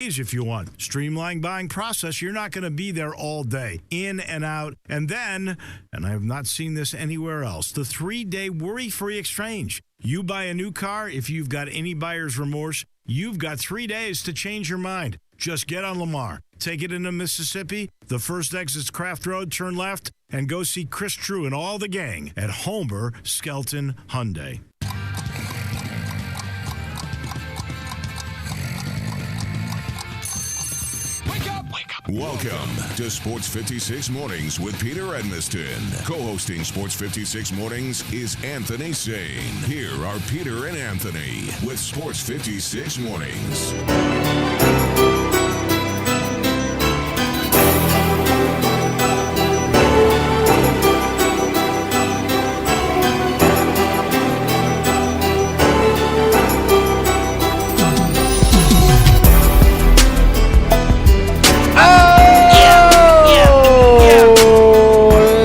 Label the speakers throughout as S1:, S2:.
S1: if you want. Streamlined buying process, you're not going to be there all day, in and out. And then, and I have not seen this anywhere else, the 3-day worry-free exchange. You buy a new car, if you've got any buyer's remorse, you've got 3 days to change your mind. Just get on Lamar, take it into Mississippi, the first exit's Craft Road, turn left, and go see Chris True and all the gang at Homer Skelton Hyundai.
S2: Welcome to Sports 56 Mornings with Peter Edmiston. Co-hosting Sports 56 Mornings is Anthony Sane. Here are Peter and Anthony with Sports 56 Mornings.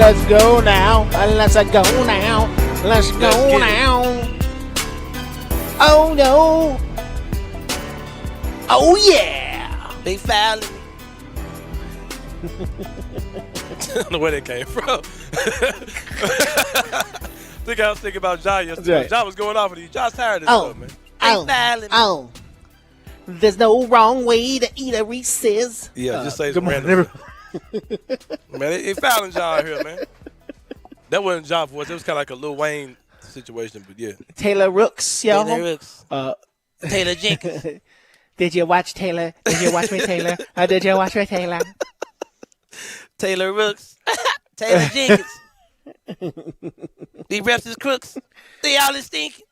S3: Let's go now. Let's go now. Let's go now. Oh no. Oh yeah.
S4: They fouling me. I don't know where that came from. think I was thinking about John yesterday.
S3: Right.
S4: John was going off with you. John's tired of this stuff, man.
S3: Oh.
S4: They fouling me.
S3: Oh. There's no wrong way to eat a Reese's.
S4: Yeah, just say
S3: Good
S4: some
S3: morning,
S4: random.
S3: everybody.
S4: Man, they fouling John here, man. That wasn't John's voice. It was kind of like a Lil Wayne situation, but yeah.
S3: Taylor Rooks, y'all.
S4: Taylor Rooks. Taylor Jenkins.
S3: Did you watch Taylor? Did you watch me, Taylor? Did you watch me, Taylor?
S4: Taylor Rooks. Taylor Jenkins. These refs is crooks. They all is stinking.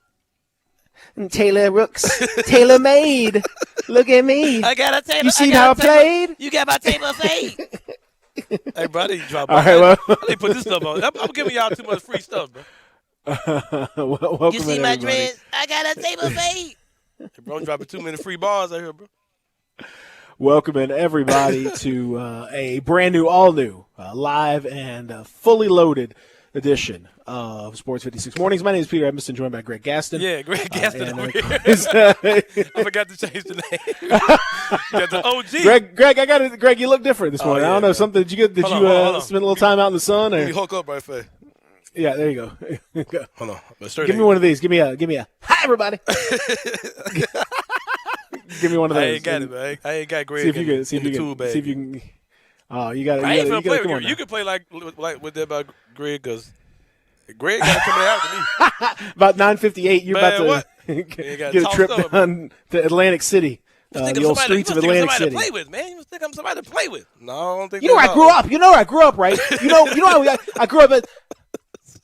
S3: Taylor Rooks. Taylor made. Look at me.
S4: I got a Taylor.
S3: You see how I played?
S4: You got my Taylor fade. Hey, bro, I need to drop
S3: All right, well.
S4: I need to put this stuff on. I'm giving y'all too much free stuff, bro.
S3: Welcome
S4: You see my
S3: everybody.
S4: dreads? I got a Taylor fade. Hey, bro, I'm dropping too many free bars out here, bro.
S3: Welcoming everybody to a brand new, all new, live and fully loaded edition of Sports 56 Mornings. My name is Peter Edmiston, joined by Greg Gaston.
S4: Yeah, Greg Gaston
S3: and,
S4: over here. I forgot to change the name. You got the OG.
S3: Greg, I got it. Greg, you look different this morning.
S4: yeah,
S3: I don't know
S4: man.
S3: something. Did you get? Did
S4: Hold
S3: you
S4: on, hold on.
S3: spend a little time out in the sun?
S4: Let me
S3: Or?
S4: hook up right fast.
S3: Yeah, there you go.
S4: Hold on. Let's start
S3: Give me one of these. Give me a hi everybody. Give me one of those.
S4: I ain't got it, man. I ain't got Greg
S3: See if you
S4: in
S3: can. See if
S4: the
S3: you
S4: tool
S3: can.
S4: bag.
S3: See if you can. Oh, you got it.
S4: I ain't
S3: You
S4: finna
S3: got
S4: play
S3: to come
S4: with
S3: on
S4: you.
S3: now.
S4: You can play like with that about Greg, because Greg got to come after me.
S3: About 9:58, you're
S4: Man,
S3: about to
S4: what?
S3: get a trip
S4: tossed up,
S3: down to Atlantic City, the old streets of Atlantic
S4: somebody
S3: City.
S4: to play with, man. You must think I'm somebody to play with. No, I don't think
S3: You know where I grew up. You know where I grew up, right? You know how I grew up at.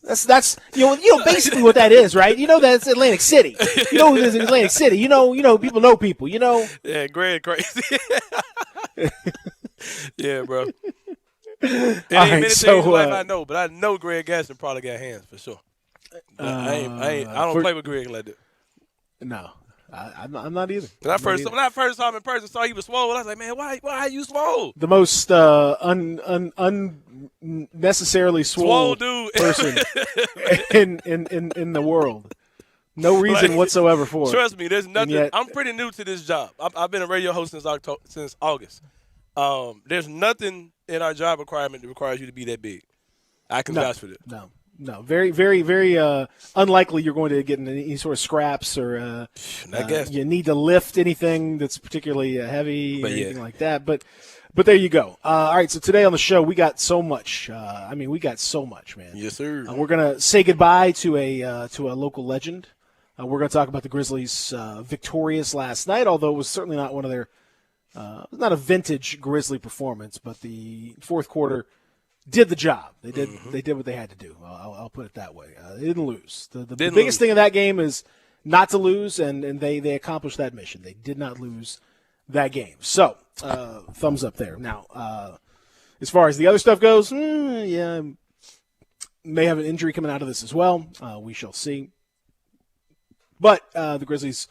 S3: That's you know basically what that is, right? You know that's Atlantic City. You know who is in Atlantic City. You know people know people. You know.
S4: Yeah, Greg crazy. Yeah, bro. It ain't many things in life I know, but I know Greg Gaston probably got hands for sure. I don't play with Greg like that.
S3: No, I'm not either.
S4: When I first saw him in person, saw he was swole. I was like, man, why are you swole?
S3: The most unnecessarily swole
S4: dude
S3: person in the world. No reason whatsoever for it.
S4: Trust me, there's nothing.
S3: yet-
S4: I'm pretty new to this job. I've been a radio host since August. There's nothing in our job requirement that requires you to be that big. I can vouch for that.
S3: No. Very, very, very unlikely you're going to get in any sort of scraps or
S4: I guess.
S3: you need to lift anything that's particularly heavy or
S4: But yeah.
S3: anything like that. But there you go. All right, so today on the show we got so much. We got so much, man.
S4: Yes, sir.
S3: We're gonna say goodbye to a local legend. We're gonna talk about the Grizzlies' victorious last night, although it was certainly not one of their not a vintage Grizzly performance, but the fourth quarter did the job. They did what they had to do. I'll put it that way. They didn't lose. The biggest thing in that game is not to lose, and they accomplished that mission. They did not lose that game. So, thumbs up there. Now, as far as the other stuff goes, yeah, may have an injury coming out of this as well. We shall see. But the Grizzlies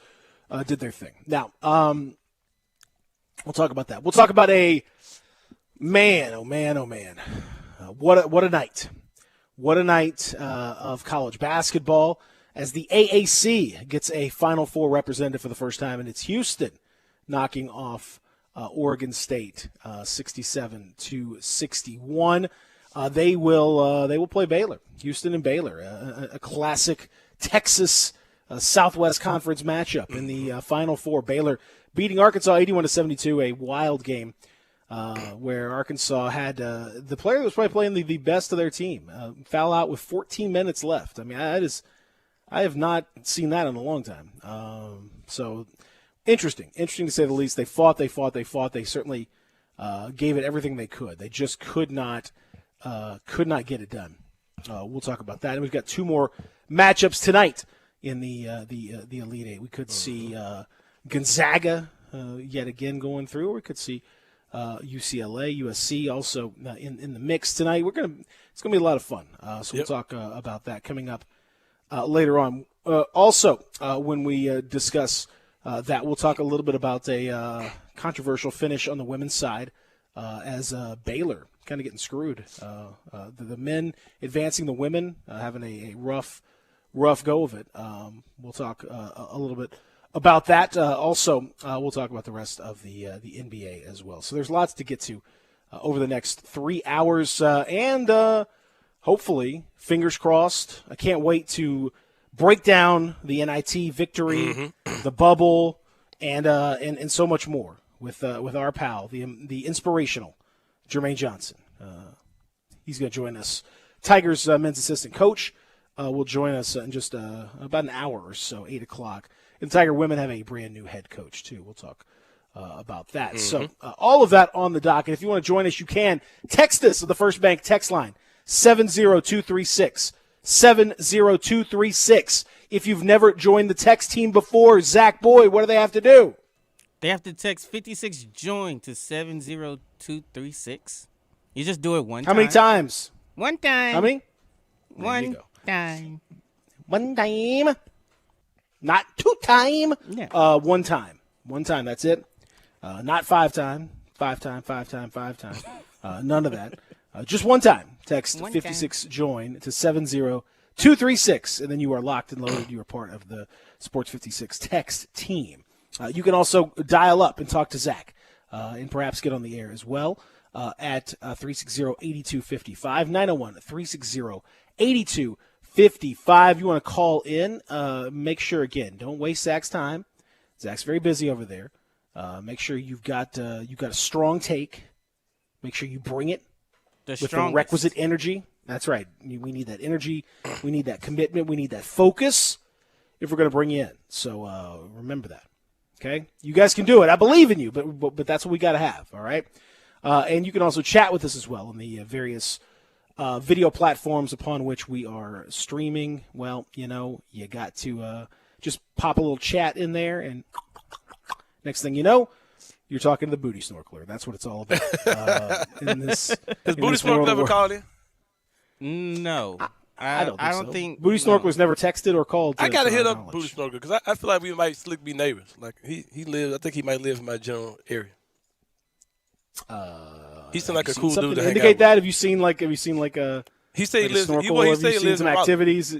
S3: did their thing. Now, we'll talk about that. We'll talk about a man, oh man, oh man. What a night. What a night of college basketball as the AAC gets a Final Four representative for the first time, and it's Houston knocking off Oregon State 67-61. They will play Baylor, Houston and Baylor, a classic Texas Southwest Conference matchup in the Final Four. Baylor beating Arkansas 81-72, a wild game where Arkansas had the player that was probably playing the best of their team foul out with 14 minutes left. I mean, I have not seen that in a long time. So interesting to say the least. They fought. They certainly gave it everything they could. They just could not get it done. We'll talk about that. And we've got two more matchups tonight in the Elite Eight. We could see Gonzaga yet again going through, or we could see UCLA, USC also in the mix tonight. It's gonna be a lot of fun. So we'll talk about that coming up later on. Also, when we discuss that, we'll talk a little bit about a controversial finish on the women's side as Baylor kind of getting screwed. The men advancing, the women having a rough go of it. We'll talk a little bit about that. Also, we'll talk about the rest of the NBA as well. So there's lots to get to over the next 3 hours, and hopefully, fingers crossed. I can't wait to break down the NIT victory, the bubble, and so much more with our pal, the inspirational Jermaine Johnson. He's going to join us. Tigers men's assistant coach will join us in just about an hour or so, 8 o'clock. And Tiger women have a brand new head coach, too. We'll talk about that. So all of that on the docket. If you want to join us, you can. Text us at the First Bank text line, 70236. 70236. If you've never joined the text team before, Zach Boyd, what do they have to do?
S5: They have to text 56 join to 70236. You just do it one time.
S3: How many times?
S5: One time.
S3: How many?
S5: One time.
S3: One time. Not two time.
S5: Yeah.
S3: One time. One time. That's it. Not 5 time. 5 time. 5 time. 5 time. None of that. Just one time. Text 56 join to 70236, and then you are locked and loaded. You are part of the Sports 56 text team. You can also dial up and talk to Zach, and perhaps get on the air as well at 360-8255, 901-360-8255. You want to call in, make sure, again, don't waste Zach's time. Zach's very busy over there. Make sure you've got a strong take. Make sure you bring it with the requisite energy. That's right. We need that energy. We need that commitment. We need that focus if we're going to bring you in. So remember that. Okay? You guys can do it. I believe in you, but that's what we got to have, all right? And you can also chat with us as well on the various video platforms upon which we are streaming. Well, you got to just pop a little chat in there, and next thing you know, you're talking to the Booty Snorkeler. That's what it's all about.
S4: Has Booty Snorkeler ever called you?
S5: No.
S3: I don't
S5: think
S3: Booty Snorkeler was never texted or called.
S4: I got to hit up Booty Snorkeler because I feel like we might be neighbors. Like he lives. I think he might live in my general area. He seemed like a cool dude to hang
S3: indicate
S4: out
S3: that. Have you seen like a?
S4: He said he lives.
S3: Snorkel,
S4: He
S3: have
S4: said
S3: you
S4: he
S3: seen
S4: lives
S3: some
S4: in
S3: activities?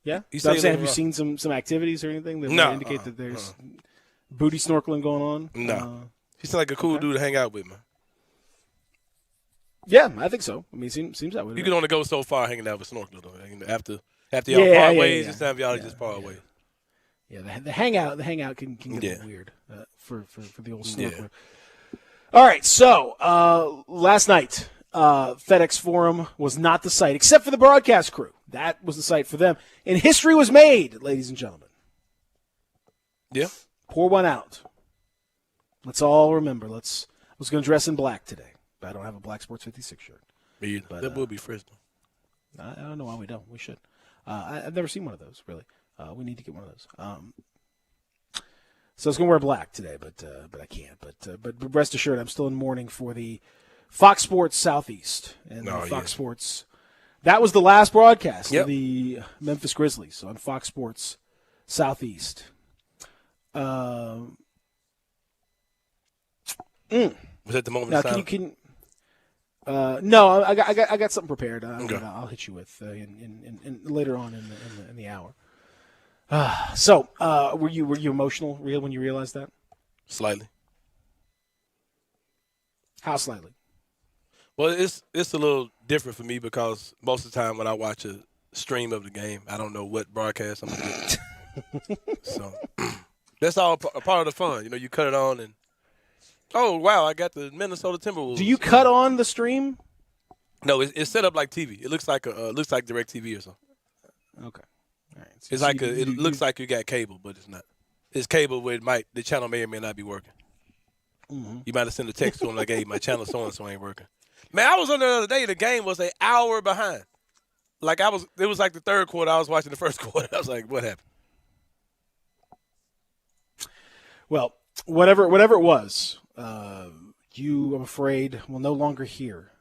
S3: Yeah.
S4: He
S3: So I'm
S4: said
S3: saying,
S4: he
S3: have you
S4: lives
S3: seen some activities or anything that
S4: No.
S3: would indicate that there's booty snorkeling going on?
S4: No. He seemed like a cool dude to hang out with, man.
S3: Yeah, I think so. I mean, seems that way.
S4: You can only go so far hanging out with Snorkeler, though. After y'all part ways, it's time for y'all to just part ways.
S3: Yeah, the hangout can get a little weird for the old snorkeler.
S4: Yeah.
S3: All right, so last night, FedEx Forum was not the site, except for the broadcast crew. That was the site for them. And history was made, ladies and gentlemen.
S4: Yeah.
S3: Pour one out. Let's all remember. I was going to dress in black today, but I don't have a black Sports 56 shirt.
S4: Me either.
S3: But,
S4: that would be fresh, though.
S3: I don't know why we don't. We should. I've never seen one of those, really. We need to get one of those. So I was going to wear black today, but I can't. But rest assured, I'm still in mourning for the Fox Sports Southeast and Fox Sports. That was the last broadcast of the Memphis Grizzlies on Fox Sports Southeast.
S4: Was that the moment?
S3: Now, no, I got something prepared. I'll hit you with in later on in the hour. So, were you emotional when you realized that?
S4: Slightly.
S3: How slightly?
S4: Well, it's a little different for me because most of the time when I watch a stream of the game, I don't know what broadcast I'm gonna get. So that's all a part of the fun. You know, you cut it on and oh wow, I got the Minnesota Timberwolves.
S3: Do you cut on the stream?
S4: No, it's set up like TV. It looks like DirecTV or something.
S3: Okay. All right. So
S4: It's like it looks like you got cable, but it's not. It's cable where the channel may or may not be working.
S3: Mm-hmm.
S4: You might have sent a text to them like, "Hey, my channel so and so ain't working." Man, I was on there the other day. The game was an hour behind. Like it was like the third quarter. I was watching the first quarter. I was like, "What happened?"
S3: Well, whatever it was, you, I'm afraid, will no longer hear.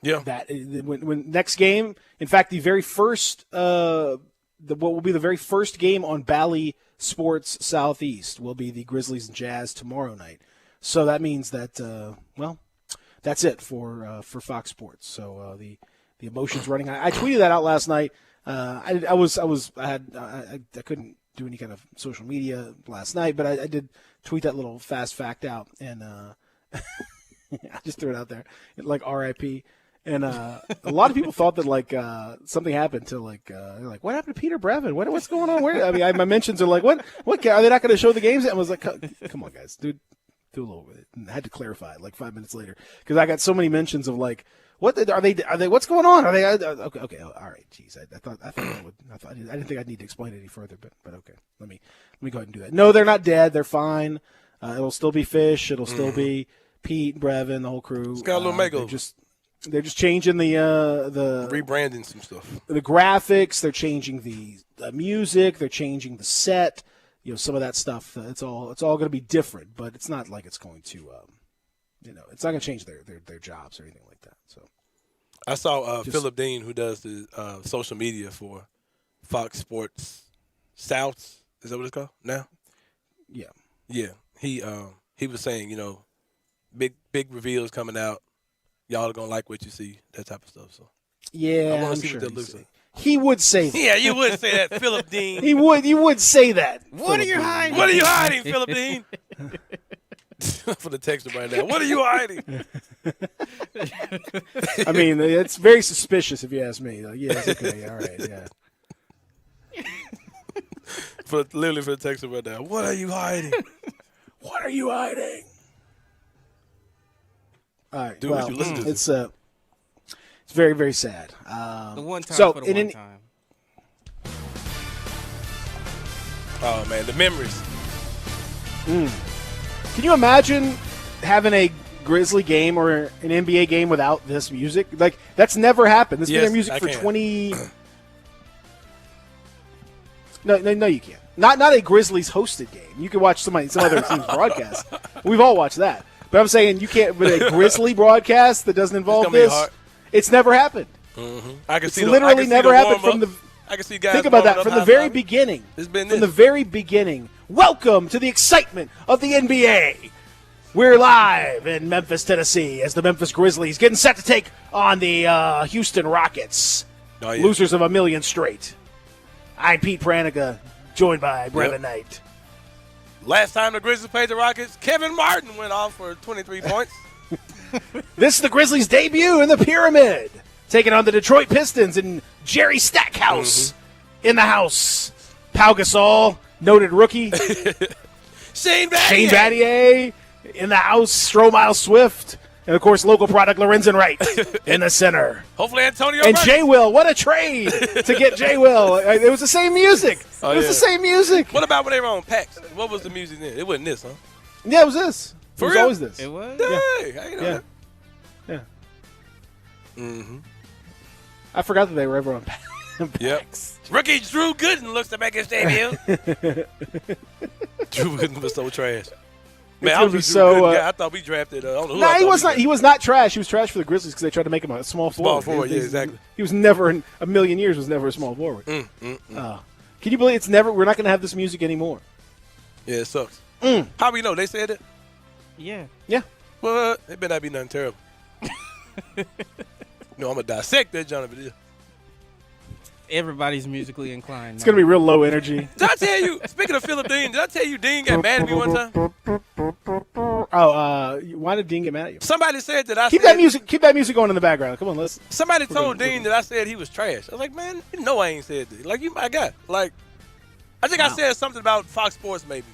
S4: Yeah.
S3: That when next game, in fact, the very first, what will be the very first game on Bally Sports Southeast will be the Grizzlies and Jazz tomorrow night. So that means that, that's it for Fox Sports. So the emotions running. I tweeted that out last night. I couldn't do any kind of social media last night, but I did tweet that little fast fact out, and I just threw it out there, like RIP. And a lot of people thought that like something happened to they're like, what happened to Peter Brevin? What's going on? Where? I mean, my mentions are like, what? Are they not going to show the games? And I was like, come on, guys, dude, do a little bit. And I had to clarify it like 5 minutes later because I got so many mentions of like, what are they? What's going on? Are they? Okay, all right. Jeez, I didn't think I'd need to explain it any further, but okay. Let me go ahead and do that. No, they're not dead. They're fine. It'll still be Fish. It'll still be Pete, Brevin, the whole crew.
S4: It's got a little makeover.
S3: They're just changing the
S4: rebranding some stuff.
S3: The graphics. They're changing the music. They're changing the set. You know, some of that stuff. It's all going to be different, but it's not like it's going to. It's not going to change their jobs or anything like that. So,
S4: I saw Philip Dean, who does the social media for Fox Sports South. Is that what it's called now?
S3: Yeah.
S4: Yeah. He was saying, big reveals coming out. Y'all are gonna like what you see, that type of stuff. So
S3: yeah,
S4: I want to see
S3: sure
S4: what that looks like.
S3: He would say that.
S4: Yeah, you would say that, Philip Dean.
S3: He would say that.
S5: What are you hiding?
S4: What are you hiding, Philip Dean? For the texter right now. What are you hiding?
S3: I mean, it's very suspicious if you ask me. Like, yeah, it's okay. All right, yeah.
S4: Literally for the texter right now. What are you hiding?
S3: What are you hiding? All right.
S4: Dude,
S3: well,
S4: you listen to
S3: it's very, very sad.
S5: The one time
S3: so
S5: for the one time.
S4: Oh man, the memories.
S3: Can you imagine having a Grizzly game or an NBA game without this music? Like, that's never happened. This has been their music for 20. No, you can't. Not a Grizzlies hosted game. You can watch some other team's broadcast. We've all watched that. But I'm saying you can't with a Grizzly broadcast that doesn't involve this. It's never happened.
S4: Mm-hmm. I can
S3: it's
S4: see
S3: literally never happened from the.
S4: I can see guys.
S3: Think about that from the very beginning. From the very beginning. Welcome to the excitement of the NBA. We're live in Memphis, Tennessee, as the Memphis Grizzlies getting set to take on the Houston Rockets, losers of a million straight. I'm Pete Pranica, joined by Brevin Knight.
S4: Last time the Grizzlies played the Rockets, Kevin Martin went off for 23 points.
S3: This is the Grizzlies' debut in the Pyramid, taking on the Detroit Pistons and Jerry Stackhouse in the house. Pau Gasol, noted rookie.
S4: Shane
S3: Battier in the house. Stromile Swift. And, of course, local product Lorenzen Wright in the center.
S4: Hopefully Antonio
S3: And J. Will. What a trade to get J. Will. It was the same music. It was the same music.
S4: What about when they were on PAX? What was the music then? It wasn't this, huh?
S3: Yeah, it was this.
S4: For
S3: it was
S4: real?
S3: always this.
S5: It was?
S4: Hey, I know that.
S3: Yeah.
S4: Mm-hmm.
S3: I forgot that they were ever on PAX.
S4: Yep. Rookie Drew Gooden looks to make his debut. Drew Gooden was so trash. Man, I was I thought we drafted.
S3: No, he was not. He was not trash. He was trash for the Grizzlies because they tried to make him a small forward.
S4: Small forward, yeah, exactly.
S3: He was never in a million years. Was never a small forward. Can you believe it's never? We're not going to have this music anymore.
S4: Yeah, it sucks. How we know? They said it.
S5: Yeah.
S3: Yeah.
S4: Well, it better not be nothing terrible. No, I'm gonna dissect that, Jonathan.
S5: Everybody's musically inclined.
S3: It's going to be real low energy.
S4: Did I tell you, speaking of Philip Dean, did I tell you Dean got mad at me one time?
S3: Why did Dean get mad at you?
S4: Somebody said that I
S3: Keep
S4: said,
S3: that music going in the background. Come on, listen.
S4: Somebody told Dean that I said he was trash. I was like, man, you know I ain't said that. Like, you my guy. Like, I think I said something about Fox Sports maybe.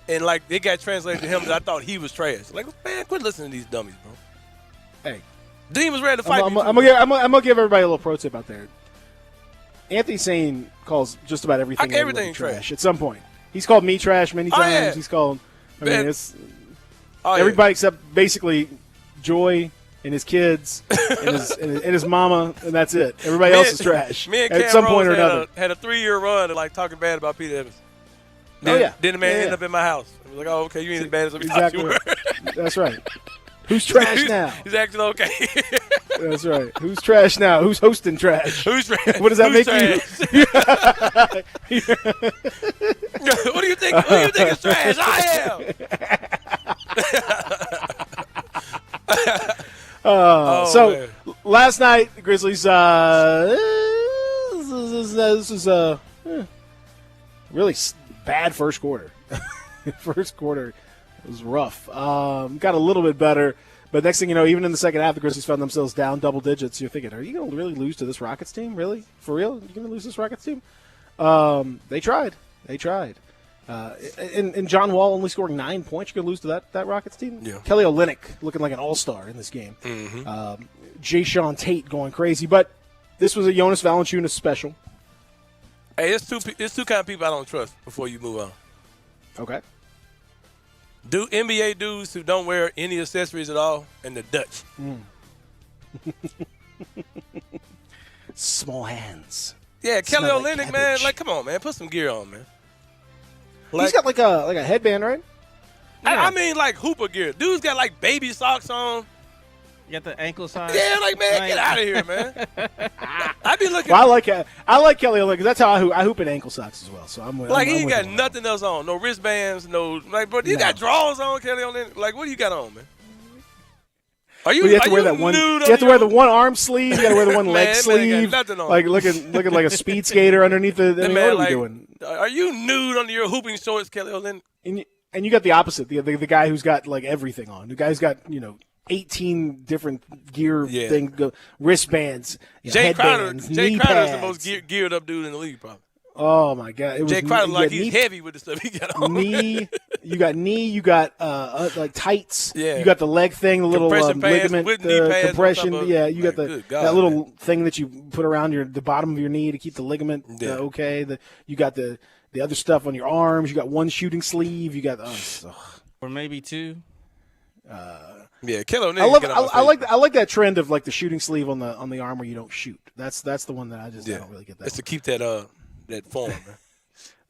S4: And, like, it got translated to him that I thought he was trash. Like, man, quit listening to these dummies, bro.
S3: Hey.
S4: Dean was ready to fight
S3: I'm
S4: me.
S3: gonna give everybody a little pro tip out there. Anthony Sane calls just about everything
S4: trash.
S3: at some point. He's called me trash many times.
S4: Yeah.
S3: He's called. I
S4: Man.
S3: mean, it's
S4: Oh, yeah.
S3: everybody except basically Joy and his kids and his mama, and that's it. Everybody else is trash.
S4: Me and
S3: at
S4: Cam
S3: some
S4: Rose
S3: point or another.
S4: had a 3-year run of, like, talking bad about Peter Evans.
S3: Oh, yeah.
S4: Then the man
S3: Yeah,
S4: ended
S3: yeah.
S4: up in my house. I was like, oh, okay, you ain't as bad as I thought
S3: Exactly.
S4: you were.
S3: That's right. Who's trash now?
S4: He's acting okay.
S3: That's right. Who's trash now? Who's hosting trash?
S4: Who's trash?
S3: What does that
S4: Who's
S3: make you?
S4: What do you think? Who do you think is trash? I am.
S3: So
S4: man.
S3: last night, the Grizzlies. This was a really bad first quarter. First quarter was rough. Got a little bit better, but next thing you know, even in the second half, the Grizzlies found themselves down double digits. You're thinking, are you going to really lose to this Rockets team? Really? For real? You going to lose this Rockets team? They tried. And John Wall only scoring 9 points. You're going to lose to that Rockets team?
S4: Yeah.
S3: Kelly Olynyk looking like an all-star in this game.
S4: Mm-hmm.
S3: Jay Sean Tate going crazy. But this was a Jonas Valanciunas special.
S4: Hey, it's two kind of people I don't trust before you move on.
S3: Okay.
S4: NBA dudes who don't wear any accessories at all, and the Dutch.
S3: Small hands.
S4: Yeah, Kelly
S3: Smell like
S4: Olynyk, man.
S3: cabbage.
S4: Like, come on, man. Put some gear on, man.
S3: He's got like a headband, right?
S4: I mean, like, hooper gear. Dude's got, like, baby socks on.
S5: You got the ankle size.
S4: Yeah, like, man, get out of here, man. I be looking.
S3: Well, I like Kelly Olynyk because that's how I hoop in ankle socks as well. So I'm
S4: Like,
S3: I'm
S4: he ain't
S3: with
S4: got
S3: you on
S4: nothing else on. No wristbands, no. Like, bro, you
S3: No.
S4: got drawers on, Kelly Olynyk. Like, what do you got on, man? Are you,
S3: Well, you have to
S4: are
S3: wear
S4: you
S3: that one.
S4: nude
S3: You
S4: on
S3: have to wear the
S4: your-
S3: one arm sleeve. You got to wear the one leg
S4: Man, that man
S3: sleeve.
S4: got nothing on.
S3: Like looking like a speed skater underneath the. I
S4: That
S3: mean,
S4: man,
S3: what are we
S4: like,
S3: doing?
S4: Are you nude under your hooping shorts, Kelly Olynyk?
S3: And you got the opposite. The guy who's got like everything on. The guy who's got 18 different gear thing, wristbands,
S4: Jay
S3: headbands,
S4: Crowder
S3: knee
S4: is the
S3: pads.
S4: most geared up dude in the league, probably.
S3: Oh my God! It was
S4: Jay Crowder,
S3: you
S4: like,
S3: got
S4: he's heavy with the stuff he got on.
S3: You got like tights.
S4: Yeah.
S3: You got the leg thing, the little
S4: Compression pants
S3: ligament
S4: with knee pads on
S3: compression.
S4: top of it.
S3: Yeah, you got
S4: Like,
S3: the
S4: good God,
S3: that little
S4: man.
S3: thing that you put around the bottom of your knee to keep the ligament okay. You got the other stuff on your arms. You got one shooting sleeve. You got
S5: Or maybe two.
S4: Yeah, Kelly Olynyk.
S3: I like that trend of like the shooting sleeve on the arm where you don't shoot. That's the one that I don't really get that.
S4: That's to keep that form,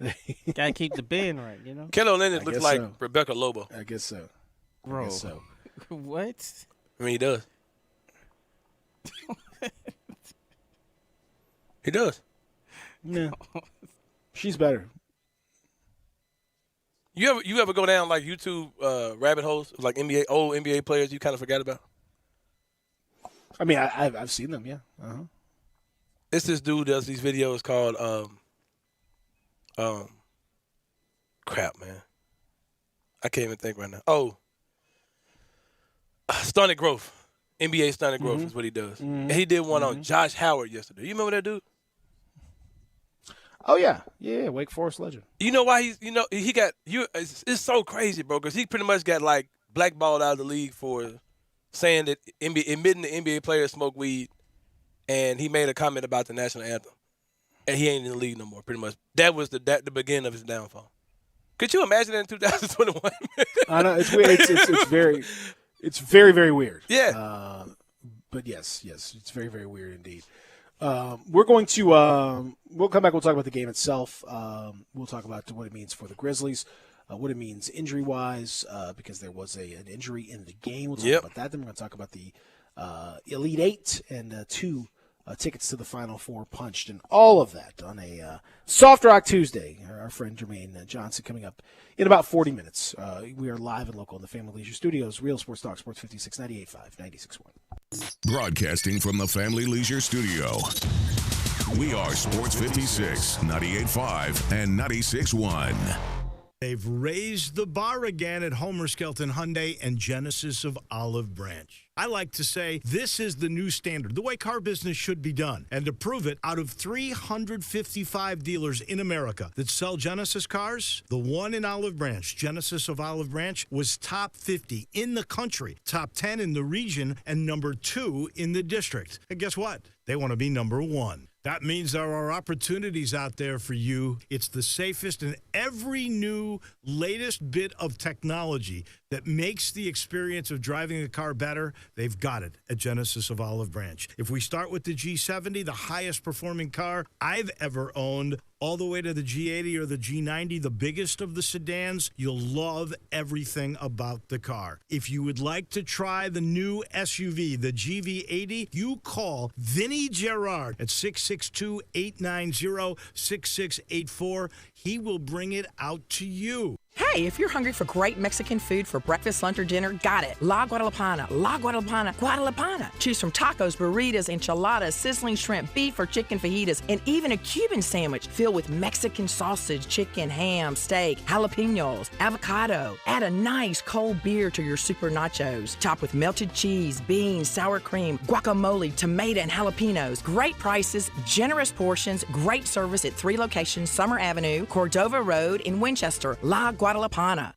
S4: man.
S5: Gotta keep the bend right, you know?
S4: Kelly Olynyk looks
S3: guess
S4: like
S3: so.
S4: Rebecca Lobo.
S3: I guess so.
S5: Bro.
S3: I guess so.
S5: What?
S4: I mean, he does. He does.
S3: Yeah. She's better.
S4: You ever go down like YouTube rabbit holes of, like old NBA players you kind of forgot about?
S3: I mean, I've seen them. Yeah. Uh-huh.
S4: It's this dude does these videos called crap, man. I can't even think right now. Oh, Stunted Growth. NBA Stunted Growth is what he does. And he did one on Josh Howard yesterday. You remember that dude?
S3: Oh yeah, Wake Forest legend.
S4: You know why he got you? It's so crazy, bro. Because he pretty much got like blackballed out of the league for saying that admitting the NBA players smoke weed, and he made a comment about the national anthem, and he ain't in the league no more. Pretty much, that was the beginning of his downfall. Could you imagine that in 2021?
S3: I know it's weird. It's very very weird.
S4: Yeah.
S3: But yes, it's very very weird indeed. We're going to we'll come back. We'll talk about the game itself. We'll talk about what it means for the Grizzlies, what it means injury wise, because there was an injury in the game. We'll talk about that. Then we're going to talk about the Elite Eight and 2 tickets to the Final Four punched, and all of that on a Soft Rock Tuesday. Our friend Jermaine Johnson coming up in about 40 minutes. We are live and local in the Family Leisure Studios. Real Sports Talk, Sports 56, 98.5, 96.1.
S2: Broadcasting from the Family Leisure Studio. We are Sports 56, 98.5, and 96.1.
S1: They've raised the bar again at Homer Skelton Hyundai and Genesis of Olive Branch. I like to say this is the new standard, the way car business should be done. And to prove it, out of 355 dealers in America that sell Genesis cars, the one in Olive Branch, Genesis of Olive Branch, was top 50 in the country, top 10 in the region, and number 2 in the district. And guess what? They want to be number 1. That means there are opportunities out there for you. It's the safest, and every new latest bit of technology that makes the experience of driving a car better, they've got it at Genesis of Olive Branch. If we start with the G70, the highest performing car I've ever owned, all the way to the G80 or the G90, the biggest of the sedans, you'll love everything about the car. If you would like to try the new SUV, the GV80, you call Vinny Gerard at 662-890-6684. He will bring it out to you.
S6: Hey, if you're hungry for great Mexican food for breakfast, lunch, or dinner, got it. La Guadalupana, La Guadalupana, Guadalupana. Choose from tacos, burritos, enchiladas, sizzling shrimp, beef or chicken fajitas, and even a Cuban sandwich filled with Mexican sausage, chicken, ham, steak, jalapenos, avocado. Add a nice cold beer to your super nachos. Top with melted cheese, beans, sour cream, guacamole, tomato, and jalapenos. Great prices, generous portions, great service at 3 locations: Summer Avenue, Cordova Road in Winchester, La Guadalupana.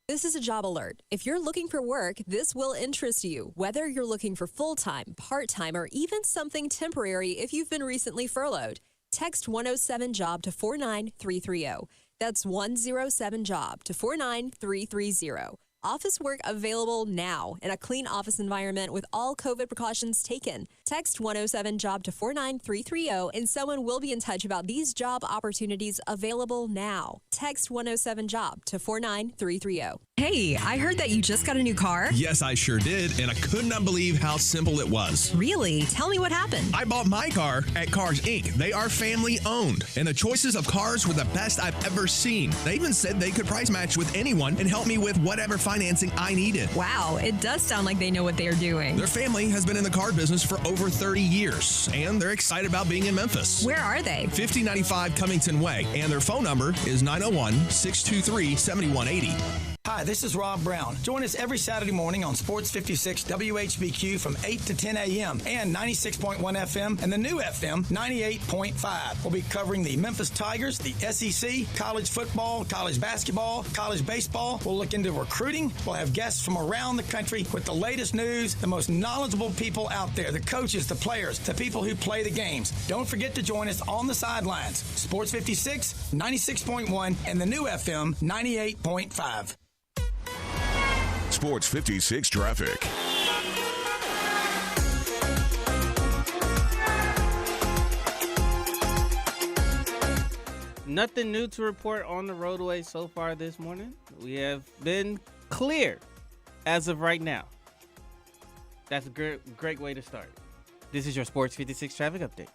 S7: This is a job alert. If you're looking for work, this will interest you. Whether you're looking for full-time, part-time, or even something temporary if you've been recently furloughed, text 107-JOB to 49330. That's 107-JOB to 49330. Office work available now in a clean office environment with all COVID precautions taken. Text 107-JOB to 49330 and someone will be in touch about these job opportunities available now. Text 107-JOB to 49330.
S8: Hey, I heard that you just got a new car.
S9: Yes, I sure did, and I could not believe how simple it was.
S8: Really? Tell me what happened.
S9: I bought my car at Cars Inc. They are family owned, and the choices of cars were the best I've ever seen. They even said they could price match with anyone and help me with whatever financing I needed.
S8: Wow, it does sound like they know what they are doing.
S9: Their family has been in the car business for over 30 years, and they're excited about being in Memphis.
S8: Where are they?
S9: 5095 Cummington Way, and their phone number is 901-623-7180.
S10: Hi, this is Rob Brown. Join us every Saturday morning on Sports 56 WHBQ from 8 to 10 a.m. and 96.1 FM and the new FM 98.5. We'll be covering the Memphis Tigers, the SEC, college football, college basketball, college baseball. We'll look into recruiting. We'll have guests from around the country with the latest news, the most knowledgeable people out there, the coaches, the players, the people who play the games. Don't forget to join us on the sidelines. Sports 56, 96.1, and the new FM 98.5.
S2: Sports 56 traffic.
S5: Nothing new to report on the roadway so far this morning. We have been clear as of right now. That's a great way to start. This is your Sports 56 traffic update.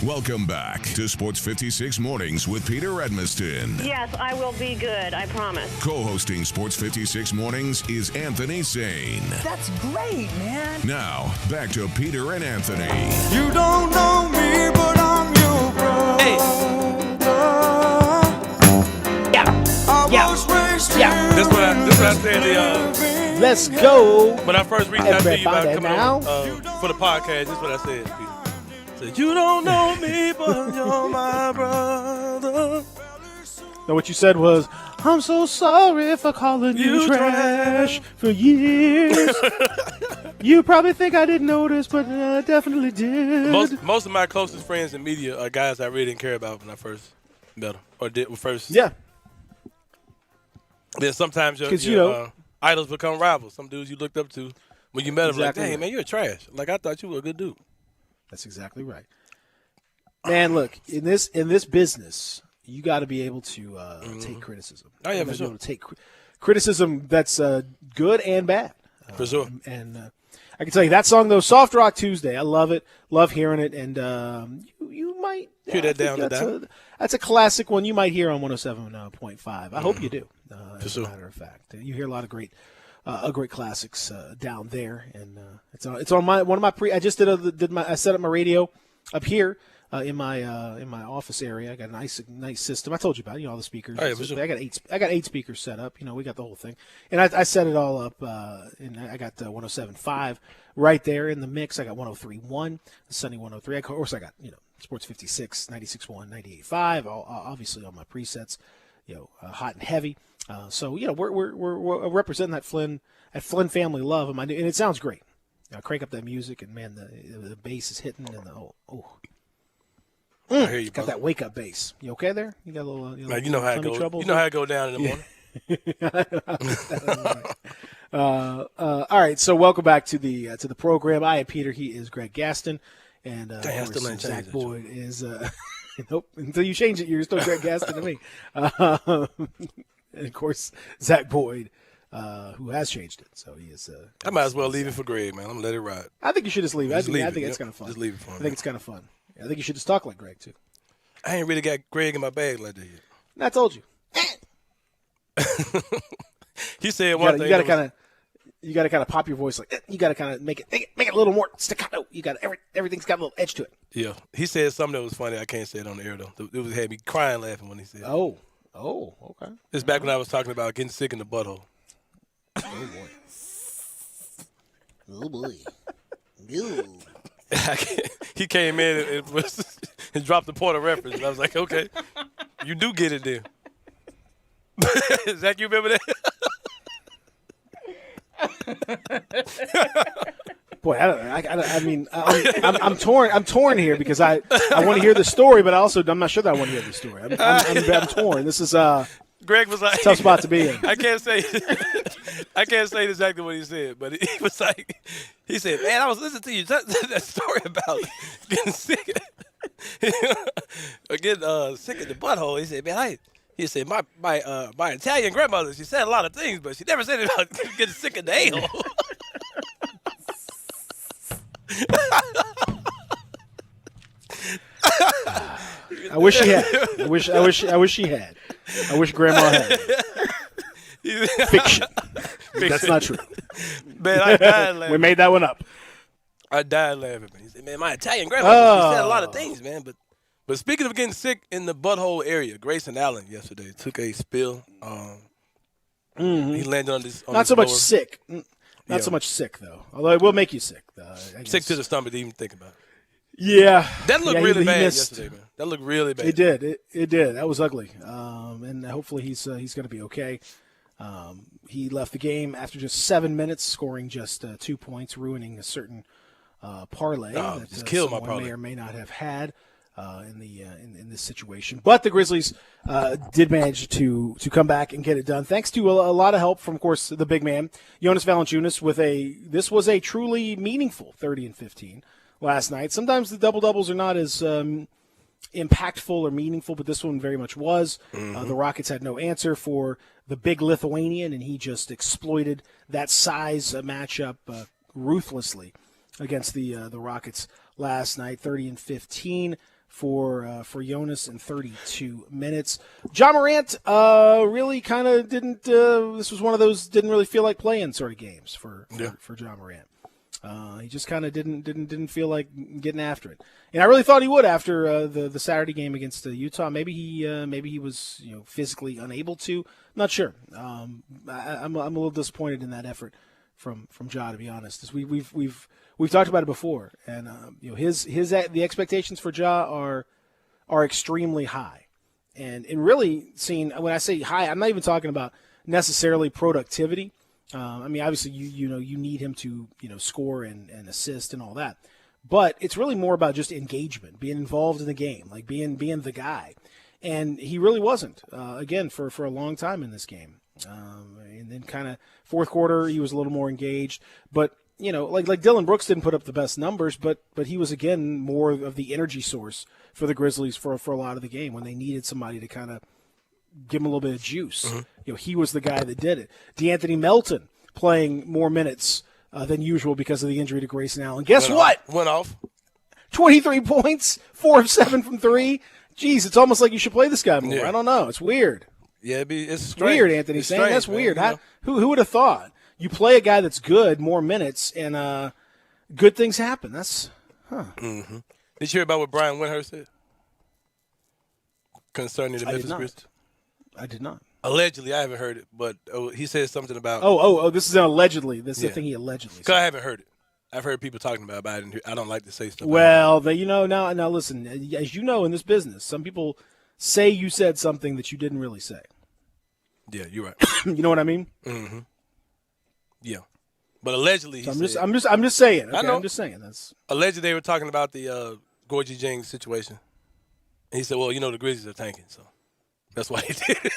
S2: Welcome back to Sports 56 Mornings with Peter Edmiston.
S11: Yes, I will be good, I promise.
S2: Co-hosting Sports 56 Mornings is Anthony Sane.
S6: That's great, man.
S2: Now, back to Peter and Anthony.
S12: You don't know me, but I'm your brother.
S4: Hey.
S3: Yeah.
S4: This what I said.
S3: Let's go.
S4: When I first reached out to you about
S3: Everybody
S4: coming on for the podcast, this is what I said, Peter. I said, you don't know me, but you're my brother.
S3: Now what you said was, I'm so sorry for calling you trash for years. You probably think I didn't notice, but I definitely did.
S4: Most of my closest friends in media are guys I really didn't care about when I first met them or did first.
S3: Yeah.
S4: Then sometimes your idols become rivals. Some dudes you looked up to when you met them, like, dang, man, you're trash. Like, I thought you were a good dude.
S3: That's exactly right. Man, look, in this business, you got to be able to take criticism.
S4: Oh, yeah, for
S3: Be
S4: sure.
S3: able to take criticism that's good and bad.
S4: For sure.
S3: And I can tell you that song, though, Soft Rock Tuesday, I love it. Love hearing it. And you might
S4: hear that down to down.
S3: That's a classic one you might hear on 107.5. I hope you do, as a matter of fact. You hear a lot of great classics down there, and it's on one of my I just I set up my radio up here in my office area. I got a nice system. I told you about it, all the speakers.
S4: Oh, yeah, for sure.
S3: I got 8 speakers set up. We got the whole thing, and I set it all up. And I got 107.5 right there in the mix. I got 103.1, Sunny 103. Of course, I got Sports 56, 96.1, 98.5. Obviously, all my presets. Hot and heavy. So we're representing that Flynn family love, and it sounds great. Crank up that music, and man, the bass is hitting, and
S4: I hear you,
S3: got
S4: brother.
S3: that wake up bass. You okay there? You got a little.
S4: Man, you know how it goes.
S3: Trouble?
S4: You know how it go down in the morning.
S3: All right, so welcome back to the program. I am Peter. He is Greg Gaston, and
S4: Dang, I still ain't changed
S3: Zach
S4: that,
S3: Boyd is. Nope. Until you change it, you're still Greg Gaston to me. And of course, Zach Boyd, who has changed it, so he is.
S4: I might as well leave it for Greg, man. I'm gonna let it ride.
S3: I think you should just leave it. I think
S4: Yep.
S3: it's kind of fun.
S4: Just leave it for him.
S3: I think it's kind of fun. I think you should just talk like Greg too.
S4: I ain't really got Greg in my bag like that yet.
S3: And I told you.
S4: He said one thing.
S3: You got to kind of pop your voice like. You got to kind of make it a little more staccato. You got everything's got a little edge to it.
S4: Yeah, he said something that was funny. I can't say it on the air though. It had me crying laughing when he said.
S3: Oh, okay.
S4: It's back when I was talking about getting sick in the butthole.
S3: Oh boy. Ew.
S4: He came in and dropped the point of reference, and I was like, okay, you do get it then. Zach, you remember that?
S3: Boy, I mean, I'm torn. I'm torn here because I want to hear the story, but I'm not sure that I want to hear the story. I'm torn. This is
S4: Greg was like,
S3: tough spot to be in.
S4: I can't say exactly what he said, but he was like, he said, man, I was listening to you that story about getting sick, getting sick in the butthole. He said, man, he said my Italian grandmother, she said a lot of things, but she never said about getting sick in the a-hole.
S3: I wish she had. I wish she had. I wish Grandma had. Fiction. That's not true.
S4: Man, I died laughing.
S3: We made that one up.
S4: I died laughing. Man. He said, man, my Italian grandmother, she said a lot of things, man. But speaking of getting sick in the butthole area, Grayson Allen yesterday took a spill. He landed on this.
S3: Not so much sick. Not so much sick though. Although it will make you sick.
S4: Sick to the stomach to even think about it.
S3: Yeah,
S4: that looked really bad yesterday, man. That looked really bad.
S3: It did. It did. That was ugly. And hopefully he's going to be okay. He left the game after just 7 minutes, scoring just 2 points, ruining a certain parlay that
S4: just killed my parlay.
S3: may or may not have had in this situation. But the Grizzlies did manage to come back and get it done, thanks to a lot of help from, of course, the big man, Jonas Valanciunas. This was a truly meaningful 30-15 last night. Sometimes the double-doubles are not as impactful or meaningful, but this one very much was. The Rockets had no answer for the big Lithuanian, and he just exploited that size matchup ruthlessly against the Rockets last night. 30-15 for Jonas in 32 minutes. Ja Morant really kind of didn't. This was one of those didn't really feel like playing sort of games for Ja Morant. He just kind of didn't feel like getting after it, and I really thought he would after the Saturday game against Utah. Maybe he was physically unable to. Not sure. I'm a little disappointed in that effort from Ja, to be honest. As we've talked about it before, and the expectations for Ja are extremely high, and really when I say high, I'm not even talking about necessarily productivity. I mean, obviously, you need him to score and assist and all that, but it's really more about just engagement, being involved in the game, like being the guy, and he really wasn't. Again, for a long time in this game, and then kind of fourth quarter, he was a little more engaged, but like Dillon Brooks didn't put up the best numbers, but he was again more of the energy source for the Grizzlies for a lot of the game when they needed somebody to kind of give him a little bit of juice.
S4: Mm-hmm.
S3: He was the guy that did it. DeAnthony Melton playing more minutes than usual because of the injury to Grayson Allen. Guess what?
S4: Went off.
S3: 23 points, 4 of 7 from 3. Jeez, it's almost like you should play this guy more.
S4: Yeah.
S3: I don't know. It's weird.
S4: Yeah, it's strange.
S3: Weird, Anthony.
S4: It's
S3: saying
S4: strange,
S3: that's
S4: man,
S3: weird. Who would have thought? You play a guy that's good, more minutes, and good things happen. That's
S4: Mm-hmm. Did you hear about what Brian Windhurst said concerning the
S3: I did
S4: Memphis
S3: not.
S4: Grizzlies?
S3: I did not.
S4: Allegedly, I haven't heard it, but he said something about.
S3: Oh! This is allegedly. This is the
S4: Yeah.
S3: thing he allegedly
S4: Because I
S3: said.
S4: haven't heard it. I've heard people talking about it, but I don't like to say stuff.
S3: Well, now listen. As you know, in this business, some people say you said something that you didn't really say.
S4: Yeah, you're right.
S3: You know what I mean?
S4: Mm-hmm. Yeah, but allegedly,
S3: So
S4: he said,
S3: I'm just saying. Okay?
S4: I know.
S3: I'm just saying. That's
S4: allegedly they were talking about the Gorgie Jennings situation. And he said, "Well, the Grizzlies are tanking, so that's why he did it."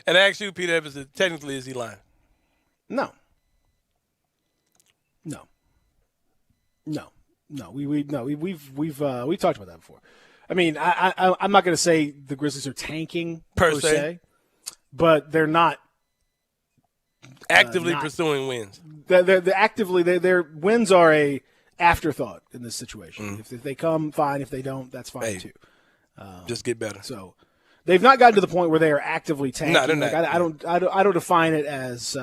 S4: And I asked you, Peter Evans, technically, is he lying?
S3: no. We've talked about that before. I mean, I'm not going to say the Grizzlies are tanking
S4: Per
S3: per
S4: se.
S3: se, but they're not
S4: Actively
S3: not-
S4: pursuing wins.
S3: They're actively their wins are a afterthought in this situation. If they come, fine. If they don't, that's fine
S4: Hey,
S3: too.
S4: Just get better.
S3: So they've not gotten to the point where they are actively tanking.
S4: No, they're not.
S3: Like, I don't define it as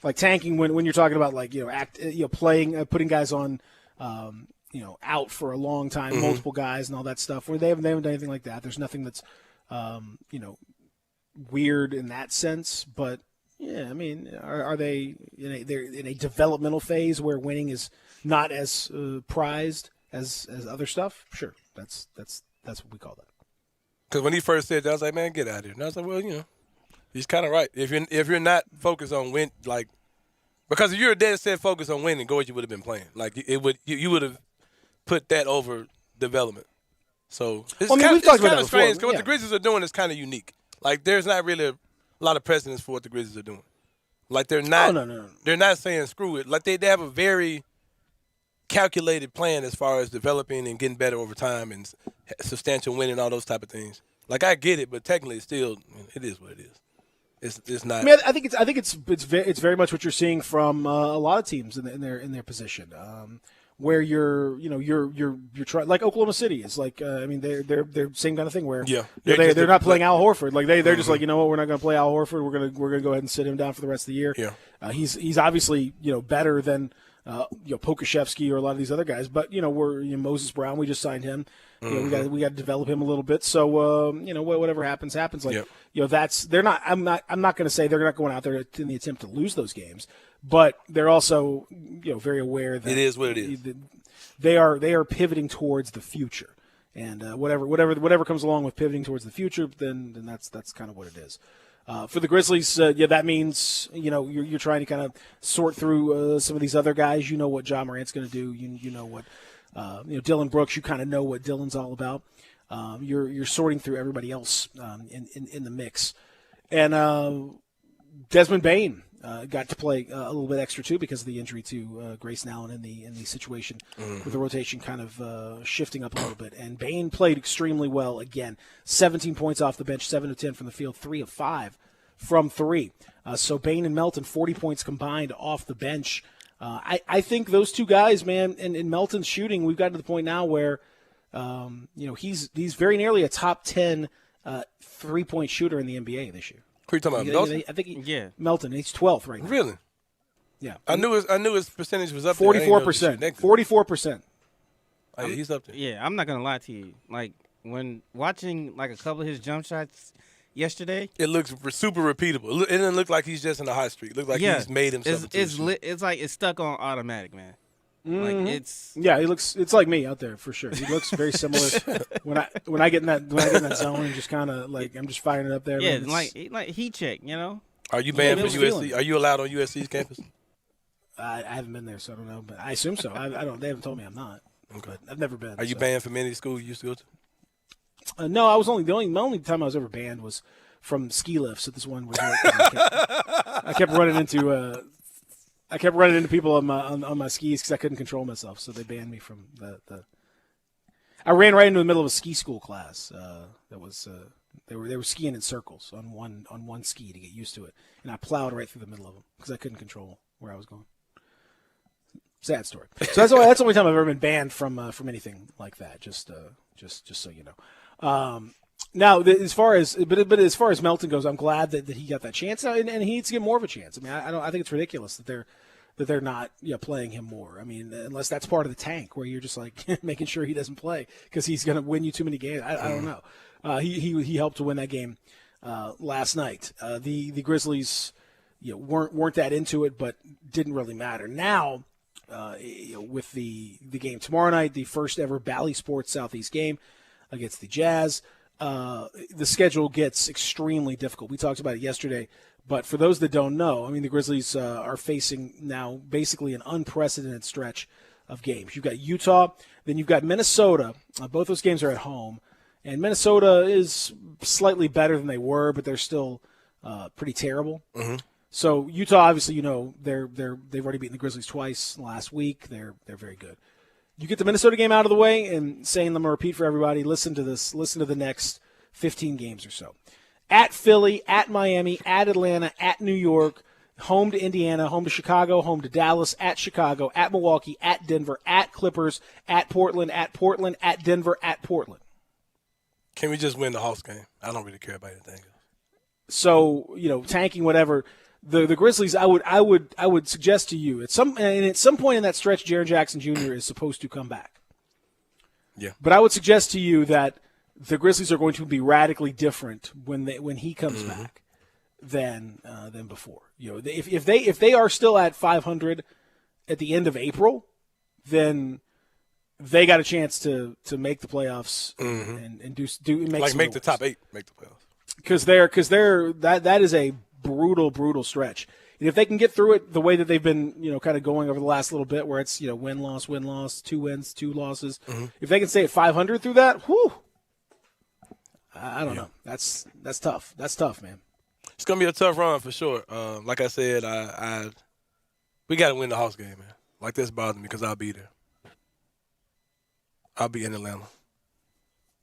S3: like tanking when you're talking about like playing putting guys on out for a long time, multiple guys and all that stuff. Where they haven't done anything like that. There's nothing that's weird in that sense. But yeah, I mean, are they they're in a developmental phase where winning is not as prized as other stuff? Sure, that's what we call that.
S4: Because when he first said that, I was like, "Man, get out of here." And I was like, "Well, he's kind of right. If you're not focused on win, like, because if you're a dead set focused on winning, Gorgie would have been playing. Like you would have put that over development. So it's
S3: Well, I mean,
S4: kind
S3: we've talked about
S4: of
S3: that
S4: strange.
S3: before,
S4: What
S3: yeah.
S4: the Grizzlies are doing is kind of unique. Like there's not really a lot of precedence for what the Grizzlies are doing. Like they're not.
S3: No.
S4: They're not saying screw it. Like they have a very calculated plan as far as developing and getting better over time and substantial winning, all those type of things. Like I get it, but technically, it is what it is. It's not.
S3: I mean, I think it's very much what you're seeing from a lot of teams in their position, where you're trying, like Oklahoma City is like. I mean, they're same kind of thing where
S4: Yeah.
S3: they're not playing Al Horford. Like they're just like, you know what, we're not going to play Al Horford. We're gonna go ahead and sit him down for the rest of the year.
S4: Yeah.
S3: He's obviously better than Pokashevsky or a lot of these other guys, but we're Moses Brown. We just signed him. We got to develop him a little bit. So whatever happens. Like
S4: Yep.
S3: they're not. I'm not going to say they're not going out there in the attempt to lose those games, but they're also very aware that
S4: It is what it is.
S3: They are pivoting towards the future, and whatever comes along with pivoting towards the future, then that's kind of what it is. For the Grizzlies, that means you're trying to kind of sort through some of these other guys. You know what Ja Morant's going to do. You know what Dylan Brooks. You kind of know what Dylan's all about. You're sorting through everybody else in the mix, and Desmond Bane got to play a little bit extra too because of the injury to Grayson Allen in the situation with the rotation kind of shifting up a little bit. And Bane played extremely well again. 17 points off the bench, 7 of 10 from the field, 3 of 5 from 3. So Bane and Melton, 40 points combined off the bench. I think those two guys, man, and in Melton's shooting, we've gotten to the point now where he's very nearly a top 10 3-point shooter in the NBA this year.
S4: Who are you talking about? Melton?
S3: I think Melton. He's 12th right now.
S4: Really?
S3: Yeah.
S4: I knew his percentage was up
S3: 44%. 44%.
S4: Oh, yeah, he's up there.
S5: Yeah, I'm not gonna lie to you. Like when watching like a couple of his jump shots yesterday,
S4: It looks super repeatable. It doesn't look like he's just in a hot streak. It looks like he's made himself.
S5: it's like it's stuck on automatic, man. Like it's
S3: Yeah, it's like me out there for sure. He looks very similar when I get in that zone and just kind of like I'm just firing it up there.
S5: yeah,
S3: man,
S5: like heat check,
S4: Are you banned
S3: Yeah,
S4: from
S3: it was feeling.
S4: USC? Are you allowed on USC's campus?
S3: I haven't been there, so I don't know, but I assume so. I don't. They haven't told me I'm not.
S4: Okay.
S3: But I've never been.
S4: Are you
S3: so.
S4: banned from any school you used to go to?
S3: No, I was only the only time I was ever banned was from ski lifts at this one resort. I kept running into people on my skis because I couldn't control myself, so they banned me from the. I ran right into the middle of a ski school class. That was they were skiing in circles on one ski to get used to it, and I plowed right through the middle of them because I couldn't control where I was going. Sad story. So that's the only time I've ever been banned from anything like that. Just so you know. Now, as far as Melton goes, I'm glad that he got that chance, and he needs to get more of a chance. I mean, I think it's ridiculous that that they're not playing him more. I mean, unless that's part of the tank where you're just like making sure he doesn't play because he's going to win you too many games. I don't know. He helped to win that game last night. The Grizzlies weren't that into it, but didn't really matter. Now, with the game tomorrow night, the first ever Bally Sports Southeast game against the Jazz, the schedule gets extremely difficult. We talked about it yesterday. But for those that don't know, I mean, the Grizzlies are facing now basically an unprecedented stretch of games. You've got Utah, then you've got Minnesota. Both those games are at home. And Minnesota is slightly better than they were, but they're still pretty terrible.
S4: Mm-hmm.
S3: So Utah, obviously, they've already beaten the Grizzlies twice last week. They're very good. You get the Minnesota game out of the way, and saying them a repeat for everybody, listen to this. Listen to the next 15 games or so. At Philly, at Miami, at Atlanta, at New York, home to Indiana, home to Chicago, home to Dallas, at Chicago, at Milwaukee, at Denver, at Clippers, at Portland, at Denver, at Portland.
S4: Can we just win the Hawks game? I don't really care about anything else.
S3: So, tanking whatever. The Grizzlies, I would suggest to you, at some point in that stretch, Jaren Jackson Jr. is supposed to come back.
S4: Yeah.
S3: But I would suggest to you that the Grizzlies are going to be radically different when he comes back than before. If they are still at 500 at the end of April, then they got a chance to make the playoffs and make
S4: the top 8, make the playoffs.
S3: Because that is a brutal stretch. And if they can get through it the way that they've been, kind of going over the last little bit, where it's win loss, 2 wins, 2 losses. If they can stay at 500 through that, whew. I don't know. That's tough. That's tough, man.
S4: It's gonna be a tough run for sure. Like I said, we got to win the Hawks game, man. Like, this bothers me because I'll be there. I'll be in Atlanta,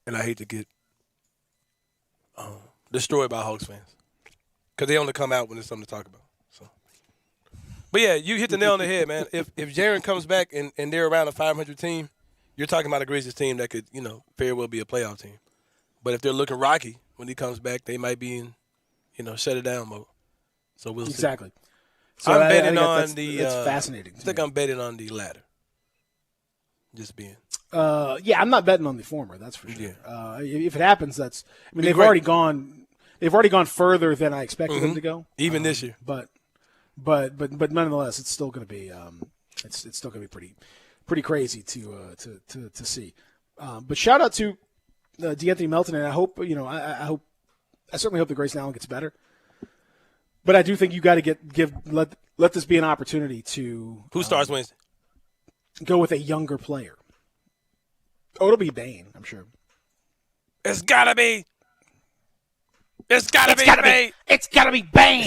S4: and I hate to get destroyed by Hawks fans because they only come out when there's something to talk about. So, but yeah, you hit the nail on the head, man. If Jaren comes back and they're around a 500 team, you're talking about a Grizzlies team that could very well be a playoff team. But if they're looking rocky when he comes back, they might be in, shut it down mode. So we'll see.
S3: Exactly. So
S4: I'm betting on
S3: that's fascinating.
S4: I think I'm betting on the latter. Just being.
S3: Yeah, I'm not betting on the former. That's for sure.
S4: Yeah.
S3: If it happens, they've already gone. They've already gone further than I expected them to go.
S4: Even this year.
S3: But nonetheless, it's still going to be. It's still going to be pretty crazy to see. But shout out to D'Anthony Melton, and I hope I certainly hope that Grayson Allen gets better. But I do think you got to let this be an opportunity to
S4: who starts Wednesday?
S3: Go with a younger player. Oh, it'll be Bane, I'm sure.
S4: It's gotta be. It's gotta be Bane.
S3: It's gotta be Bane.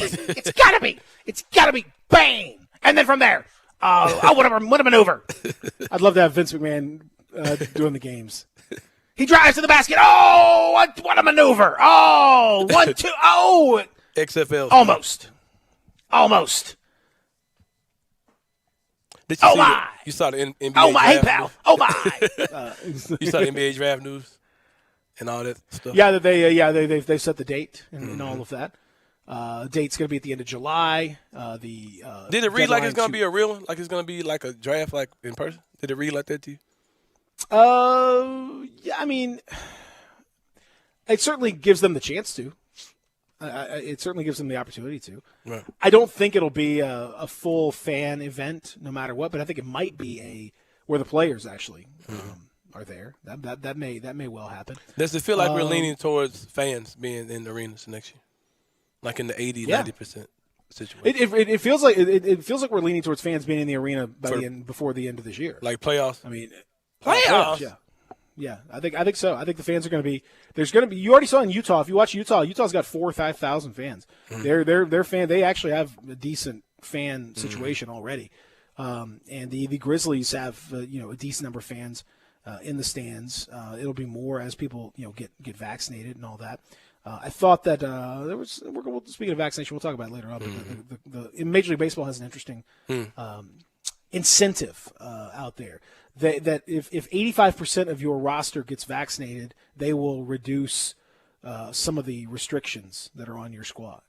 S3: It's gotta be Bane. And then from there, what a maneuver! I'd love to have Vince McMahon doing the games. He drives to the basket. Oh, what a maneuver! Oh, 1, 2, oh!
S4: XFL.
S3: Almost.
S4: Did you see
S3: my!
S4: You saw the NBA
S3: Oh my! Hey,
S4: draft
S3: pal!
S4: news?
S3: Oh my!
S4: You saw the NBA draft news and all that stuff.
S3: Yeah, they've set the date and all of that. Date's going to be at the end of July.
S4: Did it read like it's going to be a real one? Like it's going to be like a draft, like in person? Did it read like that to you?
S3: Yeah, I mean, it certainly gives them the chance to. It certainly gives them the opportunity to.
S4: Right.
S3: I don't think it'll be a full fan event, no matter what. But I think it might be where the players actually are there. That may well happen.
S4: Does it feel like we're leaning towards fans being in the arenas next year, like in the 80-90% situation?
S3: It feels like we're leaning towards fans being in the arena before the end of this year.
S4: Like playoffs.
S3: I mean,
S4: playoffs.
S3: Yeah, I think so. I think the fans are going to be. There's going to be. You already saw in Utah. If you watch Utah's got 4,000 or 5,000 fans. They're fan. They actually have a decent fan situation already. And the Grizzlies have a decent number of fans in the stands. It'll be more as people get vaccinated and all that. I thought that there was. Speaking of vaccination, we'll talk about it later on. But the Major League Baseball has an interesting incentive out there. That if 85% of your roster gets vaccinated, they will reduce some of the restrictions that are on your squad.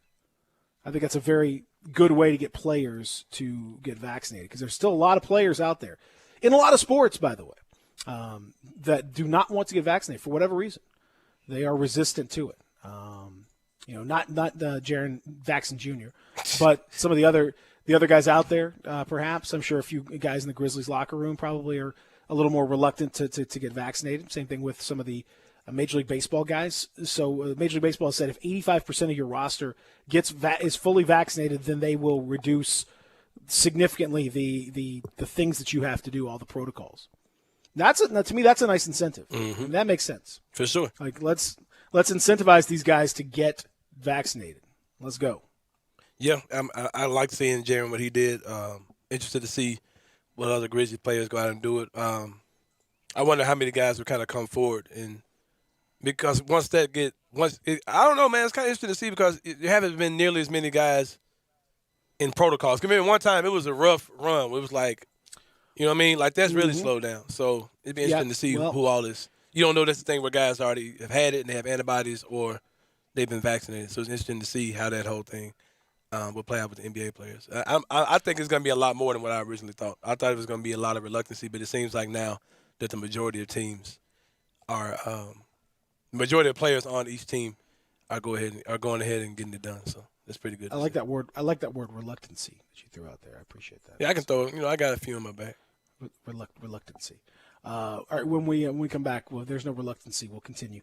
S3: I think that's a very good way to get players to get vaccinated, because there's still a lot of players out there in a lot of sports, by the way, that do not want to get vaccinated for whatever reason. They are resistant to it. Not Jaren Jackson Jr., but some of the other guys out there, perhaps. I'm sure a few guys in the Grizzlies locker room probably are a little more reluctant to get vaccinated. Same thing with some of the Major League Baseball guys. So Major League Baseball has said if 85% of your roster is fully vaccinated, then they will reduce significantly the things that you have to do, all the protocols. To me, that's a nice incentive.
S4: Mm-hmm.
S3: That makes sense.
S4: For sure.
S3: Like let's incentivize these guys to get vaccinated. Let's go.
S4: Yeah, I like seeing Jaren what he did. Interested to see what other Grizzlies players go out and do it. I wonder how many guys will kind of come forward, and because I don't know, man. It's kind of interesting to see because there haven't been nearly as many guys in protocols. I mean, one time it was a rough run. It was like, you know what I mean? Like that's really slowed down. So it'd be interesting to see who all is. You don't know that's the thing where guys already have had it and they have antibodies or they've been vaccinated. So it's interesting to see how that whole thing will play out with the NBA players. I think it's going to be a lot more than what I originally thought. I thought it was going to be a lot of reluctancy, but it seems like now that the majority of teams are the majority of players on each team are going ahead and getting it done. So that's pretty good.
S3: I like that word. I like that word reluctancy that you threw out there. I appreciate that.
S4: Yeah, I can throw. I got a few in my bag.
S3: Reluctancy. All right, when we come back, well, there's no reluctancy. We'll continue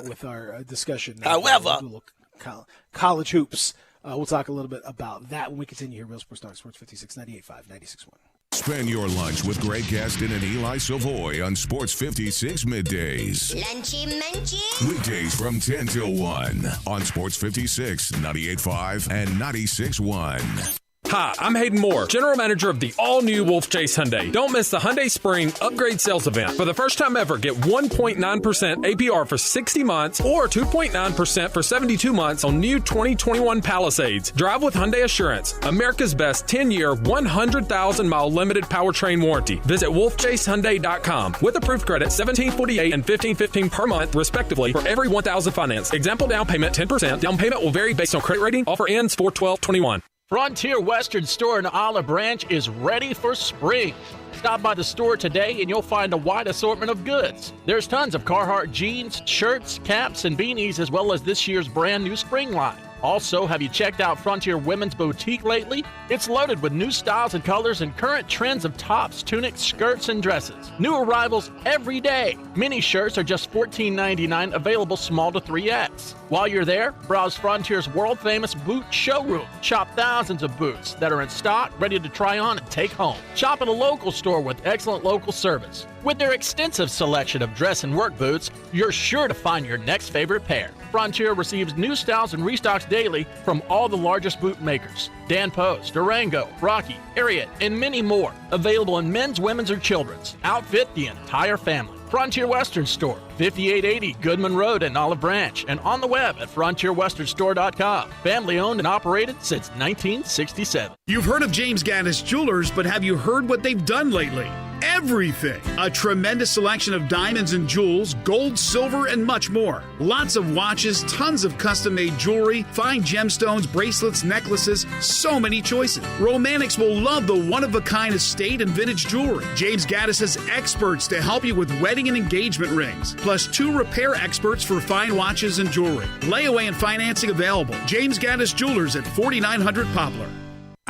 S3: with our discussion.
S4: However,
S3: we'll do college hoops. We'll talk a little bit about that when we continue here. Real Sports Talk, Sports 56, 98.5, 96.1.
S2: Spend your lunch with Greg Gaston and Eli Savoy on Sports 56 Middays.
S13: Lunchy munchy.
S2: Weekdays from 10 till 1 on Sports 56, 98.5, and 96.1.
S14: Hi, I'm Hayden Moore, General Manager of the all-new Wolf Chase Hyundai. Don't miss the Hyundai Spring Upgrade Sales Event. For the first time ever, get 1.9% APR for 60 months or 2.9% for 72 months on new 2021 Palisades. Drive with Hyundai Assurance, America's best 10-year, 100,000-mile limited powertrain warranty. Visit wolfchasehyundai.com. With approved credit, $1,748 and $1,515 per month, respectively, for every $1,000 financed. Example down payment, 10%. Down payment will vary based on credit rating. Offer ends 4/12/21.
S15: Frontier Western Store in Olive Branch is ready for spring. Stop by the store today and you'll find a wide assortment of goods. There's tons of Carhartt jeans, shirts, caps, and beanies, as well as this year's brand new spring line. Also, have you checked out Frontier Women's Boutique lately? It's loaded with new styles and colors and current trends of tops, tunics, skirts, and dresses. New arrivals every day. Mini shirts are just $14.99, available small to 3X. While you're there, browse Frontier's world-famous boot showroom. Shop thousands of boots that are in stock, ready to try on and take home. Shop at a local store with excellent local service. With their extensive selection of dress and work boots, you're sure to find your next favorite pair. Frontier receives new styles and restocks daily from all the largest boot makers. Dan Post, Durango, Rocky, Ariat, and many more. Available in men's, women's, or children's. Outfit the entire family. Frontier Western Store, 5880 Goodman Road in Olive Branch, and on the web at frontierwesternstore.com. Family owned and operated since 1967.
S16: You've heard of James Gaddis Jewelers, but have you heard what they've done lately? Everything. A tremendous selection of diamonds and jewels, gold, silver, and much more. Lots of watches, tons of custom-made jewelry, fine gemstones, bracelets, necklaces, so many choices. Romantics will love the one-of-a-kind estate and vintage jewelry. James Gaddis has experts to help you with wedding and engagement rings, plus 2 repair experts for fine watches and jewelry. Layaway and financing available. James Gaddis Jewelers at 4900 Poplar.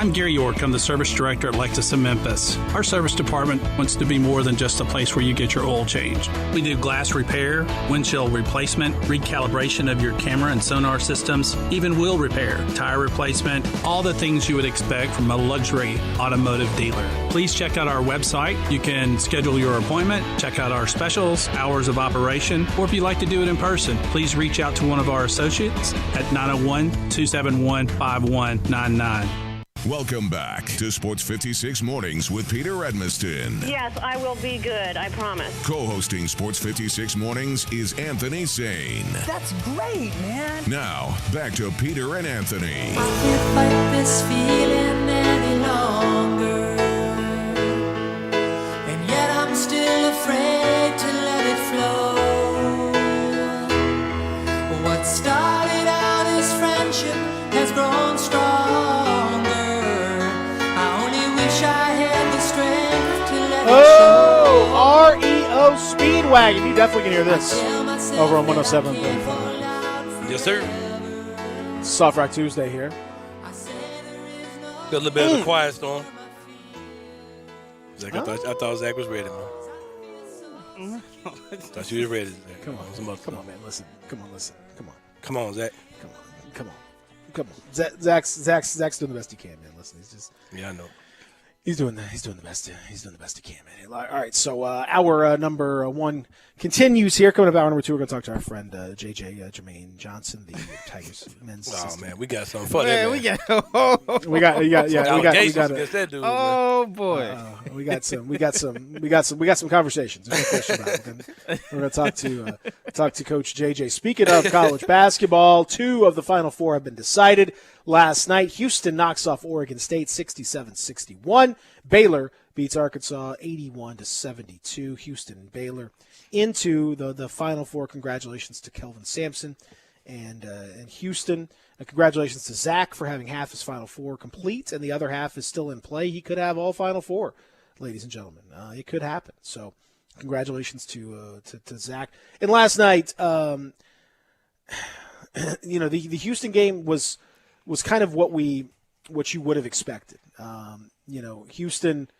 S17: I'm Gary York. I'm the service director at Lexus of Memphis. Our service department wants to be more than just a place where you get your oil changed. We do glass repair, windshield replacement, recalibration of your camera and sonar systems, even wheel repair, tire replacement, all the things you would expect from a luxury automotive dealer. Please check out our website. You can schedule your appointment, check out our specials, hours of operation, or if you'd like to do it in person, please reach out to one of our associates at 901-271-5199.
S2: Welcome back to Sports 56 Mornings with Peter Edmiston.
S11: Yes, I will be good, I promise.
S2: Co-hosting Sports 56 Mornings is Anthony Sane.
S18: That's great, man.
S2: Now, back to Peter and Anthony.
S12: I can't fight this feeling any longer, and yet I'm still afraid to let it flow. What started out as friendship has grown stronger. I only wish I had the strength to let it show.
S3: REO Speedwagon. You definitely can hear this over on 107.
S4: Yes, sir.
S3: Soft Rock Tuesday here.
S4: Got a little bit of a quiet storm. Zach, I thought Zach was ready, man. Thought you were ready, Zach.
S3: Come on, man. Listen. Come on,
S4: Zach.
S3: Come on. Zach's doing the best he can, man. Listen, he's just.
S4: Yeah, I know.
S3: He's doing the best. He's doing the best he can, man. All right, so our number one continues here. Coming up, hour number two, we're going to talk to our friend JJ Jermaine Johnson, the Tigers men's assistant.
S4: Man, we got something for that.
S3: we got
S5: Oh boy,
S3: we got some conversations. There's no question about it. We're going to talk to Coach JJ. Speaking of college basketball, 2 of the Final 4 have been decided. Last night, Houston knocks off Oregon State 67-61. Baylor beats Arkansas 81-72. Houston and Baylor into the Final 4. Congratulations to Kelvin Sampson and Houston. Congratulations to Zach for having half his Final 4 complete, and the other half is still in play. He could have all Final 4, ladies and gentlemen. It could happen. So congratulations to Zach. And last night, the Houston game was kind of what you would have expected. Houston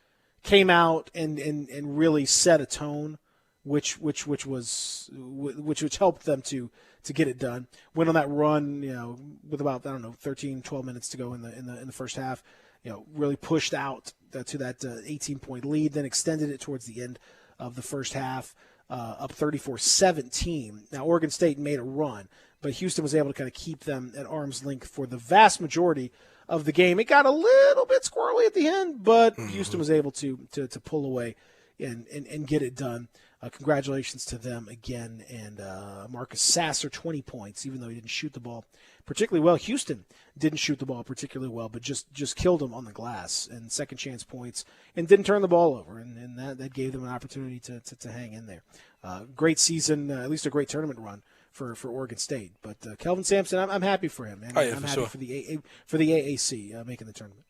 S3: came out and really set a tone, which helped them to get it done. Went on that run, with about 13, 12 minutes to go in the first half. Really pushed out to that 18-point lead, then extended it towards the end of the first half, up 34-17. Now Oregon State made a run, but Houston was able to kind of keep them at arm's length for the vast majority of the game. It got a little bit squirrely at the end, but Houston was able to pull away and get it done. Congratulations to them again. And Marcus Sasser, 20 points, even though he didn't shoot the ball particularly well. Houston didn't shoot the ball particularly well, but just killed them on the glass and second chance points and didn't turn the ball over. And that gave them an opportunity to hang in there. Great season, at least a great tournament run for Oregon State. But Kelvin Sampson, I'm happy for him, and I'm happy for the AAC making the tournament.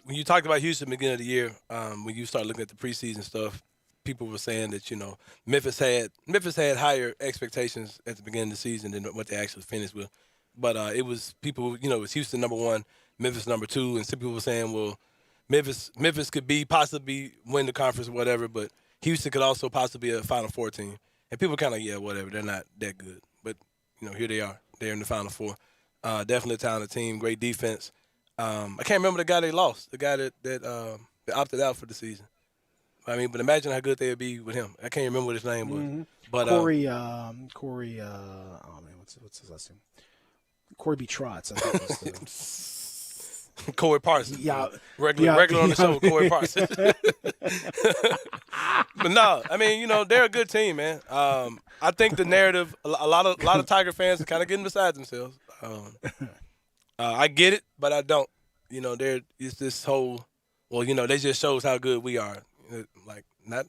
S4: When you talked about Houston beginning of the year, when you started looking at the preseason stuff, people were saying that Memphis had higher expectations at the beginning of the season than what they actually finished with. But it was people, it was Houston number 1, Memphis number 2, and some people were saying, well, Memphis could possibly win the conference or whatever, but Houston could also possibly be a Final 4 team. And people kind of, whatever, they're not that good. But, here they are. They're in the Final 4. Definitely a talented team, great defense. I can't remember the guy they lost, the guy that opted out for the season. But imagine how good they would be with him. I can't remember what his name was.
S3: Mm-hmm.
S4: But
S3: Corey, what's his last name? Corey B. Trotz, I think was
S4: Corey Parsons.
S3: Yeah.
S4: Regular on the show, Corey Parsons. But no, they're a good team, man. I think the narrative, a lot of Tiger fans are kind of getting beside themselves. I get it, but I don't. It's this whole, they just shows how good we are.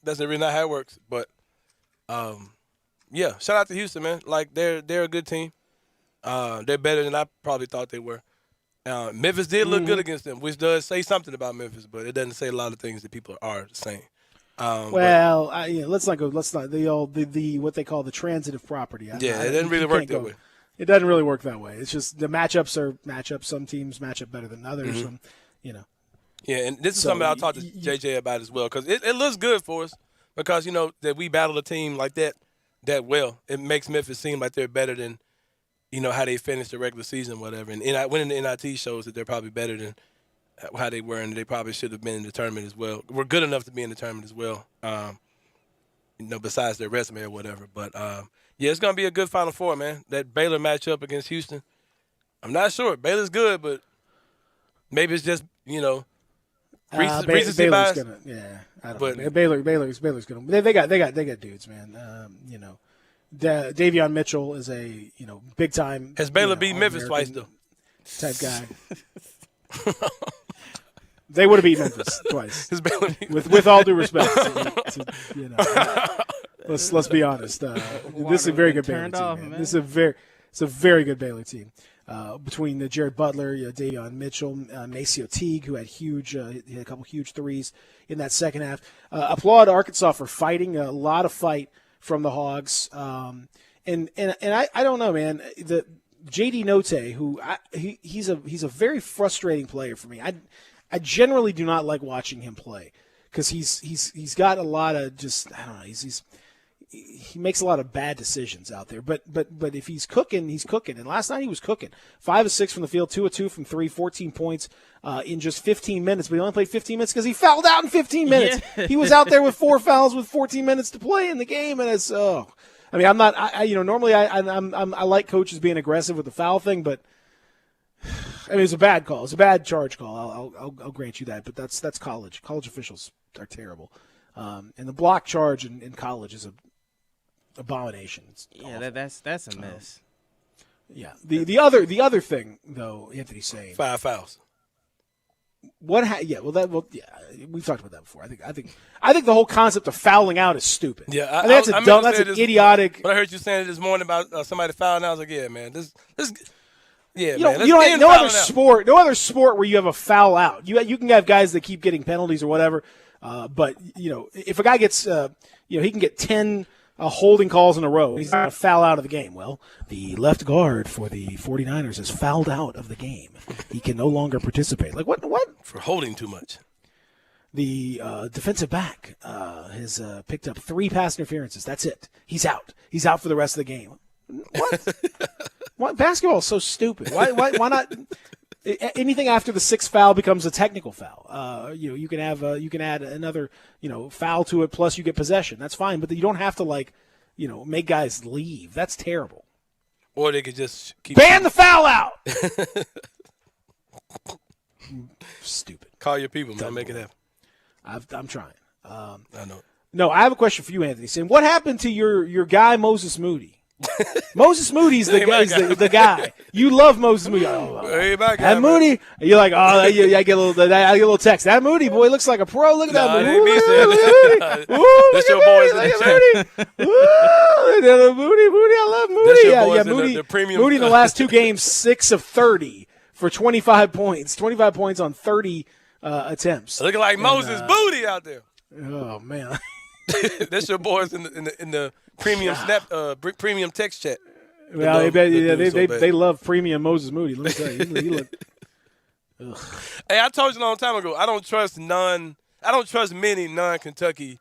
S4: That's really not how it works. But, shout out to Houston, man. They're a good team. They're better than I probably thought they were. Memphis did look good against them, which does say something about Memphis, but it doesn't say a lot of things that people are saying.
S3: Let's not go. Let's not the what they call the transitive property.
S4: It doesn't really work that way.
S3: It doesn't really work that way. It's just the matchups are matchups. Some teams match up better than others.
S4: Mm-hmm. Yeah, and this is something I'll talk to JJ about as well, because it looks good for us because, that we battle a team like that well. It makes Memphis seem like they're better than, how they finished the regular season, whatever. And winning the NIT shows that they're probably better than how they were, and they probably should have been in the tournament as well. We're good enough to be in the tournament as well, besides their resume or whatever. But, it's going to be a good Final Four, man. That Baylor matchup against Houston, I'm not sure. Baylor's good, but maybe it's just, recency bias.
S3: I don't know. Baylor's gonna. They got dudes, man. Davion Mitchell is a big time.
S4: Has Baylor beat Memphis twice though?
S3: Type guy. They would have beat Memphis twice. With all due respect, let's be honest. This is a very good Baylor team. Man. This is a very good Baylor team. between the Jared Butler, Davion Mitchell, Maceo Teague, who had he had a couple huge threes in that second half. Applaud Arkansas for fighting, a lot of fight from the Hogs. And I don't know, man. The JD Notae, who he's a very frustrating player for me. I generally do not like watching him play because he's got a lot of just, I don't know, he makes a lot of bad decisions out there. But if he's cooking, he's cooking. And last night he was cooking. 5 of 6 from the field, 2 of 2 from 3, 14 points in just 15 minutes. But he only played 15 minutes because he fouled out in 15 minutes. Yeah. He was out there with 4 fouls with 14 minutes to play in the game, and it's I mean, I'm not. Normally I like coaches being aggressive with the foul thing, but I mean, it's a bad call. It's a bad charge call. I'll grant you that. But that's college. College officials are terrible, and the block charge in college is a abomination. It's
S5: that's a mess.
S3: Yeah. The other thing though, Anthony's saying
S4: 5 fouls.
S3: We've talked about that before. I think the whole concept of fouling out is stupid.
S4: Yeah,
S3: I think that's dumb. That's an idiotic.
S4: When I heard you saying it this morning about somebody fouling out, I was like, yeah, man, this. Yeah,
S3: no other sport where you have a foul out. You can have guys that keep getting penalties or whatever, but if a guy gets he can get 10 holding calls in a row, he's not going to foul out of the game. Well, the left guard for the 49ers is fouled out of the game. He can no longer participate. Like what?
S4: For holding too much.
S3: The defensive back has picked up 3 pass interferences. That's it. He's out. He's out for the rest of the game. What? Why basketball is so stupid? Why not? Anything after the 6th foul becomes a technical foul. You can add another foul to it, plus you get possession. That's fine, but you don't have to make guys leave. That's terrible.
S4: Or they could just keep
S3: ban the foul out. Stupid.
S4: Call your people, man. Make it happen.
S3: I'm trying.
S4: I know.
S3: No, I have a question for you, Anthony. Saying, what happened to your guy Moses Moody? Moses Moody's the guy. You love Moses Moody. That Moody, you're like, I get a little text. That Moody boy looks like a pro. Look at that Moody.
S4: That's your boys in the chat.
S3: Moody, I love Moody. Yeah, Moody. The premium. Moody in the last 2 games, 6 of 30 for 25 points. 25 points on 30 attempts.
S4: Looking like Moses Booty out there.
S3: Oh man.
S4: That's your boys in the premium premium text chat.
S3: Well, they love premium Moses Moody. Let me tell you,
S4: Hey, I told you a long time ago. I don't trust many non-Kentucky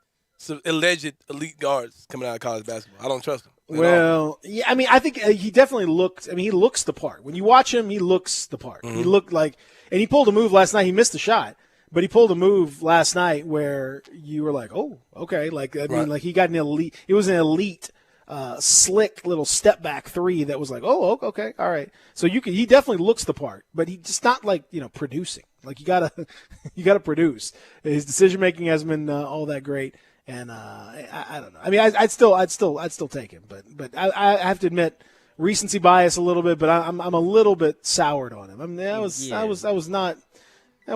S4: alleged elite guards coming out of college basketball. I don't trust them.
S3: Well, yeah, I mean, I think he definitely looked. I mean, he looks the part. When you watch him, he looks the part. Mm-hmm. He looked like, and he pulled a move last night. He missed the shot. But he pulled a move last night where you were like, oh, okay. Like, I mean, like he got an elite – it was an elite, slick little step-back 3 that was like, oh, okay, all right. So he definitely looks the part, but he's just not like, producing. Like you gotta produce. His decision-making hasn't been all that great. And I don't know. I mean, I'd still take him. But I have to admit, recency bias a little bit, but I'm a little bit soured on him. I mean, that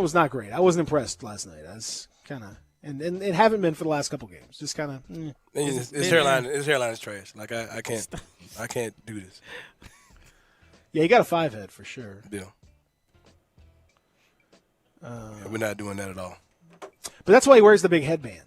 S3: was not great. I wasn't impressed last night. I was kind of, and it haven't been for the last couple games. Just kind of.
S4: His hairline is trash. Like I can't do this.
S3: Yeah, he got a 5 head for sure.
S4: Yeah. We're not doing that at all.
S3: But that's why he wears the big headband.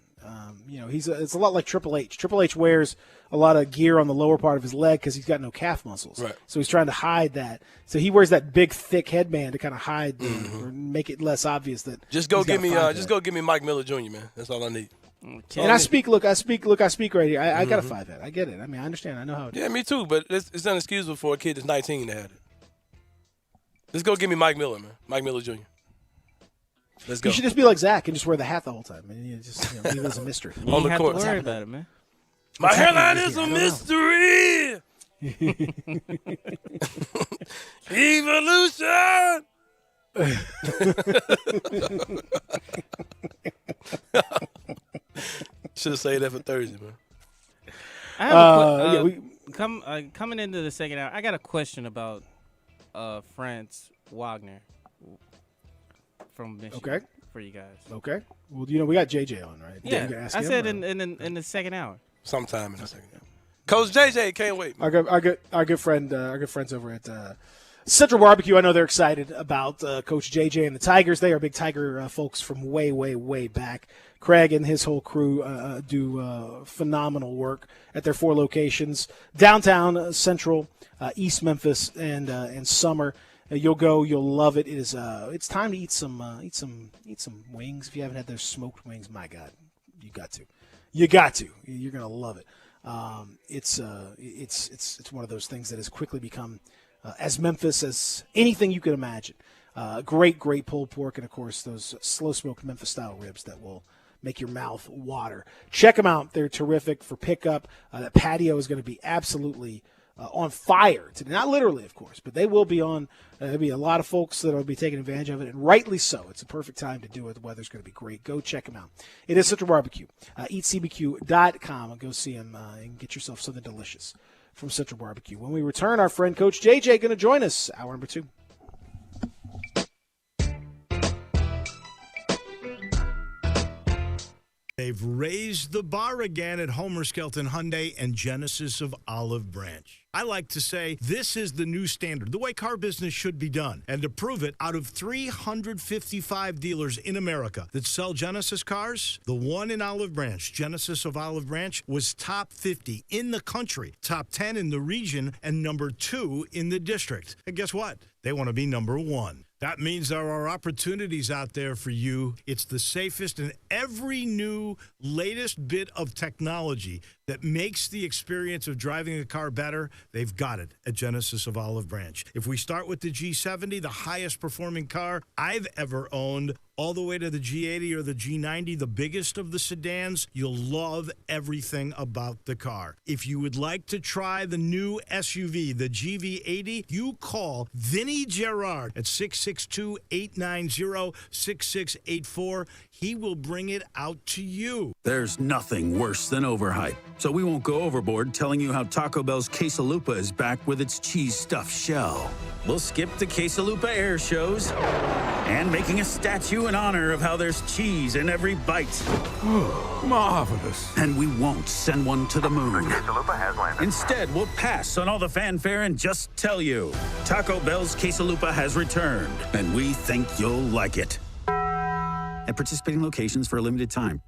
S3: It's a lot like Triple H. Triple H wears a lot of gear on the lower part of his leg because he's got no calf muscles.
S4: Right.
S3: So he's trying to hide that. So he wears that big, thick headband to kind of hide or make it less obvious that.
S4: Just go give me Mike Miller Jr., man. That's all I need.
S3: And I speak right here. I got a 5 head. I get it. I mean, I understand. I know how it is.
S4: Yeah, me too. But it's unexcusable for a kid that's 19 to have it. Let's go give me Mike Miller, man. Mike Miller Jr. Let's go.
S3: You should just be like Zach and just wear the hat the whole time. And you just leave it as a mystery.
S4: On the court.
S5: Don't worry about it, man.
S4: My hairline is a mystery. Evolution. Should have saved that for Thursday, man.
S5: I have coming into the second hour, I got a question about Franz Wagner from Michigan.
S3: Okay.
S5: For you guys.
S3: Okay. Well, we got JJ on, right?
S5: Yeah. I said in the second hour.
S4: Sometime in the second hour. Coach JJ, can't wait.
S3: Our good friends over at Central Barbecue, I know they're excited about Coach JJ and the Tigers. They are big Tiger folks from way, way, way back. Craig and his whole crew do phenomenal work at their 4 locations: downtown, Central, East Memphis, and Summer. You'll go, you'll love it. It is it's time to eat some wings. If you haven't had their smoked wings, my God, you got to. You're gonna love it. It's one of those things that has quickly become as Memphis as anything you could imagine. Great pulled pork, and of course those slow smoked Memphis style ribs that will make your mouth water. Check them out; they're terrific for pickup. That patio is going to be absolutely on fire today. Not literally, of course, but they will be on. There'll be a lot of folks that will be taking advantage of it, and rightly so. It's a perfect time to do it. The weather's going to be great. Go check them out. It is Central Barbecue. EatCBQ.com and go see them and get yourself something delicious from Central Barbecue. When we return, our friend Coach JJ going to join us. Hour number 2.
S1: They've raised the bar again at Homer Skelton Hyundai and Genesis of Olive Branch. I like to say this is the new standard, the way car business should be done. And to prove it, out of 355 dealers in America that sell Genesis cars, the one in Olive Branch, Genesis of Olive Branch, was top 50 in the country, top 10 in the region, and number 2 in the district. And guess what? They want to be number 1. That means there are opportunities out there for you. It's the safest, and every new latest bit of technology that makes the experience of driving a car better, they've got it at Genesis of Olive Branch. If we start with the G70, the highest performing car I've ever owned, all the way to the G80 or the G90, the biggest of the sedans, you'll love everything about the car. If you would like to try the new SUV, the GV80, you call Vinny Gerard at 662-890-6684. He will bring it out to you.
S13: There's nothing worse than overhype, so we won't go overboard telling you how Taco Bell's Quesalupa is back with its cheese-stuffed shell. We'll skip the Quesalupa air shows and making a statue in honor of how there's cheese in every bite. Marvelous. And we won't send one to the moon.
S19: Quesalupa has landed.
S13: Instead, we'll pass on all the fanfare and just tell you Taco Bell's Quesalupa has returned, and we think you'll like it. At participating locations for a limited time.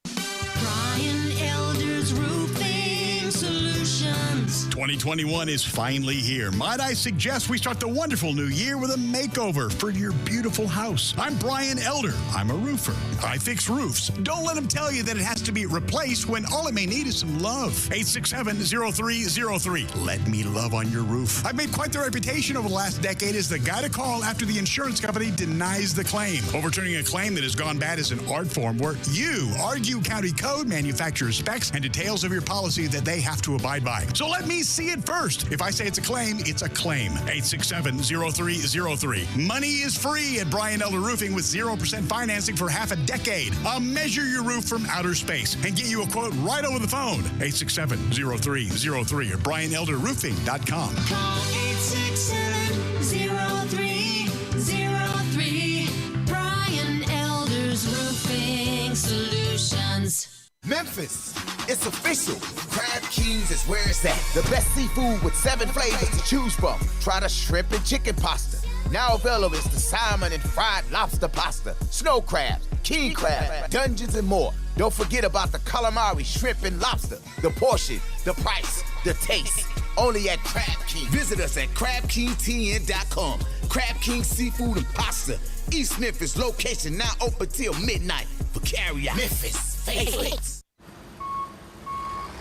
S12: Brian Elder's Roofing Solutions.
S16: 2021 is finally here. Might I suggest we start the wonderful new year with a makeover for your beautiful house. I'm Brian Elder. I'm a roofer. I fix roofs. Don't let them tell you that it has to be replaced when all it may need is some love. 867-0303. Let me love on your roof. I've made quite the reputation over the last decade as the guy to call after the insurance company denies the claim. Overturning a claim that has gone bad is an art form where you argue county code, manufacturer specs, and details of your policy that they have to abide by. So let me see it first. If I say it's a claim, it's a claim. 867-0303. Money is free at Brian Elder Roofing with 0% financing for half a decade. I'll measure your roof from outer space and get you a quote right over the phone. 867-0303 or BrianElderRoofing.com.
S12: Call 867-0303. Brian Elder's Roofing Solutions.
S20: Memphis, it's official. Crab Kings is where it's at. The best seafood with 7 flavors to choose from. Try the shrimp and chicken pasta. Now available is the salmon and fried lobster pasta, snow crabs, king crab, dungeons, and more. Don't forget about the calamari, shrimp, and lobster. The portion, the price, the taste. Only at Crab King. Visit us at CrabKingTN.com. Crab King Seafood and Pasta. East Memphis location now open till midnight for carry-out. Memphis favorites.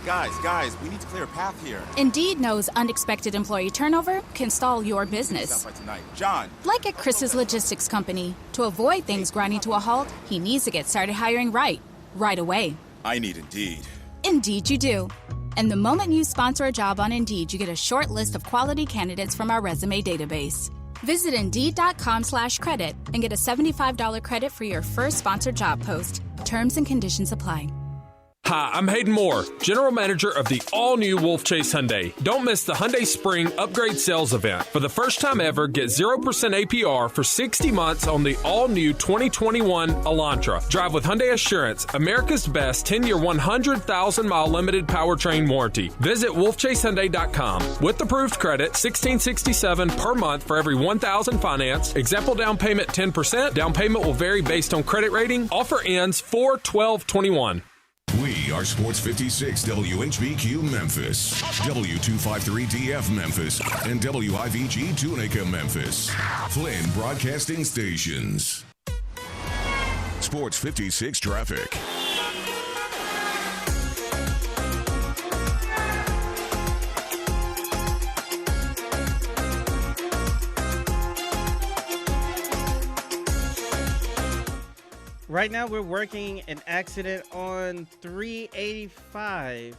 S19: Guys, we need to clear a path here.
S21: Indeed knows unexpected employee turnover can stall your business.
S19: Stop by tonight. John.
S21: Like at Chris's Logistics Company. To avoid things grinding to a halt, he needs to get started hiring right away.
S19: I need Indeed.
S21: Indeed you do. And the moment you sponsor a job on Indeed, you get a short list of quality candidates from our resume database. Visit Indeed.com/credit and get a $75 credit for your first sponsored job post. Terms and conditions apply.
S14: Hi, I'm Hayden Moore, General Manager of the all-new Wolf Chase Hyundai. Don't miss the Hyundai Spring Upgrade Sales Event. For the first time ever, get 0% APR for 60 months on the all-new 2021 Elantra. Drive with Hyundai Assurance, America's best 10-year, 100,000-mile limited powertrain warranty. Visit wolfchasehyundai.com. With approved credit, $1,667 per month for every $1,000 finance. Example down payment 10%. Down payment will vary based on credit rating. Offer ends 4/12/21.
S2: We are Sports 56 WHBQ Memphis, W253DF Memphis, and WIVG Tunica Memphis. Flynn Broadcasting Stations. Sports 56 traffic.
S5: Right now, we're working an accident on 385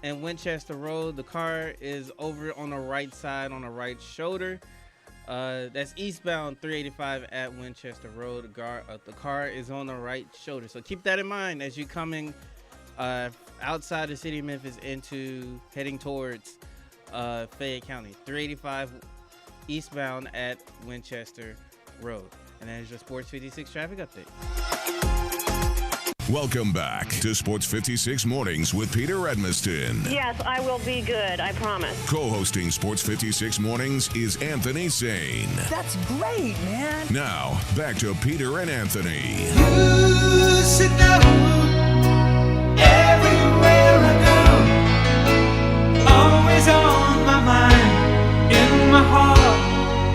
S5: and Winchester Road. The car is over on the right side, on the right shoulder. That's eastbound 385 at Winchester Road. The car is on the right shoulder. So keep that in mind as you're coming outside the city of Memphis heading towards Fayette County. 385 eastbound at Winchester Road. And that is your Sports 56 traffic update.
S2: Welcome back to Sports 56 Mornings with Peter Edmiston.
S11: Yes, I will be good. I promise.
S2: Co-hosting Sports 56 Mornings is Anthony Sane.
S18: That's great, man.
S2: Now, back to Peter and Anthony.
S12: You should know everywhere I go, always on my mind, in my heart,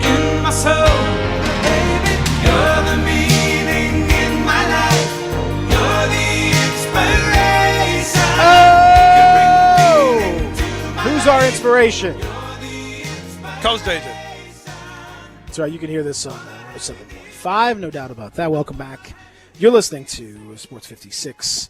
S12: in my soul. You're the meaning in my life. You're the inspiration.
S3: Oh! Who's our inspiration?
S4: Coach JJ.
S3: That's right. You can hear this on 7.5. No doubt about that. Welcome back. You're listening to Sports 56,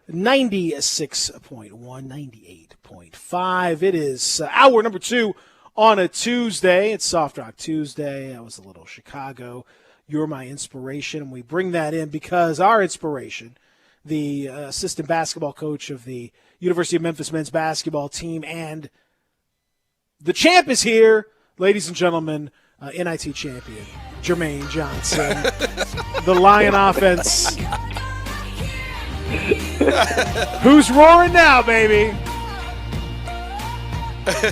S3: 96.1, 98.5. It is hour number 2 on a Tuesday. It's Soft Rock Tuesday. That was a little Chicago. You're my inspiration, and we bring that in because our inspiration, the assistant basketball coach of the University of Memphis men's basketball team, and the champ is here, ladies and gentlemen, NIT champion, Jermaine Johnson, the Lion offense. Who's roaring now, baby?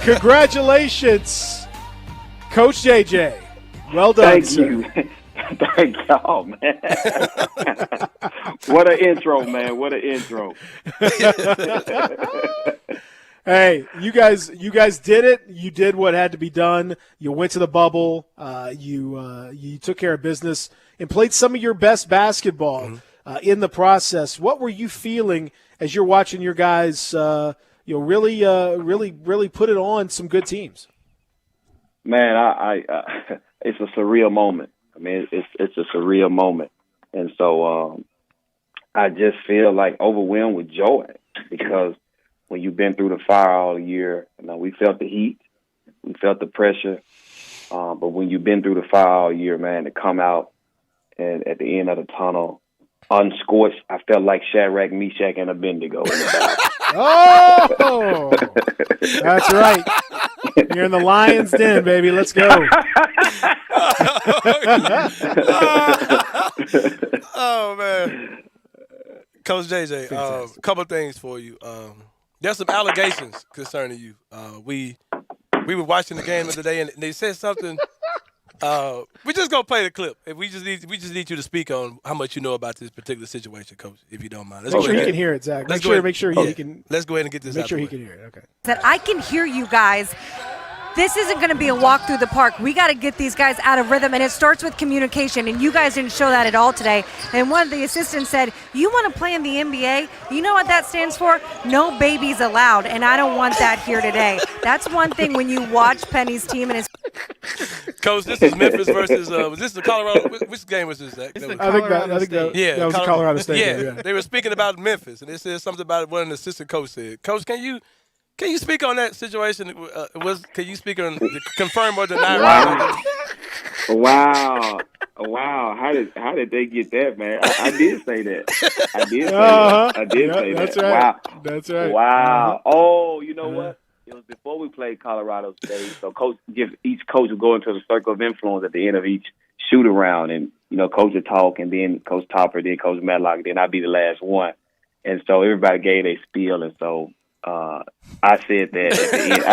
S3: Congratulations, Coach JJ. Well done,
S7: Thank you. Thank y'all, man. What an intro, man. What an intro.
S3: Hey, you guys did it. You did what had to be done. You went to the bubble. You took care of business and played some of your best basketball in the process. What were you feeling as you're watching your guys really put it on some good teams?
S7: Man, I it's a surreal moment. I mean, it's a surreal moment. And so I just feel like overwhelmed with joy because when you've been through the fire all year, we felt the heat, we felt the pressure. But when you've been through the fire all year, man, to come out and at the end of the tunnel, unscorched, I felt like Shadrach, Meshach, and Abednego in the back.
S3: Oh, that's right. You're in the lion's den, baby. Let's go.
S4: Oh, man. Coach JJ, a couple of things for you. There's some allegations concerning you. We were watching the game of the day, and they said something. We just gonna play the clip. We just need you to speak on how much you know about this particular situation, Coach, if you don't mind.
S3: Make sure he can hear it, Zach. Make sure he can.
S4: Let's go ahead and get this.
S3: Make
S4: out
S3: sure
S4: the
S3: he
S4: way.
S3: can hear it. Okay.
S22: That I can hear you guys. This isn't going to be a walk through the park. We got to get these guys out of rhythm, and it starts with communication, and you guys didn't show that at all today. And one of the assistants said, you want to play in the NBA? You know what that stands for? No babies allowed, and I don't want that here today. That's one thing when you watch Penny's team and his
S4: Coach, this is Memphis versus was this the Colorado? Which game was this, Zach?
S3: I think that was Colorado State.
S4: Yeah, they were speaking about Memphis, and they said something about what an assistant coach said. Coach, can you speak on that situation? Can you speak on confirm or deny?
S7: Wow. Wow, how did they get that, man? I did say that. I did say that. I did say
S3: that's
S7: that.
S3: right.
S7: Wow.
S3: That's right.
S7: Wow. Oh, you know what? It was before we played Colorado State. So each coach would go into the circle of influence at the end of each shoot around, and coach would talk, and then Coach Topper, then Coach Matlock, then I'd be the last one. And so everybody gave their spiel, and so I said that at the end.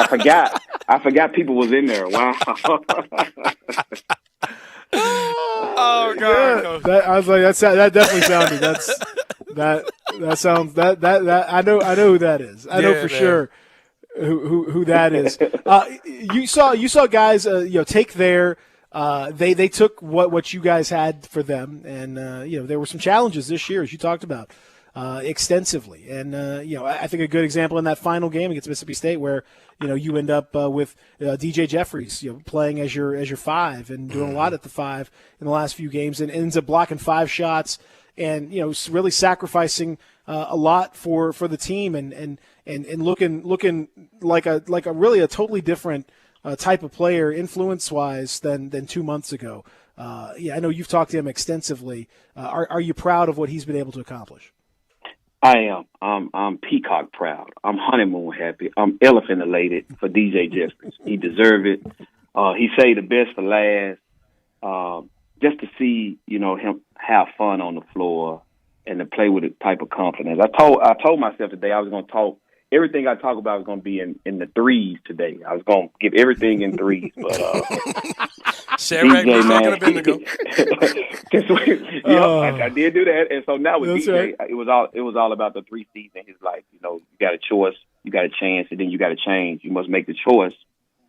S7: I forgot people was in there. Wow.
S4: Oh God!
S3: I was like, that definitely sounded. That sounds that I know who that is. I know for sure who that is. You saw guys take their they took what you guys had for them, and there were some challenges this year, as you talked about extensively. And I think a good example in that final game against Mississippi State, where you end up with DJ Jeffries playing as your 5 and doing a lot at the 5 in the last few games, and ends up blocking 5 shots and really sacrificing a lot for the team and looking like a really a totally different type of player influence wise than 2 months ago. I know you've talked to him extensively. Are you proud of what he's been able to accomplish?
S7: I am. I'm peacock proud. I'm honeymoon happy. I'm elephant elated for DJ Jeffries. He deserved it. He saved the best for last. Just to see, him have fun on the floor and to play with a type of confidence. I told myself today I was going to talk. Everything I talk about is going to be in the threes today. I was going to give everything in threes, but DJ, man, I did do that, and so now with DJ, right. It was all about the 3 C's in his life. You got a choice, you got a chance, and then you got to change. You must make the choice.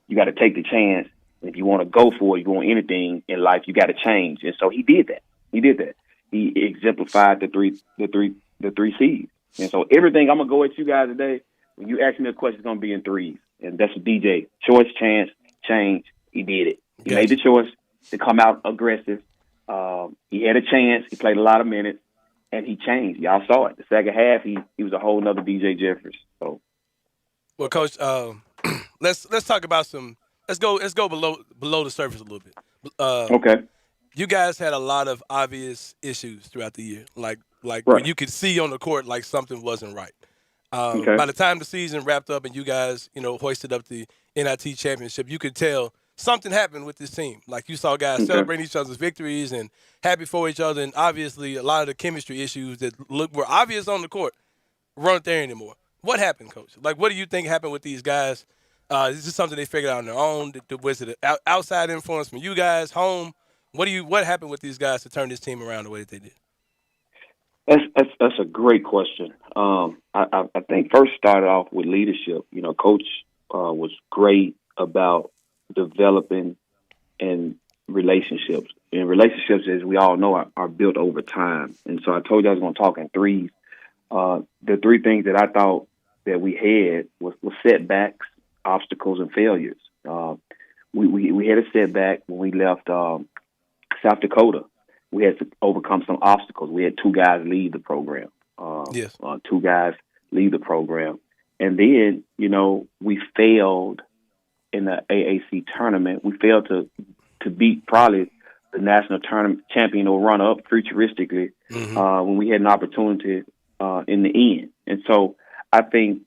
S7: You got to take the chance. And if you want to go for it, you want anything in life, you got to change. And so he did that. He exemplified the three C's. And so everything I'm gonna go at you guys today, when you ask me a question, it's gonna be in threes. And that's what DJ. Choice, chance, change. He did it. He made the choice to come out aggressive. He had a chance. He played a lot of minutes, and he changed. Y'all saw it. The second half, he was a whole nother DJ Jeffries. So,
S4: well, Coach, let's talk about some. Let's go below the surface a little bit.
S7: Okay.
S4: You guys had a lot of obvious issues throughout the year, like
S7: right.
S4: When you could see on the court like something wasn't right. By the time the season wrapped up and you guys, hoisted up the NIT championship, you could tell something happened with this team. Like you saw guys celebrating each other's victories and happy for each other, and obviously a lot of the chemistry issues that were obvious on the court weren't there anymore. What happened, Coach? Like, what do you think happened with these guys? Is this something they figured out on their own? Was it an outside influence from you guys, home? What happened with these guys to turn this team around the way that they did?
S7: That's a great question. I think first started off with leadership. Coach was great about developing and relationships. And relationships, as we all know, are built over time. And so I told you I was going to talk in threes. The 3 things that I thought that we had was setbacks, obstacles, and failures. We had a setback when we left South Dakota. We had to overcome some obstacles. We had 2 guys leave the program. 2 guys leave the program. And then, we failed in the AAC tournament. We failed to beat probably the national tournament champion or run-up futuristically when we had an opportunity in the end. And so I think,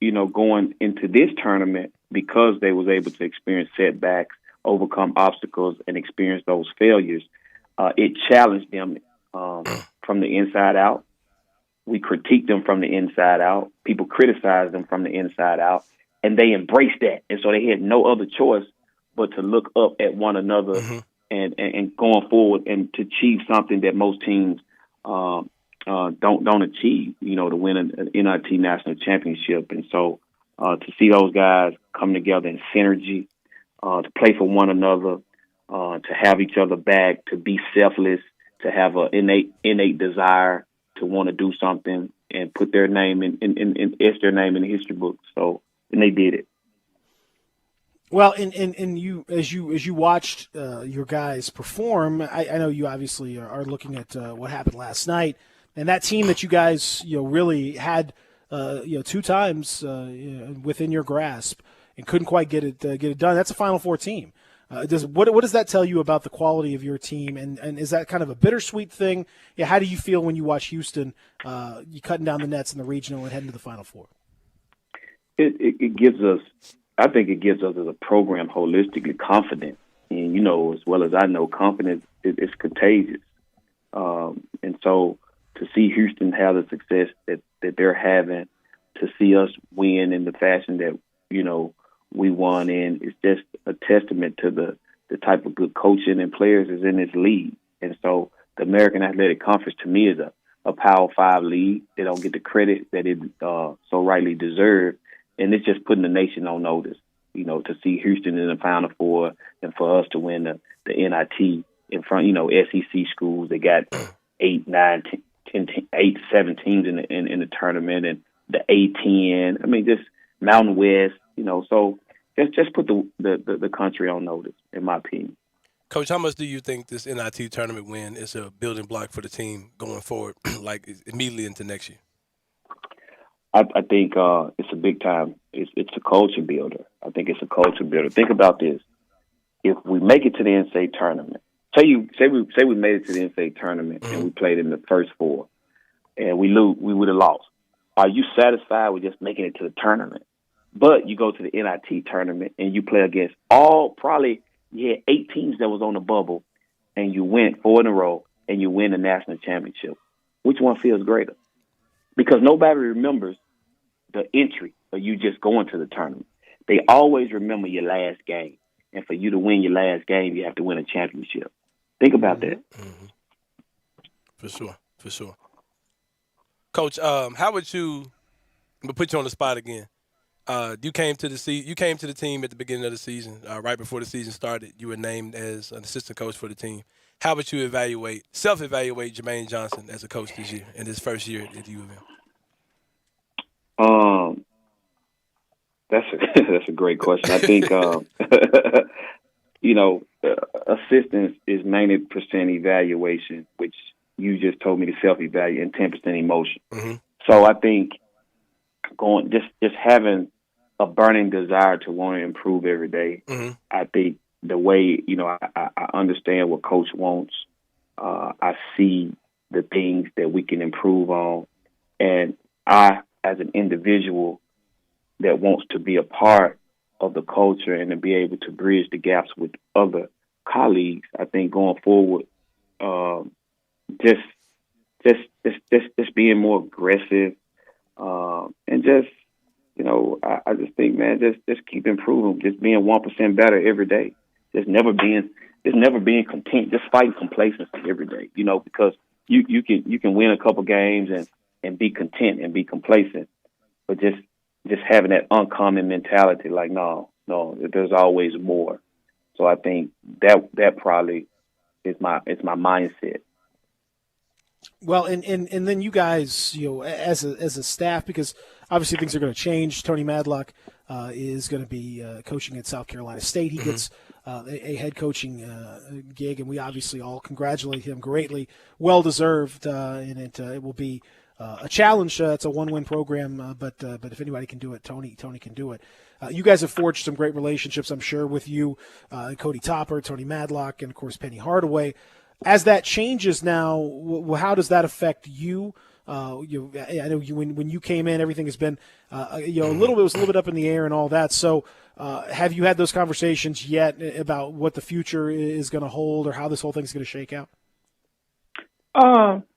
S7: going into this tournament, because they was able to experience setbacks, overcome obstacles, and experience those failures, it challenged them from the inside out. We critiqued them from the inside out. People criticized them from the inside out, and they embraced that. And so they had no other choice but to look up at one another and going forward and to achieve something that most teams don't achieve, to win an NIT national championship. And so to see those guys come together in synergy, to play for one another, to have each other back, to be selfless, to have an innate desire to want to do something and put their name in etch their name in the history book. So, and they did it.
S3: Well, and you as you watched your guys perform, I know you obviously are looking at what happened last night, and that team that you guys really had 2 times within your grasp and couldn't quite get it done. That's a Final Four team. What does that tell you about the quality of your team, and is that kind of a bittersweet thing? Yeah, how do you feel when you watch Houston, you cutting down the nets in the regional and heading to the Final Four?
S7: It gives us, I think it gives us as a program holistically confident, and as well as I know, confidence is contagious, and so to see Houston have the success that they're having, to see us win in the fashion that we won in, is just a testament to the type of good coaching and players is in this league. And so the American Athletic Conference to me is a Power 5 league. They don't get the credit that it so rightly deserves, and it's just putting the nation on notice. To see Houston in the Final Four and for us to win the NIT in front, SEC schools, they got 8, 9, 10, 8, 7 teams in the tournament, and the A10. I mean, just Mountain West. So just put the country on notice, in my opinion.
S4: Coach, how much do you think this NIT tournament win is a building block for the team going forward, like immediately into next year?
S7: I think it's a big time. It's a culture builder. I think it's a culture builder. Think about this: if we make it to the NCAA tournament, say we made it to the NCAA tournament and we played in the first 4, and we would have lost. Are you satisfied with just making it to the tournament? But you go to the NIT tournament and you play against you had 8 teams that was on the bubble, and you win 4 in a row and you win the national championship. Which one feels greater? Because nobody remembers the entry of you just going to the tournament. They always remember your last game. And for you to win your last game, you have to win a championship. Think about that.
S4: Mm-hmm. For sure. Coach, how would you – I'm going to put you on the spot again. You came to the team at the beginning of the season, right before the season started. You were named as an assistant coach for the team. How would you self-evaluate Jermaine Johnson as a coach this year, in his first year at U of
S7: M? That's a great question. I think assistance is 90% evaluation, which you just told me to self-evaluate, and 10% emotion.
S4: Mm-hmm.
S7: So I think just having a burning desire to want to improve every day.
S4: Mm-hmm.
S7: I think the way, I understand what Coach wants. I see the things that we can improve on. And I, as an individual that wants to be a part of the culture and to be able to bridge the gaps with other colleagues, I think going forward, just being more aggressive, and just, I just think, man, just keep improving, just being 1% better every day. Just never being content, just fighting complacency every day, because you can win a couple games and be content and be complacent, but just having that uncommon mentality, like, no, there's always more. So I think that probably is my mindset.
S3: Well, and then you guys, as a staff, because obviously things are going to change. Tony Madlock is going to be coaching at South Carolina State. He gets a head coaching gig, and we obviously all congratulate him greatly. Well deserved, and it will be a challenge. It's a one-win program, but if anybody can do it, Tony can do it. You guys have forged some great relationships, I'm sure, with you, Cody Topper, Tony Madlock, and of course Penny Hardaway. As that changes now, how does that affect you? I know when you came in, everything has been a little bit up in the air and all that. So, have you had those conversations yet about what the future is going to hold, or how this whole thing is going to shake out?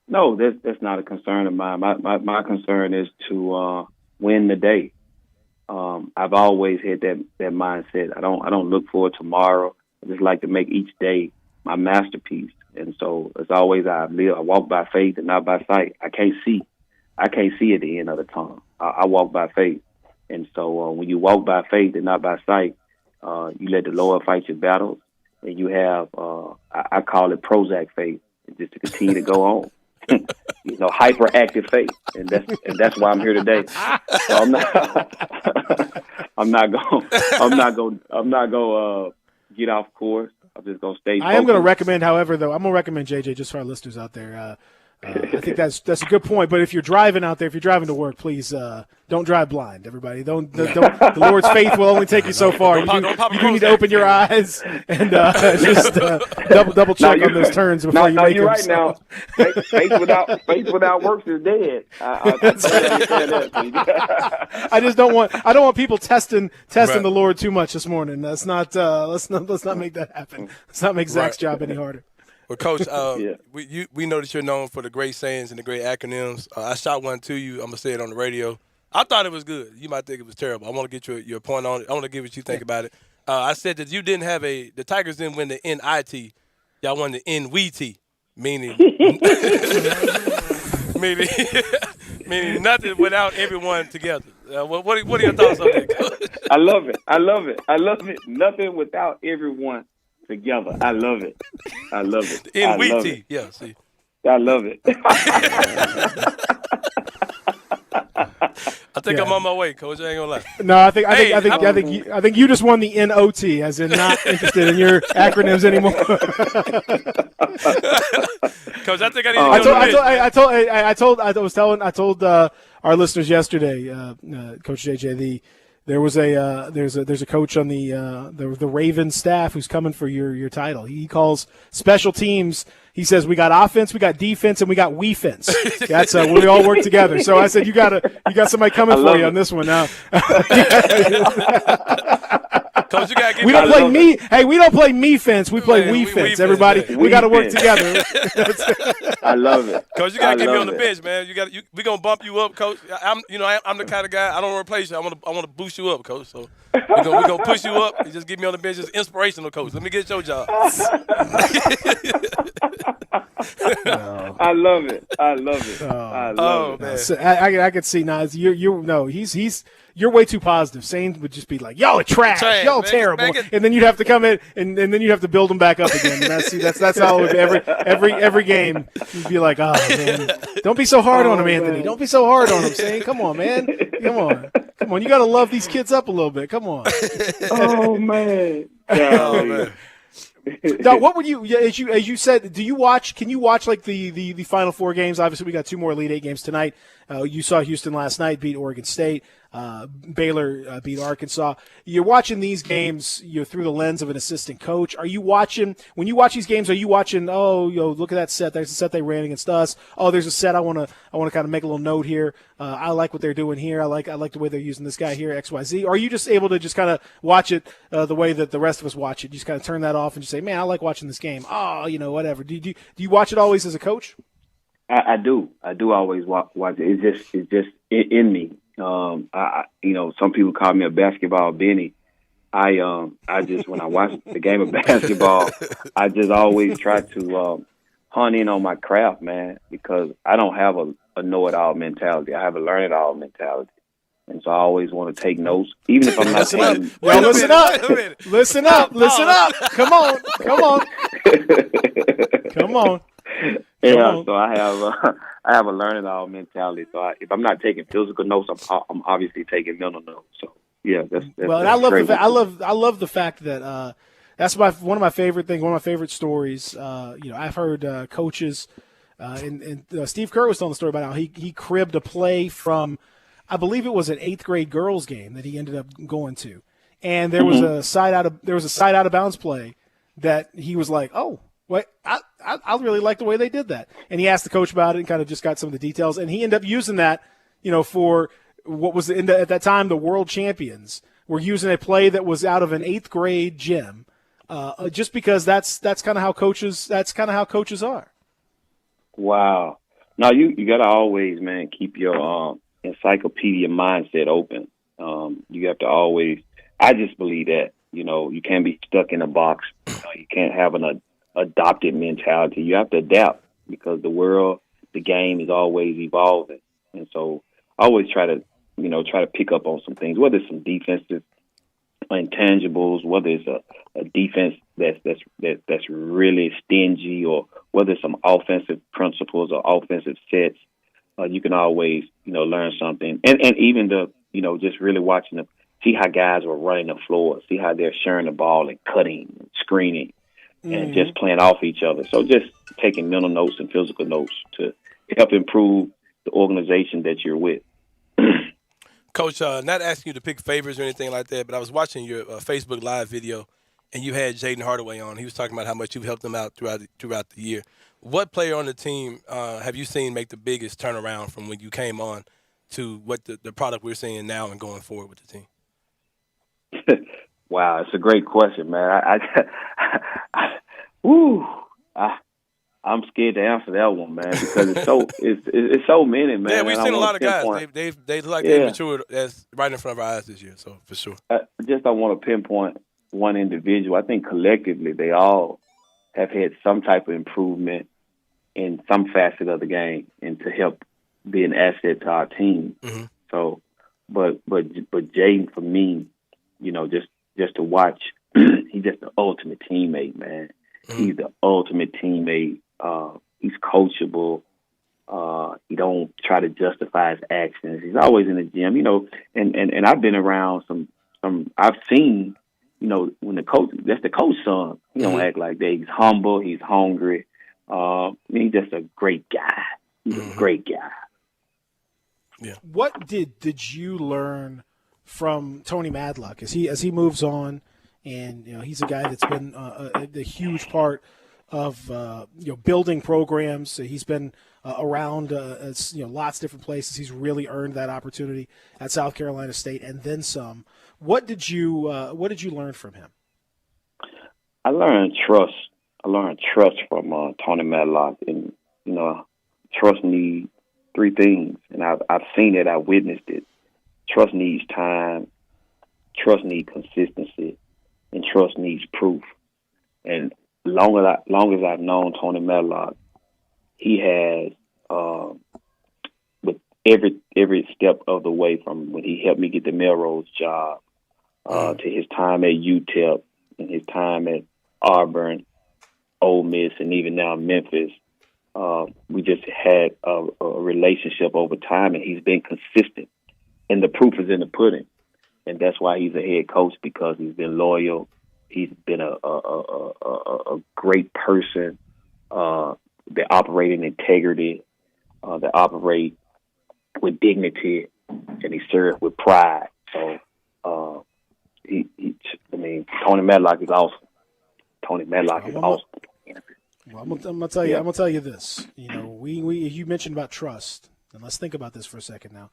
S7: No, that's not a concern of mine. My concern is to win the day. I've always had that mindset. I don't look forward to tomorrow. I just like to make each day my masterpiece. And so it's always I walk by faith and not by sight. I can't see at the end of the tunnel. I walk by faith. And so when you walk by faith and not by sight, you let the Lord fight your battles, and you have I call it Prozac faith, just to continue to go on. Hyperactive faith, and that's why I'm here today. So I'm not going get off course. I'm just going to stay focused.
S3: I am going to recommend, however, though, JJ, just for our listeners out there, I think that's a good point. But if you're driving out there, if you're driving to work, please don't drive blind. Everybody, don't. The Lord's faith will only take you so far. You do need to open your eyes and just double check on those turns before you make them.
S7: You're right now. Faith without works is dead.
S3: I just don't want people testing the Lord too much this morning. That's not. Let's not make that happen. Let's not make Zach's job any harder.
S4: Well, Coach, we know that you're known for the great sayings and the great acronyms. I shot one to you. I'm going to say it on the radio. I thought it was good. You might think it was terrible. I want to get your point on it. I want to get what you think about it. I said that you didn't have the Tigers didn't win the NIT. Y'all won the NWT, meaning meaning nothing without everyone together. What are your thoughts on that, Coach?
S7: I love it. Nothing without everyone together. I love it.
S4: NWT. Yeah, see.
S7: I love it.
S4: I think I'm on my way, Coach. I ain't gonna lie.
S3: No, I think you just won the NOT, as in not interested in your acronyms anymore.
S4: Coach, I think I
S3: told our listeners yesterday, Coach JJ, there's a coach on the Ravens staff who's coming for your title. He calls special teams. He says we got offense, we got defense, and we got we-fence. That's when we all work together. So I said you got somebody coming for you on this one now.
S4: Coach, you gotta give
S3: we don't play me. Hey, we don't play me fence. We play we fence. Everybody, we got to work together.
S7: I love it.
S4: Coach, you gotta get me on the bench, man. We gonna bump you up, Coach. I'm the kind of guy. I don't replace you. I want to boost you up, Coach. So we gonna push you up. You just get me on the bench. It's inspirational, Coach. Let me get your job.
S7: I love it.
S4: Man.
S3: So I could see now. You're way too positive. Sane would just be like, y'all are trash. Y'all terrible. And then you'd have to come in and then you'd have to build them back up again. And that's how it would be every game. You'd be like, oh man, don't be so hard on him, Anthony. Don't be so hard on him, Sane. Come on, man. Come on. You got to love these kids up a little bit. Come on.
S7: Oh man.
S4: Oh man.
S3: Now, what would you, as you said, can you watch like the Final Four games? Obviously, we got two more Elite Eight games tonight. You saw Houston last night beat Oregon State. Baylor beat Arkansas. You're watching these games through the lens of an assistant coach. Are you watching, when you watch these games, are you watching, look at that set. There's a set they ran against us. Oh, there's a set I want to kind of make a little note here. I like what they're doing here. I like the way they're using this guy here, XYZ. Or are you just able to just kind of watch it the way that the rest of us watch it? You just kind of turn that off and just say, man, I like watching this game. Oh, whatever. Do you watch it always as a coach?
S7: I do. I do always watch it. It's just in me. Some people call me a basketball Benny. I just, when I watch the game of basketball, I just always try to hone in on my craft, man, because I don't have a know-it-all mentality. I have a learn-it-all mentality. And so I always want to take notes, even if I'm not taking.
S3: Well, listen up. Come on.
S7: Yeah, so I have a learn-it-all mentality. So if I'm not taking physical notes, I'm obviously taking mental notes. So yeah, that's
S3: well. And I love the fact that that's one of my favorite things. One of my favorite stories. I've heard coaches, and Steve Kerr was telling the story about how he cribbed a play from, I believe it was an 8th grade girls game that he ended up going to, and there was a side out of bounds play that he was like, oh. Well, I really like the way they did that. And he asked the coach about it and kind of just got some of the details. And he ended up using that, for what was at that time the world champions were using a play that was out of an 8th grade gym, just because that's kind of how coaches are.
S7: Wow. No, you got to always, man, keep your encyclopedia mindset open. You have to always. I just believe that you can't be stuck in a box. You can't have an adopted mentality. You have to adapt because the game is always evolving. And so I always try to pick up on some things, whether it's some defensive intangibles, whether it's a defense that's really stingy, or whether it's some offensive principles or offensive sets. You can always, learn something. And even just really watching them, see how guys were running the floor, see how they're sharing the ball and cutting, and screening, and just playing off each other. So just taking mental notes and physical notes to help improve the organization that you're with.
S4: Coach, not asking you to pick favorites or anything like that, but I was watching your Facebook Live video, and you had Jaden Hardaway on. He was talking about how much you've helped him out throughout the year. What player on the team have you seen make the biggest turnaround from when you came on to what the product we're seeing now and going forward with the team?
S7: Wow, it's a great question, man. I'm scared to answer that one, man, because it's so many, man.
S4: Yeah, we've seen a lot of guys. They look like they matured as right in front of our eyes this year, so for sure.
S7: I just don't want to pinpoint one individual. I think collectively they all have had some type of improvement in some facet of the game and to help be an asset to our team.
S4: Mm-hmm.
S7: So, but Jaden, for me, just to watch, he's just the ultimate teammate, man. Mm-hmm. He's the ultimate teammate. He's coachable. He don't try to justify his actions. He's always in the gym, and I've been around some I've seen, when that's the coach's son. He don't act like that. He's humble. He's hungry. He's just a great guy. He's a great guy.
S4: Yeah.
S3: What did you learn from Tony Madlock as he moves on, and he's a guy that's been a huge part of building programs. He's been around lots of different places. He's really earned that opportunity at South Carolina State and then some. What did you learn from him?
S7: I learned trust. From Tony Madlock, and trust needs three things, and I've seen it. I witnessed it. Trust needs time. Trust needs consistency, and trust needs proof. And long as I've known Tony Madlock, he has, with every step of the way, from when he helped me get the Melrose job, to his time at UTEP and his time at Auburn, Ole Miss, and even now Memphis, we just had a relationship over time, and he's been consistent. And the proof is in the pudding, and that's why he's a head coach, because he's been loyal. He's been a great person. They operate in integrity. They operate with dignity, and he served with pride. So, Tony Madlock is awesome. Tony Madlock is awesome.
S3: Well, I'm gonna tell you. I'm gonna tell you this. You mentioned about trust, and let's think about this for a second now.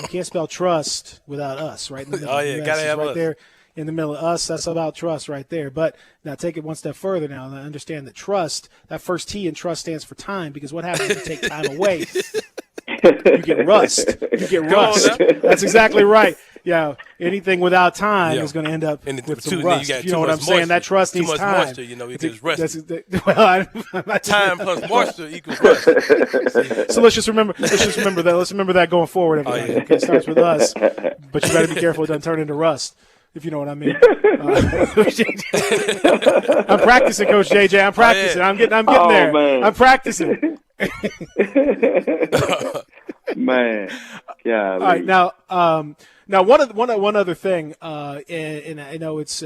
S3: You can't spell trust without us, right? In the middle.
S4: Gotta have
S3: right
S4: us
S3: there in the middle of us. That's about trust right there. But now take it one step further now, and I understand that trust. That first T in trust stands for time, because what happens if you take time away? You get rust. That's exactly right. Yeah, anything without time is going to end up with some rust. You know what I'm saying? That trust needs time.
S4: Too much moisture, equals rust.
S3: Time
S4: plus moisture equals rust.
S3: So let's just remember that. Let's remember that going forward. Everybody. Okay, it starts with us, but you got to be careful it doesn't turn into rust. If you know what I mean. I'm practicing, Coach JJ. I'm practicing. I'm getting there.
S7: Man.
S3: I'm practicing.
S7: Man, yeah.
S3: All right, now one other thing, and I know it's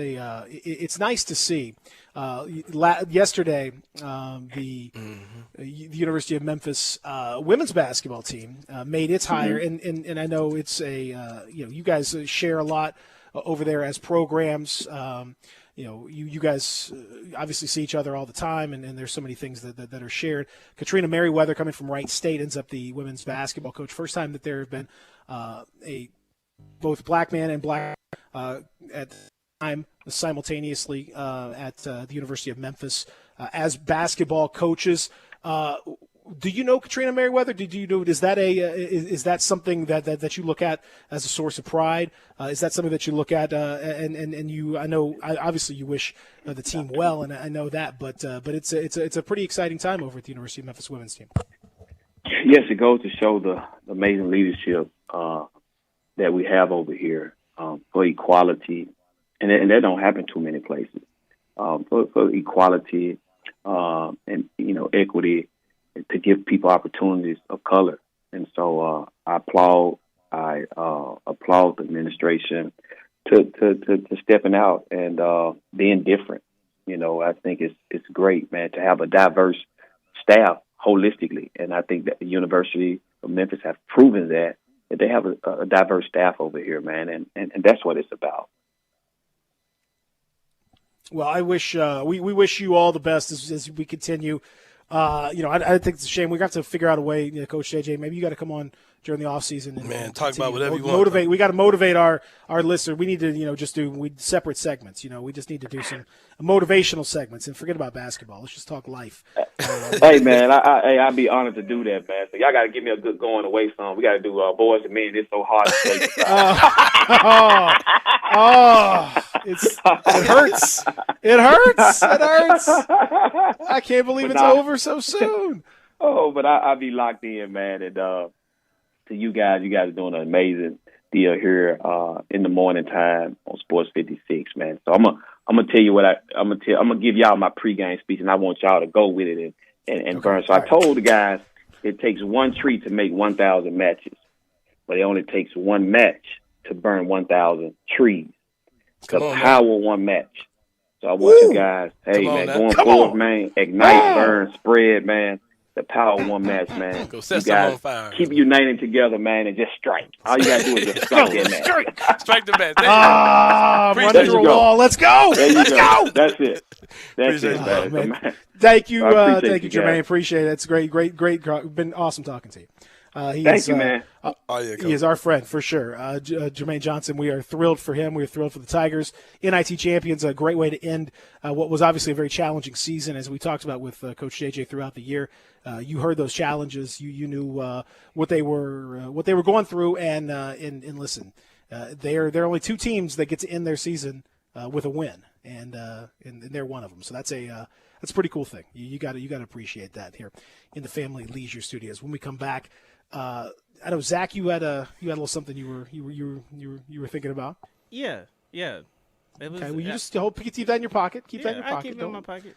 S3: nice to see. Yesterday, the University of Memphis women's basketball team made its hire, and I know it's you guys share a lot over there as programs. You guys obviously see each other all the time, and there's so many things that are shared. Katrina Merriweather, coming from Wright State, ends up the women's basketball coach. First time that there have been both black man and black at the time simultaneously at the University of Memphis as basketball coaches. Do you know Katrina Merriweather? Is that something that you look at as a source of pride? Is that something that you look at and you? I know obviously you wish the team well, and I know that, but it's a pretty exciting time over at the University of Memphis women's team.
S7: Yes, it goes to show the amazing leadership that we have over here for equality, and that don't happen too many places. For equality and equity, to give people opportunities of color. And so I applaud the administration to stepping out and being different. I think it's great, man, to have a diverse staff holistically. And I think that the University of Memphis have proven that they have a diverse staff over here, man, and that's what it's about.
S3: Well, I wish we wish you all the best as we continue. I think it's a shame. We have to figure out a way, Coach JJ. Maybe you got to come on during the off season and
S4: talk about whatever you
S3: want. We got to motivate our listeners. We need to just do separate segments. We just need to do some motivational segments and forget about basketball. Let's just talk life.
S7: Hey man, I'd be honored to do that, man. So y'all got to give me a good going away song. We got to do Boys and Men. It's so hard to say.
S3: It hurts. It hurts. It hurts. I can't believe it's over so soon.
S7: But I'll be locked in, man. And to you guys are doing an amazing deal here in the morning time on Sports 56, man. So I'm gonna tell you what I'm gonna give y'all my pregame speech, and I want y'all to go with it and burn. So I told the guys it takes one tree to make 1,000 matches, but it only takes one match to burn 1,000 trees. The power of one match. So I want you guys, going forward, man, ignite, burn, spread, man. The power of one match, man.
S4: Go set
S7: you guys
S4: on fire.
S7: Keep uniting together, man, and just strike. All you got to do is just strike that match.
S4: Strike the match.
S3: Run through a wall. Let's go.
S7: Let's go. That's it. That's it, man.
S3: Thank you, Jermaine. Appreciate it. It's great. Been awesome talking to you.
S7: Thank you, man.
S3: He is our friend for sure. Jermaine Johnson, we are thrilled for him. We are thrilled for the Tigers. NIT champions, a great way to end what was obviously a very challenging season, as we talked about with Coach JJ throughout the year. You heard those challenges. You knew what they were going through, and listen, they're only two teams that get to end their season with a win, and they're one of them. So that's a pretty cool thing. You got to appreciate that here in the Family Leisure Studios. When we come back. I know, Zach, you had a little something you were thinking about.
S5: Yeah. It was,
S3: okay, well, you just keep that in your pocket. Keep that in your pocket.
S5: I keep it in my pocket.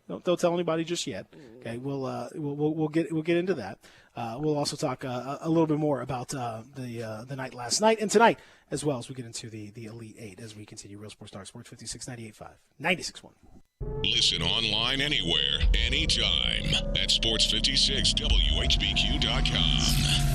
S3: Don't tell anybody just yet. Okay, we'll get into that. We'll also talk a little bit more about the night last night and tonight, as well as we get into the Elite Eight as we continue. Real Sports Talk, Sports 56, 98.5, 96.1.
S2: Listen online anywhere, anytime at sports56whbq.com.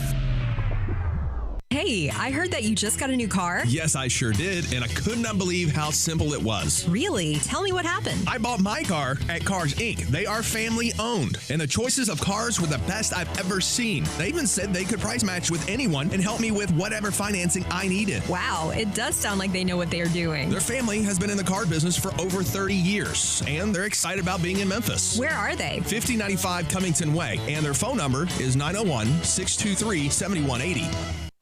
S8: Hey, I heard that you just got a new car.
S9: Yes, I sure did, and I could not believe how simple it was.
S8: Really? Tell me what happened.
S9: I bought my car at Cars Inc. They are family owned, and the choices of cars were the best I've ever seen. They even said they could price match with anyone and help me with whatever financing I needed.
S8: Wow, it does sound like they know what they are doing.
S9: Their family has been in the car business for over 30 years, and they're excited about being in Memphis.
S8: Where are they?
S9: 5095 Cummington Way, and their phone number is 901-623-7180.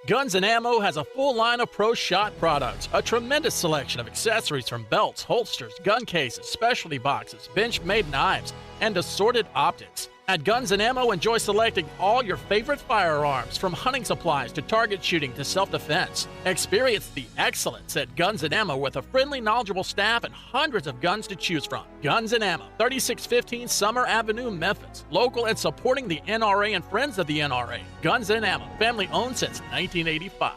S15: Guns and Ammo has a full line of Pro Shot products, a tremendous selection of accessories from belts, holsters, gun cases, specialty boxes, Bench-made knives, and assorted optics. At Guns and Ammo, enjoy selecting all your favorite firearms, from hunting supplies to target shooting to self-defense. Experience the excellence at Guns and Ammo with a friendly, knowledgeable staff and hundreds of guns to choose from. Guns and Ammo, 3615 Summer Avenue, Memphis. Local and supporting the NRA and friends of the NRA. Guns and Ammo, family owned since 1985.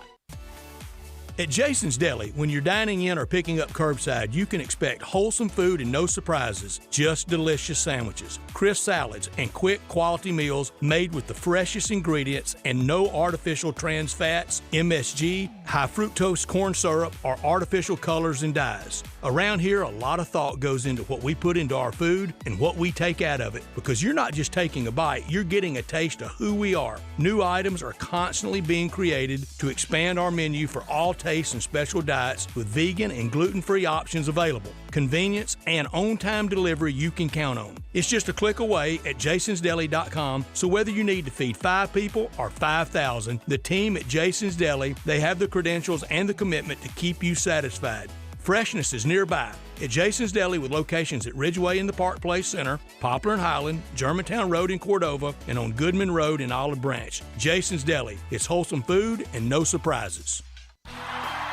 S23: At Jason's Deli, when you're dining in or picking up curbside, you can expect wholesome food and no surprises, just delicious sandwiches, crisp salads, and quick quality meals made with the freshest ingredients and no artificial trans fats, MSG, high fructose corn syrup, or artificial colors and dyes. Around here, a lot of thought goes into what we put into our food and what we take out of it, because you're not just taking a bite, you're getting a taste of who we are. New items are constantly being created to expand our menu for all tastes and special diets, with vegan and gluten-free options available. Convenience and on-time delivery you can count on. It's just a click away at jasonsdeli.com, so whether you need to feed 5 people or 5,000, the team at Jason's Deli, they have the credentials and the commitment to keep you satisfied. Freshness is nearby at Jason's Deli, with locations at Ridgeway in the Park Place Center, Poplar and Highland, Germantown Road in Cordova, and on Goodman Road in Olive Branch. Jason's Deli. It's wholesome food and no surprises.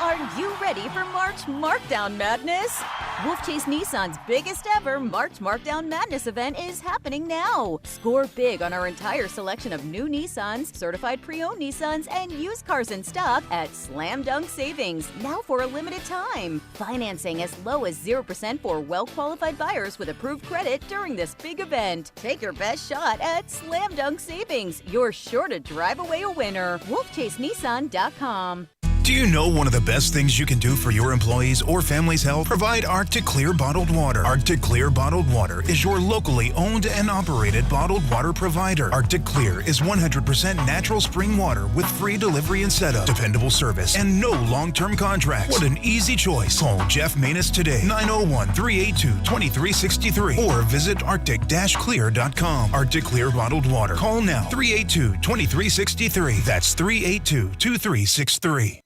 S22: Are you ready
S6: ready for March Markdown Madness? Wolf Chase Nissan's biggest ever March Markdown Madness event is happening now. Score big on our entire selection of new Nissans, certified pre-owned Nissans, and used cars in stock at Slam Dunk Savings, now for a limited time. Financing as low as 0% for well-qualified buyers with approved credit during this big event. Take your best shot at Slam Dunk Savings. You're sure to drive away a winner. WolfChaseNissan.com.
S10: Do you know one of the best things you can do for your employees or family's health? Provide Arctic Clear bottled water. Arctic Clear bottled water is your locally owned and operated bottled water provider. Arctic Clear is 100% natural spring water with free delivery and setup, dependable service, and no long-term contracts. What an easy choice. Call Jeff Manus today, 901-382-2363, or visit arctic-clear.com. Arctic Clear bottled water. Call now, 382-2363. That's 382-2363.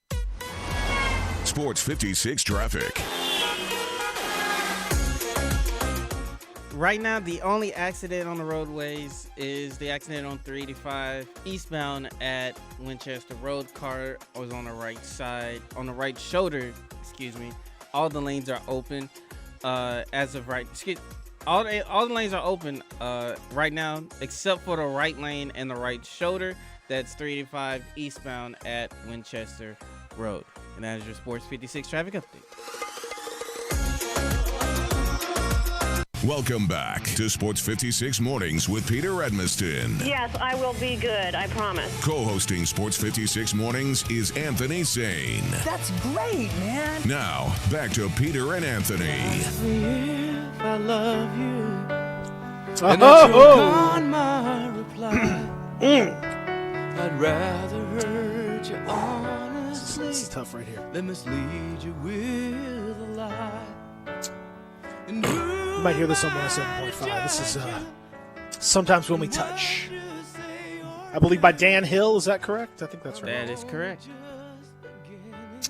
S2: Sports 56 traffic.
S5: Right now, the only accident on the roadways is the accident on 385 eastbound at Winchester Road. Car was on the right side, on the right shoulder, excuse me. All the lanes are open as of right. All the lanes are open right now, except for the right lane and the right shoulder. That's 385 eastbound at Winchester Road. And that is your Sports 56 traffic update.
S2: Welcome back to Sports 56 Mornings with Peter Edmiston.
S11: Yes, I will be good. I promise.
S2: Co-hosting Sports 56 Mornings is Anthony Sane.
S18: That's great, man.
S2: Now, back to Peter and Anthony.
S12: If I love you,
S3: and
S12: that's on my reply. I'd rather hurt you honestly.
S3: This is tough right here.
S12: Than mislead you with a lie.
S3: You might hear this on 107.5. This is Sometimes When We Touch. I believe by Dan Hill. Is that correct? I think that's right.
S5: That is correct.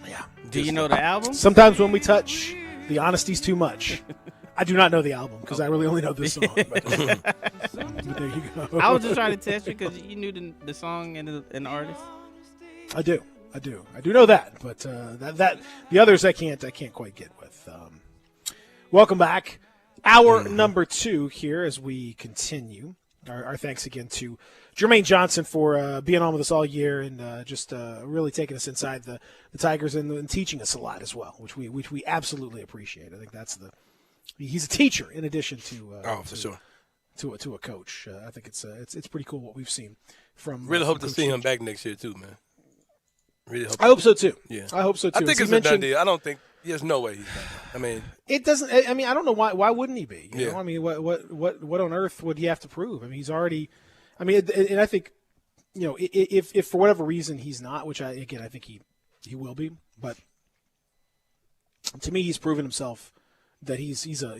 S3: Yeah.
S5: Do you know the album?
S3: Sometimes When We Touch, the honesty's too much. I do not know the album because I really only know this song. But there you go.
S5: I was just trying to test you because you knew the song and the artist.
S3: I do know that, but that the others I can't quite get with. Welcome back, hour number 2 here as we continue. Our thanks again to Jermaine Johnson for being on with us all year and just really taking us inside the Tigers and teaching us a lot as well, which we absolutely appreciate. I think he's a teacher in addition to
S4: for sure
S3: to a coach. I think it's pretty cool what we've seen from.
S4: Really hope to see him back next year too, man. Really hope.
S3: I hope so too.
S4: Yeah,
S3: I hope so too.
S4: I think it's a done deal. I don't think there's no way he's done. I mean,
S3: it doesn't. I mean, I don't know why. Why wouldn't he be? You
S4: know?
S3: I mean, what on earth would he have to prove? I mean, he's already. I mean, and I think, if for whatever reason he's not, which I think he will be, but to me, he's proven himself that he's a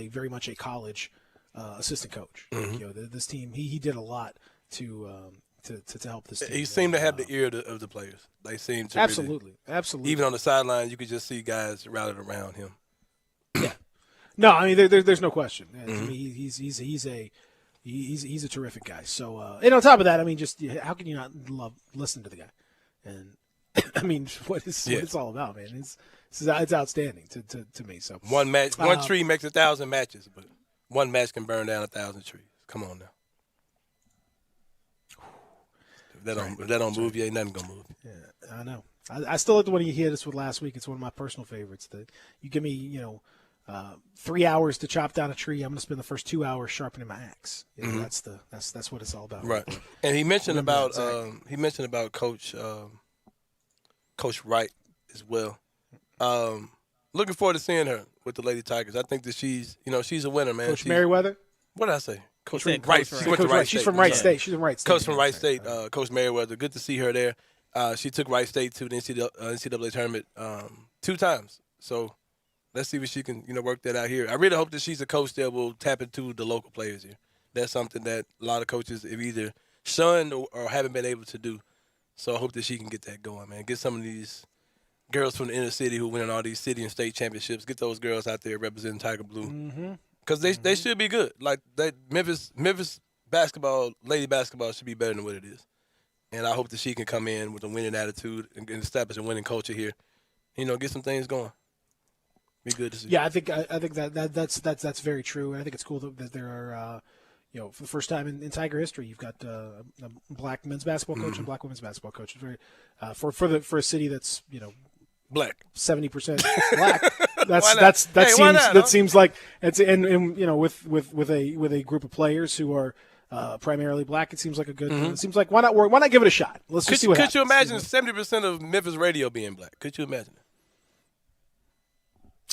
S3: very much a college assistant coach.
S4: Mm-hmm.
S3: This team, he did a lot to help this team.
S4: He seemed to have the ear of the players. They seemed to
S3: absolutely.
S4: Even on the sideline, you could just see guys rallied around him.
S3: Yeah. No, I mean there's no question.
S4: Mm-hmm.
S3: To me, he's a terrific guy. So and on top of that, I mean, just how can you not listen to the guy? And I mean, what it's all about, man. It's outstanding to me. So
S4: one match, one tree makes 1,000 matches, but one match can burn down 1,000 trees. Come on now. If that don't move you, ain't nothing gonna move.
S3: Yeah, I know. I still like the one he hit us with last week. It's one of my personal favorites. That you give me, 3 hours to chop down a tree. I'm gonna spend the first 2 hours sharpening my axe.
S4: Mm-hmm.
S3: That's what it's all about.
S4: Right. And he mentioned about Coach Wright as well. Looking forward to seeing her with the Lady Tigers. I think that she's a winner, man.
S3: Coach Merriweather.
S4: What did I say? Coach
S3: Wright.
S4: Wright.
S3: She's from Wright State. She's from Wright State.
S4: Coach from Wright State. Coach Merriweather. Good to see her there. She took Wright State to the NCAA tournament 2 times. So let's see if she can work that out here. I really hope that she's a coach that will tap into the local players here. That's something that a lot of coaches have either shunned or haven't been able to do. So I hope that she can get that going, man. Get some of these girls from the inner city who win all these city and state championships. Get those girls out there representing Tiger Blue.
S3: Mm-hmm.
S4: Because they should be good. Like Memphis basketball, lady basketball should be better than what it is. And I hope that she can come in with a winning attitude and establish a winning culture here get some things going. Be good to see.
S3: Yeah, I think that's very true, and I think it's cool that there are, for the first time in Tiger history, you've got a black men's basketball coach and black women's basketball coach. It's very for a city that's
S4: black,
S3: 70% black. That seems like it's and with a group of players who are primarily black, it seems like a good. It seems like why not give it a shot? Let's just see what happens.
S4: Could you imagine 70% of Memphis radio being black? Could you imagine it?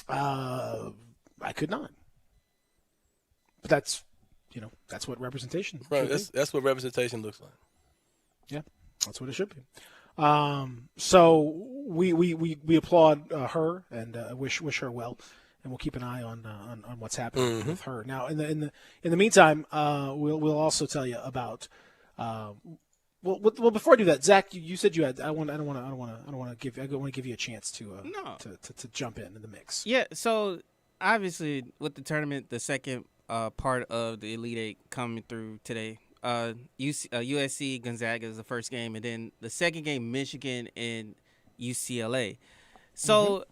S3: I could not. But that's what representation.
S4: Right. That's what representation looks like.
S3: Yeah, that's what it should be. So we applaud her and wish her well, and we'll keep an eye on what's happening with her. Now, in the meantime, we'll also tell you about. Well, before I do that, Zach, you said you had. I want to give you a chance to jump in the mix.
S5: Yeah. So obviously, with the tournament, the second part of the Elite Eight coming through today. USC Gonzaga is the first game, and then the second game, Michigan and UCLA. So,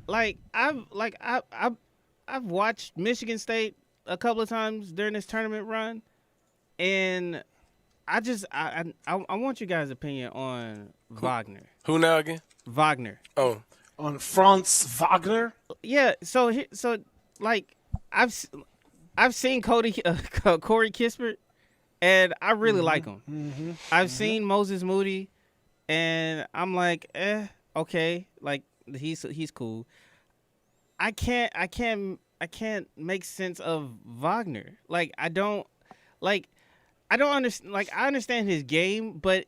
S5: I've watched Michigan State a couple of times during this tournament run, and I want you guys' opinion on Wagner.
S4: Who now again?
S5: Wagner.
S4: Oh,
S3: on Franz Wagner.
S5: Yeah. So I've seen Corey Kispert. And I really like him. I've seen Moses Moody, and I'm like, okay, like he's cool. I can't make sense of Wagner. I don't understand. I understand his game, but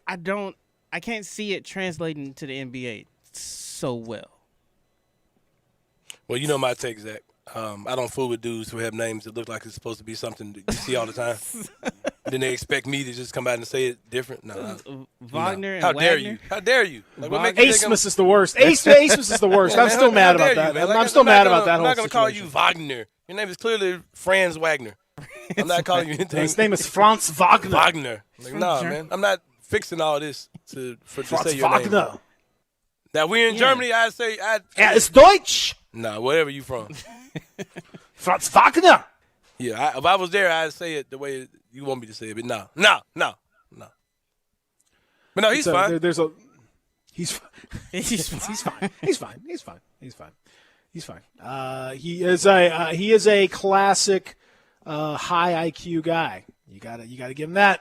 S5: I can't see it translating to the NBA so well.
S4: Well, you know my take, Zach. I don't fool with dudes who have names that look like it's supposed to be something that you see all the time. Then they expect me to just come out and say it different. No,
S5: Wagner. And
S4: How dare
S5: Wagner?
S4: you? How dare you?
S3: Asmus is the worst. Asmus is the worst. I'm still mad about that. I'm still mad about that whole situation.
S4: I'm not going to call you Wagner. Your name is clearly Franz Wagner. I'm not calling you anything.
S3: His name is Franz Wagner.
S4: Wagner. Nah, man. I'm not fixing all this to say your
S3: Wagner.
S4: name. Now, we're in Germany. I'd say.
S3: It's Deutsch.
S4: Nah, wherever you from.
S3: Franz Wagner.
S4: Yeah, if I was there, I'd say it the way you want me to say it. But no. But no, he's fine.
S3: He's fine. He is a classic high IQ guy. You gotta give him that.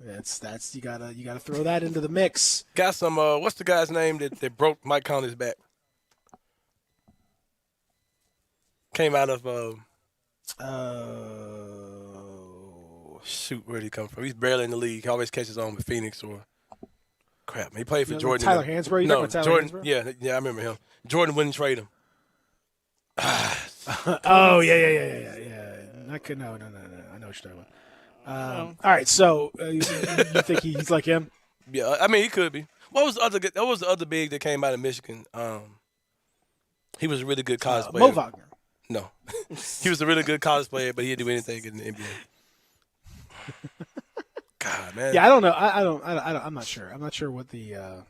S3: That's you gotta throw that into the mix.
S4: Got some. What's the guy's name that broke Mike Conley's back? Came out of shoot, where'd he come from? He's barely in the league. He always catches on with Phoenix or crap. He played for Jordan.
S3: Tyler Hansbrough. You know
S4: Jordan.
S3: Hansbrough?
S4: Yeah, I remember him. Jordan wouldn't trade him.
S3: Oh yeah. I could no. I know what you're talking about. All right, so you think he's like him?
S4: Yeah, I mean he could be. What was the other big that came out of Michigan? He was a really good college player.
S3: Mo Wagner.
S4: No, he was a really good college player, but he didn't do anything in the NBA. God, man.
S3: Yeah, I don't know. I'm not sure. I'm not sure what the.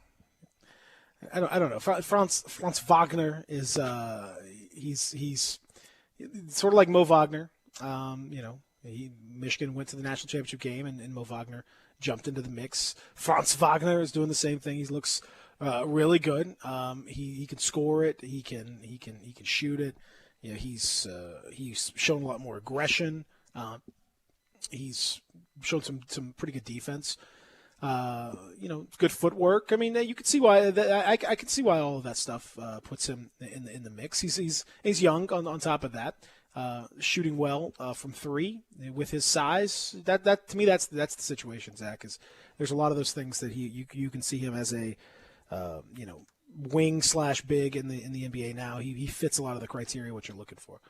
S3: I don't know. Franz Wagner is. He's sort of like Mo Wagner. Michigan went to the national championship game, and Mo Wagner jumped into the mix. Franz Wagner is doing the same thing. He looks really good. He can score it. He can shoot it. He's shown a lot more aggression. He's shown some pretty good defense. Good footwork. I mean, you can see why. I can see why all of that stuff puts him in the mix. He's young. On top of that, shooting well from three with his size. That to me, that's the situation. Zach, is there's a lot of those things that you can see him as a wing/big in the NBA now. He fits a lot of the criteria what you're looking for.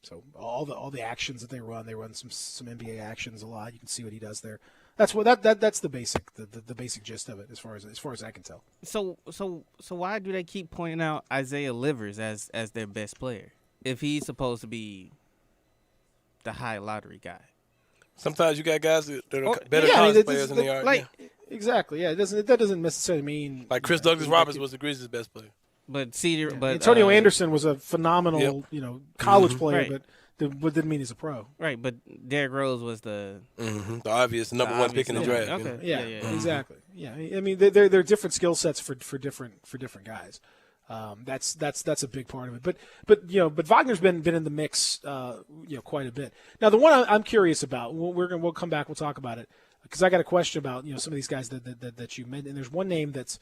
S3: So all the actions that they run some NBA actions a lot. You can see what he does there. That's what that's the basic gist of it as far as I can tell.
S5: So why do they keep pointing out Isaiah Livers as their best player if he's supposed to be the high lottery guy?
S4: Sometimes you got guys that are better college players than they are.
S3: Exactly. Yeah, that doesn't necessarily mean
S4: like Chris Douglas Roberts was the Grizzlies' best player.
S5: But but
S3: Antonio Anderson was a phenomenal, college player,
S5: right.
S3: but didn't mean he's a pro.
S5: Right, but Derrick Rose was the
S4: obvious number one pick in the draft.
S5: Okay.
S3: Yeah, exactly. Yeah, I mean they're different skill sets for different guys. That's a big part of it. But Wagner's been in the mix, quite a bit. Now the one I'm curious about, we'll come back, we'll talk about it, because I got a question about some of these guys that you mentioned. And there's one name that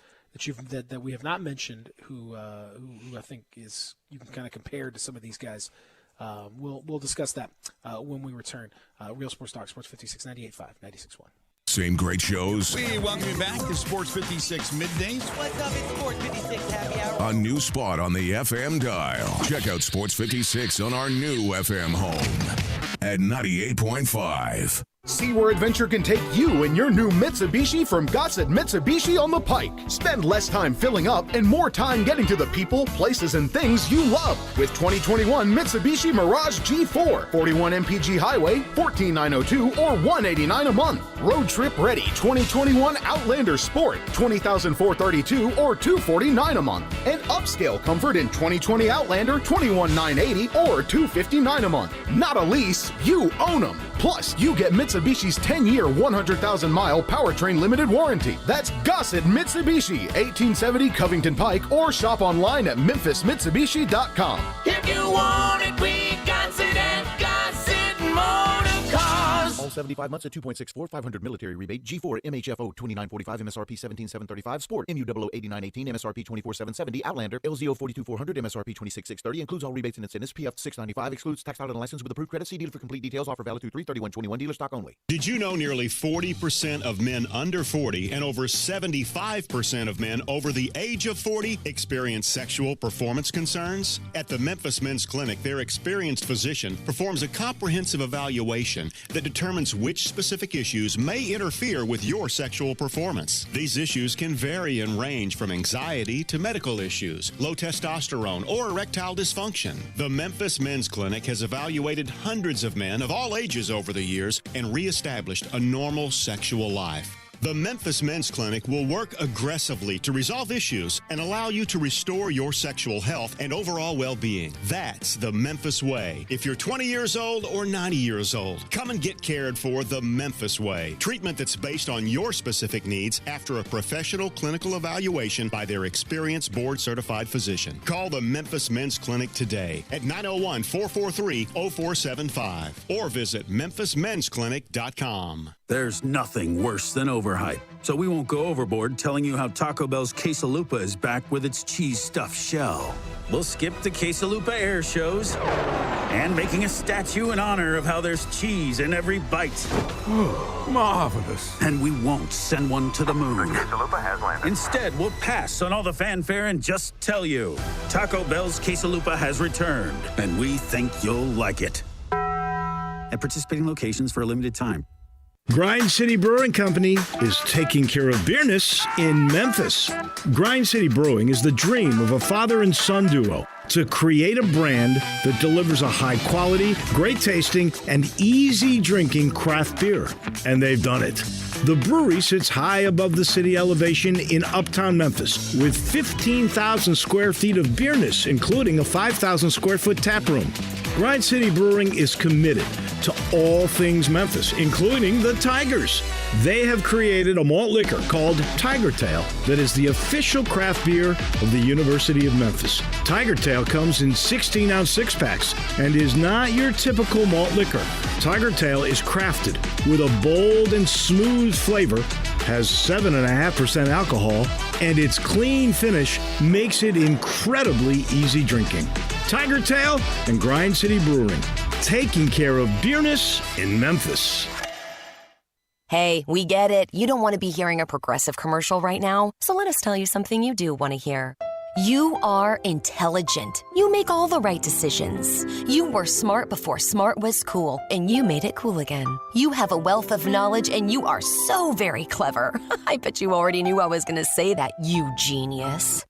S3: we have not mentioned who I think is you can kind of compare to some of these guys. We'll discuss that when we return. Real Sports Talk, Sports 56, 98.5, 96.1.
S2: Same great shows.
S1: We welcome you back to Sports 56 Middays.
S13: What's up? It's Sports 56 Happy Hour.
S2: A new spot on the FM dial. Check out Sports 56 on our new FM home at 98.5.
S17: See where adventure can take you in your new Mitsubishi from Gossett Mitsubishi on the Pike. Spend less time filling up and more time getting to the people, places, and things you love with 2021 Mitsubishi Mirage G4. 41 MPG Highway, $14,902 or $189 a month. Road trip ready 2021 Outlander Sport, $20,432 or $249 a month. And upscale comfort in 2020 Outlander, $21,980 or $259 a month. Not a lease, you own them. Plus, you get Mitsubishi's 10-year, 100,000-mile powertrain limited warranty. That's Gossett Mitsubishi, 1870 Covington Pike, or shop online at memphismitsubishi.com.
S12: If you want it, we got it at Gossett Motor Cars.
S24: All 75 months at 2.64, 500 military rebate. G4 MHFO 2945, MSRP 17735. Sport MUOO 8918, MSRP 24770. Outlander LZO 42400, MSRP 26630. Includes all rebates and incentives. PF 695 excludes tax title and license with approved credit. See dealer for complete details. Offer valid through 3/31/21. Dealer stock only.
S25: Did you know nearly 40% of men under 40 and over 75% of men over the age of 40 experience sexual performance concerns? At the Memphis Men's Clinic, their experienced physician performs a comprehensive evaluation that determines which specific issues may interfere with your sexual performance. These issues can vary and range from anxiety to medical issues, low testosterone, or erectile dysfunction. The Memphis Men's Clinic has evaluated hundreds of men of all ages over the years and reestablished a normal sexual life. The Memphis Men's Clinic will work aggressively to resolve issues and allow you to restore your sexual health and overall well-being. That's the Memphis way. If you're 20 years old or 90 years old, come and get cared for the Memphis way. Treatment that's based on your specific needs after a professional clinical evaluation by their experienced board-certified physician. Call the Memphis Men's Clinic today at 901-443-0475 or visit memphismensclinic.com.
S26: There's nothing worse than overhype, so we won't go overboard telling you how Taco Bell's Quesalupa is back with its cheese-stuffed shell. We'll skip the Quesalupa air shows and making a statue in honor of how there's cheese in every bite.
S27: Marvelous.
S26: And we won't send one to the moon.
S27: Quesalupa has landed.
S26: Instead, we'll pass on all the fanfare and just tell you Taco Bell's Quesalupa has returned, and we think you'll like it. At participating locations for a limited time.
S23: Grind City Brewing Company is taking care of beerness in Memphis. Grind City Brewing is the dream of a father and son duo to create a brand that delivers a high quality, great tasting, and easy drinking craft beer. And they've done it. The brewery sits high above the city elevation in uptown Memphis with 15,000 square feet of beerness, including a 5,000 square foot tap room. Grind City Brewing is committed to all things Memphis, including the Tigers. They have created a malt liquor called Tiger Tail that is the official craft beer of the University of Memphis. Tiger Tail comes in 16-ounce six-packs and is not your typical malt liquor. Tiger Tail is crafted with a bold and smooth flavor, has 7.5% alcohol, and its clean finish makes it incredibly easy drinking. Tiger Tail and Grind City Brewing, taking care of beerness in Memphis.
S28: Hey, we get it. You don't want to be hearing a Progressive commercial right now, so let us tell you something you do want to hear. You are intelligent. You make all the right decisions. You were smart before smart was cool, and you made it cool again. You have a wealth of knowledge, and you are so very clever. I bet you already knew I was going to say that, you genius.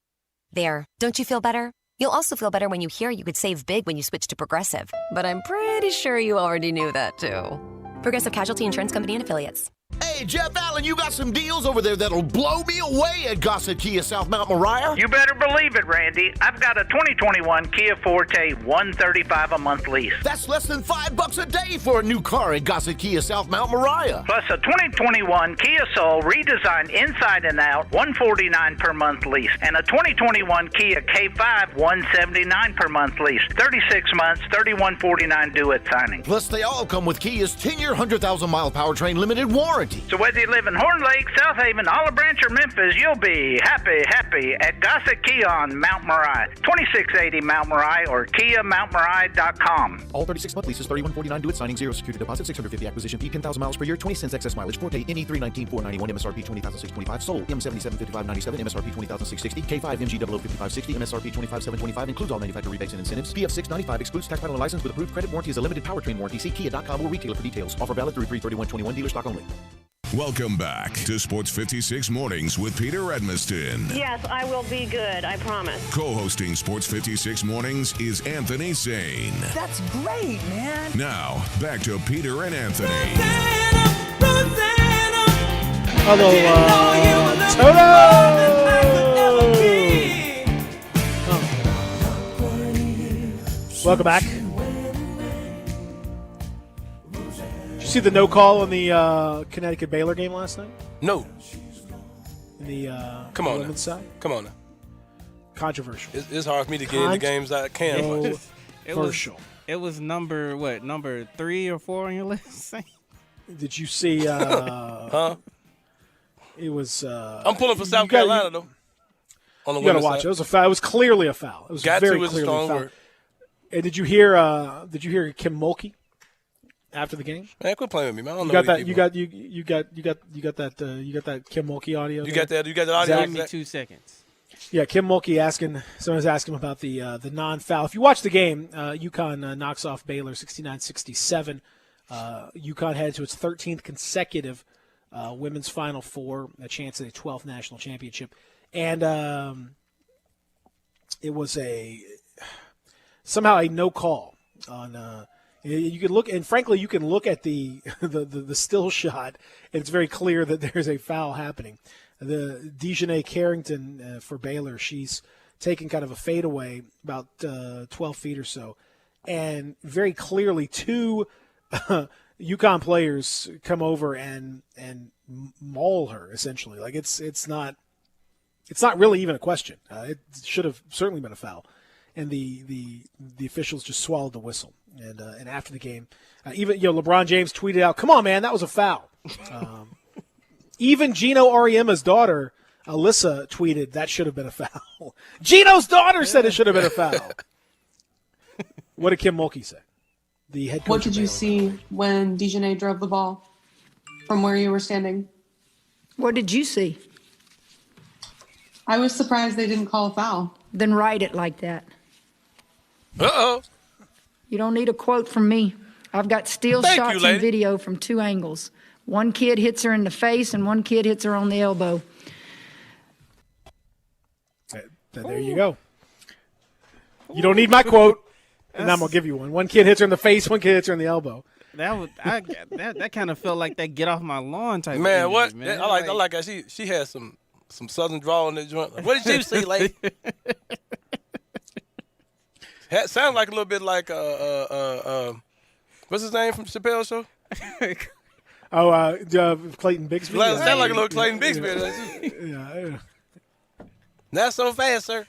S28: There, don't you feel better? You'll also feel better when you hear you could save big when you switch to Progressive. But I'm pretty sure you already knew that, too. Progressive Casualty Insurance Company and Affiliates.
S20: Hey,
S24: Hey, Jeff Allen, you got some deals over there that'll blow me away at Gossett Kia South Mount Moriah?
S7: You better believe it, Randy. I've got a 2021 Kia Forte $135 a month lease.
S24: That's less than $5 a day for a new car at Gossett Kia South Mount Moriah.
S7: Plus a 2021 Kia Soul redesigned inside and out $149 per month lease. And a 2021 Kia K5 $179 per month lease. 36 months, $3149 due at signing.
S24: Plus, they all come with Kia's 10-year, 100,000-mile powertrain limited warranty.
S7: So whether you live in Horn Lake, South Haven, Olive Branch, or Memphis, you'll be happy at Gossett Kia on Mount Moriah. 2680 Mount Moriah or KiaMountMoriah.com.
S24: All 36-month leases, $3149 due at signing, 0 security deposit, $650 acquisition fee, 10,000 miles per year, 20 cents excess mileage. Forte NE 319,491, MSRP 20,625. Sold M775597, MSRP 20,660. K5 MG 005560, MSRP 25,725. Includes all manufacturer rebates and incentives. PF 695 excludes tax title and license with approved credit. Warranty is a limited powertrain warranty. See Kia.com or retailer for details. Offer valid through 3/31/21. Dealer stock only.
S2: Welcome back to Sports 56 Mornings with Peter Edmiston.
S11: Yes, I will be good, I promise.
S2: Co-hosting Sports 56 Mornings is Anthony Sane.
S18: That's great, man.
S2: Now, back to Peter and Anthony.
S3: Hello, Toto! Welcome back. Did you see the no call on the Connecticut Baylor game last night?
S4: No.
S3: In the
S4: Come on
S3: women's side?
S4: Come on now.
S3: Controversial.
S4: It's hard for me to get in the games I can.
S3: Controversial.
S5: It was number 3 or 4 on your list?
S3: Did you see?
S4: Huh?
S3: It was.
S4: I'm pulling for South Carolina though. On the
S3: you got to
S4: women's
S3: watch
S4: side.
S3: it. It was a foul. It was clearly a foul. It was
S4: Got
S3: very
S4: to is a
S3: clearly
S4: strong
S3: a foul.
S4: word.
S3: And did you hear Kim Mulkey after the game?
S4: Man, quit playing with me, man. I don't
S3: You
S4: know
S3: got
S4: what
S3: that?
S4: you
S3: You got that Kim Mulkey audio?
S4: You
S3: there?
S4: got that? You got the audio?
S5: Give me 2 seconds.
S3: Yeah, Kim Mulkey someone's asking him about the non-foul. If you watch the game, UConn knocks off Baylor 69-67. UConn headed to its 13th consecutive women's Final Four, a chance at a 12th national championship. And it was somehow a no call on you can look, and frankly you can look at the still shot and it's very clear that there's a foul happening. The Dejanay Carrington for Baylor, she's taking kind of a fadeaway about 12 feet or so, and very clearly 2 UConn players come over and maul her essentially. Like it's not really even a question. It should have certainly been a foul, and the officials just swallowed the whistle. And after the game, even LeBron James tweeted out, "Come on, man, that was a foul." Even Gino Auriemma's daughter, Alyssa, tweeted that should have been a foul. Gino's daughter said it should have been a foul. What did Kim Mulkey say? The head coach.
S8: What did you see when Dejanay drove the ball from where you were standing?
S9: What did you see?
S8: I was surprised they didn't call a foul.
S9: Then write it like that.
S4: Uh-oh.
S9: You don't need a quote from me. I've got still shots and video from 2 angles. One kid hits her in the face and one kid hits her on the elbow.
S3: There you go. You don't need my quote, and I'm going to give you one. One kid hits her in the face, one kid hits her in the elbow.
S5: That kind of felt like that get off my lawn type
S4: Man,
S5: of
S4: what?
S5: energy, man.
S4: I like how she had some southern drawl in that joint. What did you see, lady? Sounds like a little bit like what's his name from Chappelle's show?
S3: Clayton Bigsby.
S4: Sound like a little Clayton Bigsby.
S3: Yeah.
S4: Not so fast, sir.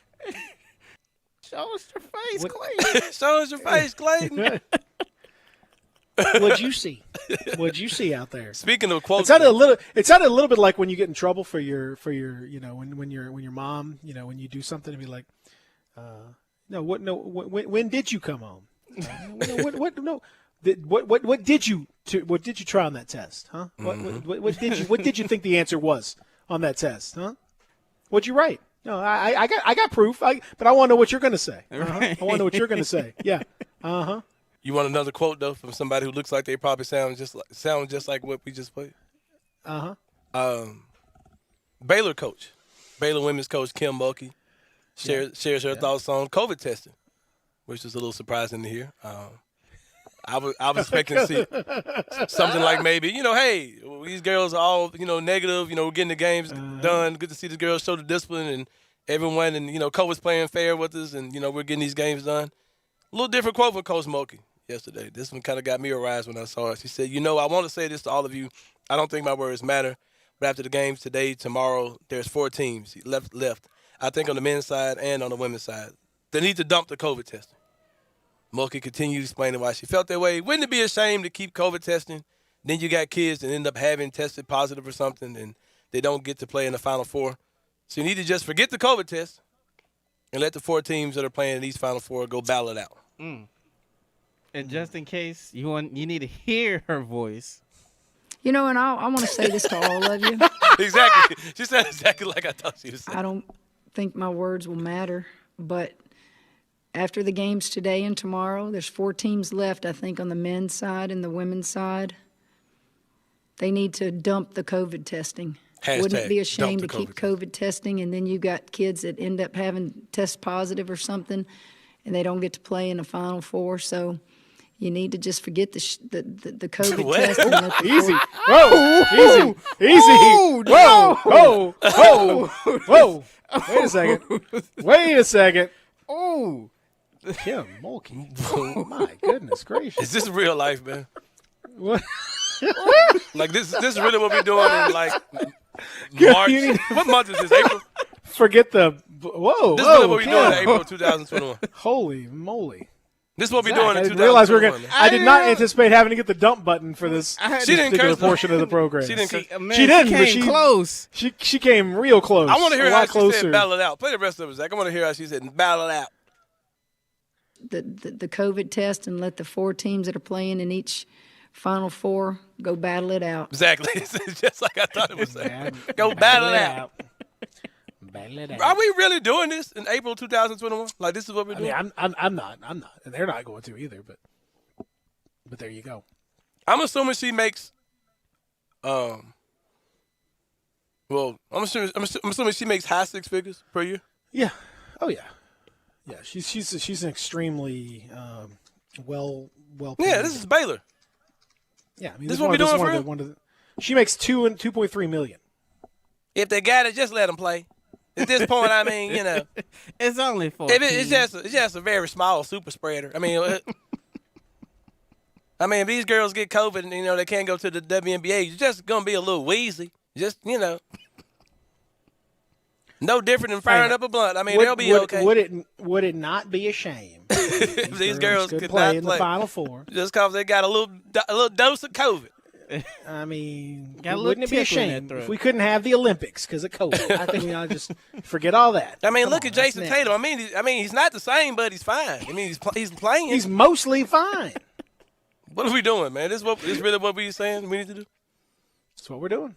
S5: Show us your face, Clayton.
S4: Show us your face, Clayton.
S3: What'd you see? What'd you see out there?
S4: Speaking of quotes,
S3: it sounded a little bit like when you get in trouble for your when your mom when you do something and be like, when did you come home? What did you try on that test? Huh? What did you think the answer was on that test? Huh? What'd you write? No, I got proof. But I want to know what you're going to say. I want to know what you're going to say. Yeah.
S4: You want another quote though from somebody who looks like they probably sound just like what we just played? Baylor coach, Baylor women's coach Kim Mulkey shares her thoughts on COVID testing, which is a little surprising to hear. I was expecting to see something like maybe, hey, these girls are all, negative. We're getting the games done. Good to see the girls show the discipline and everyone. And, Coach was playing fair with us and, we're getting these games done. A little different quote from Coach Mulkey yesterday. This one kind of got me a rise when I saw it. She said, I want to say this to all of you. I don't think my words matter. But after the games today, tomorrow, there's 4 teams left. I think on the men's side and on the women's side. They need to dump the COVID testing. Mulkey continued explaining why she felt that way. Wouldn't it be a shame to keep COVID testing? Then you got kids that end up having tested positive or something, and they don't get to play in the Final Four. So you need to just forget the COVID test and let the 4 teams that are playing in these Final Four go battle it out.
S5: And just in case you need to hear her voice.
S9: And I want to say this to all of you.
S4: Exactly. She said exactly like I thought she was saying.
S9: I don't think my words will matter, but after the games today and tomorrow, there's 4 teams left, I think, on the men's side and the women's side. They need to dump the COVID testing. Wouldn't it be a shame to keep COVID testing, and then you got kids that end up having test positive or something, and they don't get to play in the Final Four? So you need to just forget the COVID test. And let the
S3: easy. Whoa. Easy. Whoa. Wait a second.
S5: Oh.
S3: Kim Mulkey. Oh, my goodness gracious.
S4: Is this real life, man?
S3: What?
S4: Like, this is really what we're doing in, like, March? What month is this, April?
S3: Forget the – whoa.
S4: This is really what we're doing in April 2021.
S3: Holy moly.
S4: This is what we're doing in 2021.
S3: I realized I did not anticipate having to get the dump button for this particular portion of the program.
S4: She didn't.
S3: She didn't, but
S5: she came close.
S3: She came real close.
S4: I want to hear how she
S3: closer.
S4: said battle it out. Play the rest of it, Zach. I want to hear how she said battle it out.
S9: The COVID test and let the 4 teams that are playing in each Final Four go battle it out.
S4: Exactly. It's just like I thought it was saying. Go battle it out. Are we really doing this in April 2021? Like, this is what we're doing?
S3: I'm not. And they're not going to either, but there you go.
S4: I'm assuming she makes I'm assuming she makes high 6 figures per year.
S3: Yeah. Oh yeah. Yeah, she's an extremely well paid.
S4: Yeah, this is Baylor.
S3: Yeah, I mean,
S4: this is what we're doing for her?
S3: She makes $2.3 million.
S4: If they got it, just let them play. At this point, I mean,
S5: it's only 4.
S4: It's just a very small super spreader. I mean, if these girls get COVID and they can't go to the WNBA, you're just gonna be a little wheezy. Just no different than firing up a blunt. I mean, they'll be okay.
S3: Would it not be a shame
S4: if these girls could
S3: play
S4: not
S3: in the Final Four
S4: just because they got a little dose of COVID?
S3: I mean, wouldn't it be a shame if we couldn't have the Olympics because of COVID? I think we ought to just forget all that.
S4: I mean, look at Jason Tatum. I mean, he's not the same, but he's fine. I mean, he's playing.
S3: He's mostly fine.
S4: What are we doing, man? This really what we're saying we need to do?
S3: That's what we're doing.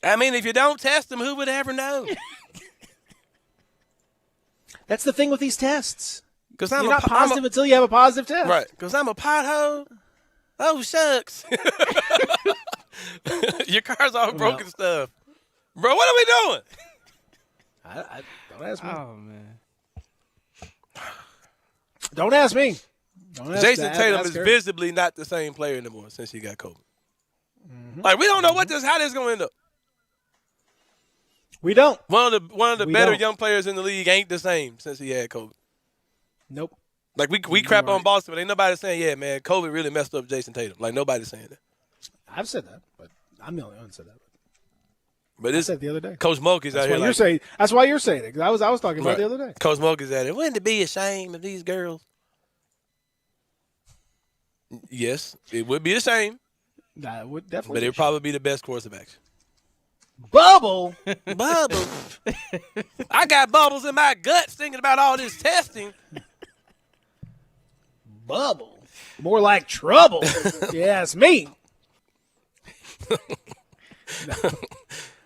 S4: I mean, if you don't test them, who would ever know?
S3: That's the thing with these tests.
S4: Because
S3: you're not positive until you have a positive test.
S4: Right. Because I'm a pothole. Oh, shucks. Your car's all broken stuff. Bro, what are we doing?
S3: Don't ask me.
S5: Oh, man.
S3: Don't ask me.
S4: Jason Tatum is visibly not the same player anymore since he got COVID. Mm-hmm. Like, we don't know how this is going to end up.
S3: We don't.
S4: One of the better young players in the league ain't the same since he had COVID.
S3: Nope.
S4: Like, we crap on Boston, but ain't nobody saying, yeah, man, COVID really messed up Jason Tatum. Like, nobody's saying that.
S3: I've said that, but I'm the only one who said that.
S4: But
S3: I said it the other day.
S4: Coach Mulkey's out here.
S3: That's why you're saying it, because I was talking about it the other day.
S4: Coach Mulkey's out here. Wouldn't it be a shame if these girls? Yes, it would be a shame.
S3: That would definitely.
S4: But it would probably be the best course of action.
S3: Bubble.
S4: I got bubbles in my guts thinking about all this testing.
S3: Bubble. More like trouble. Yeah, it's me.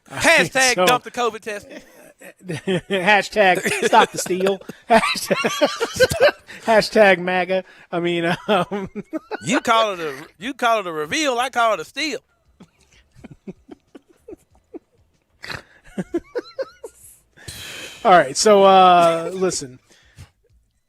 S4: Hashtag dump the COVID testing.
S3: Hashtag stop the steal. Hashtag MAGA. I mean,
S4: you call it a reveal. I call it a steal.
S3: All right, so listen,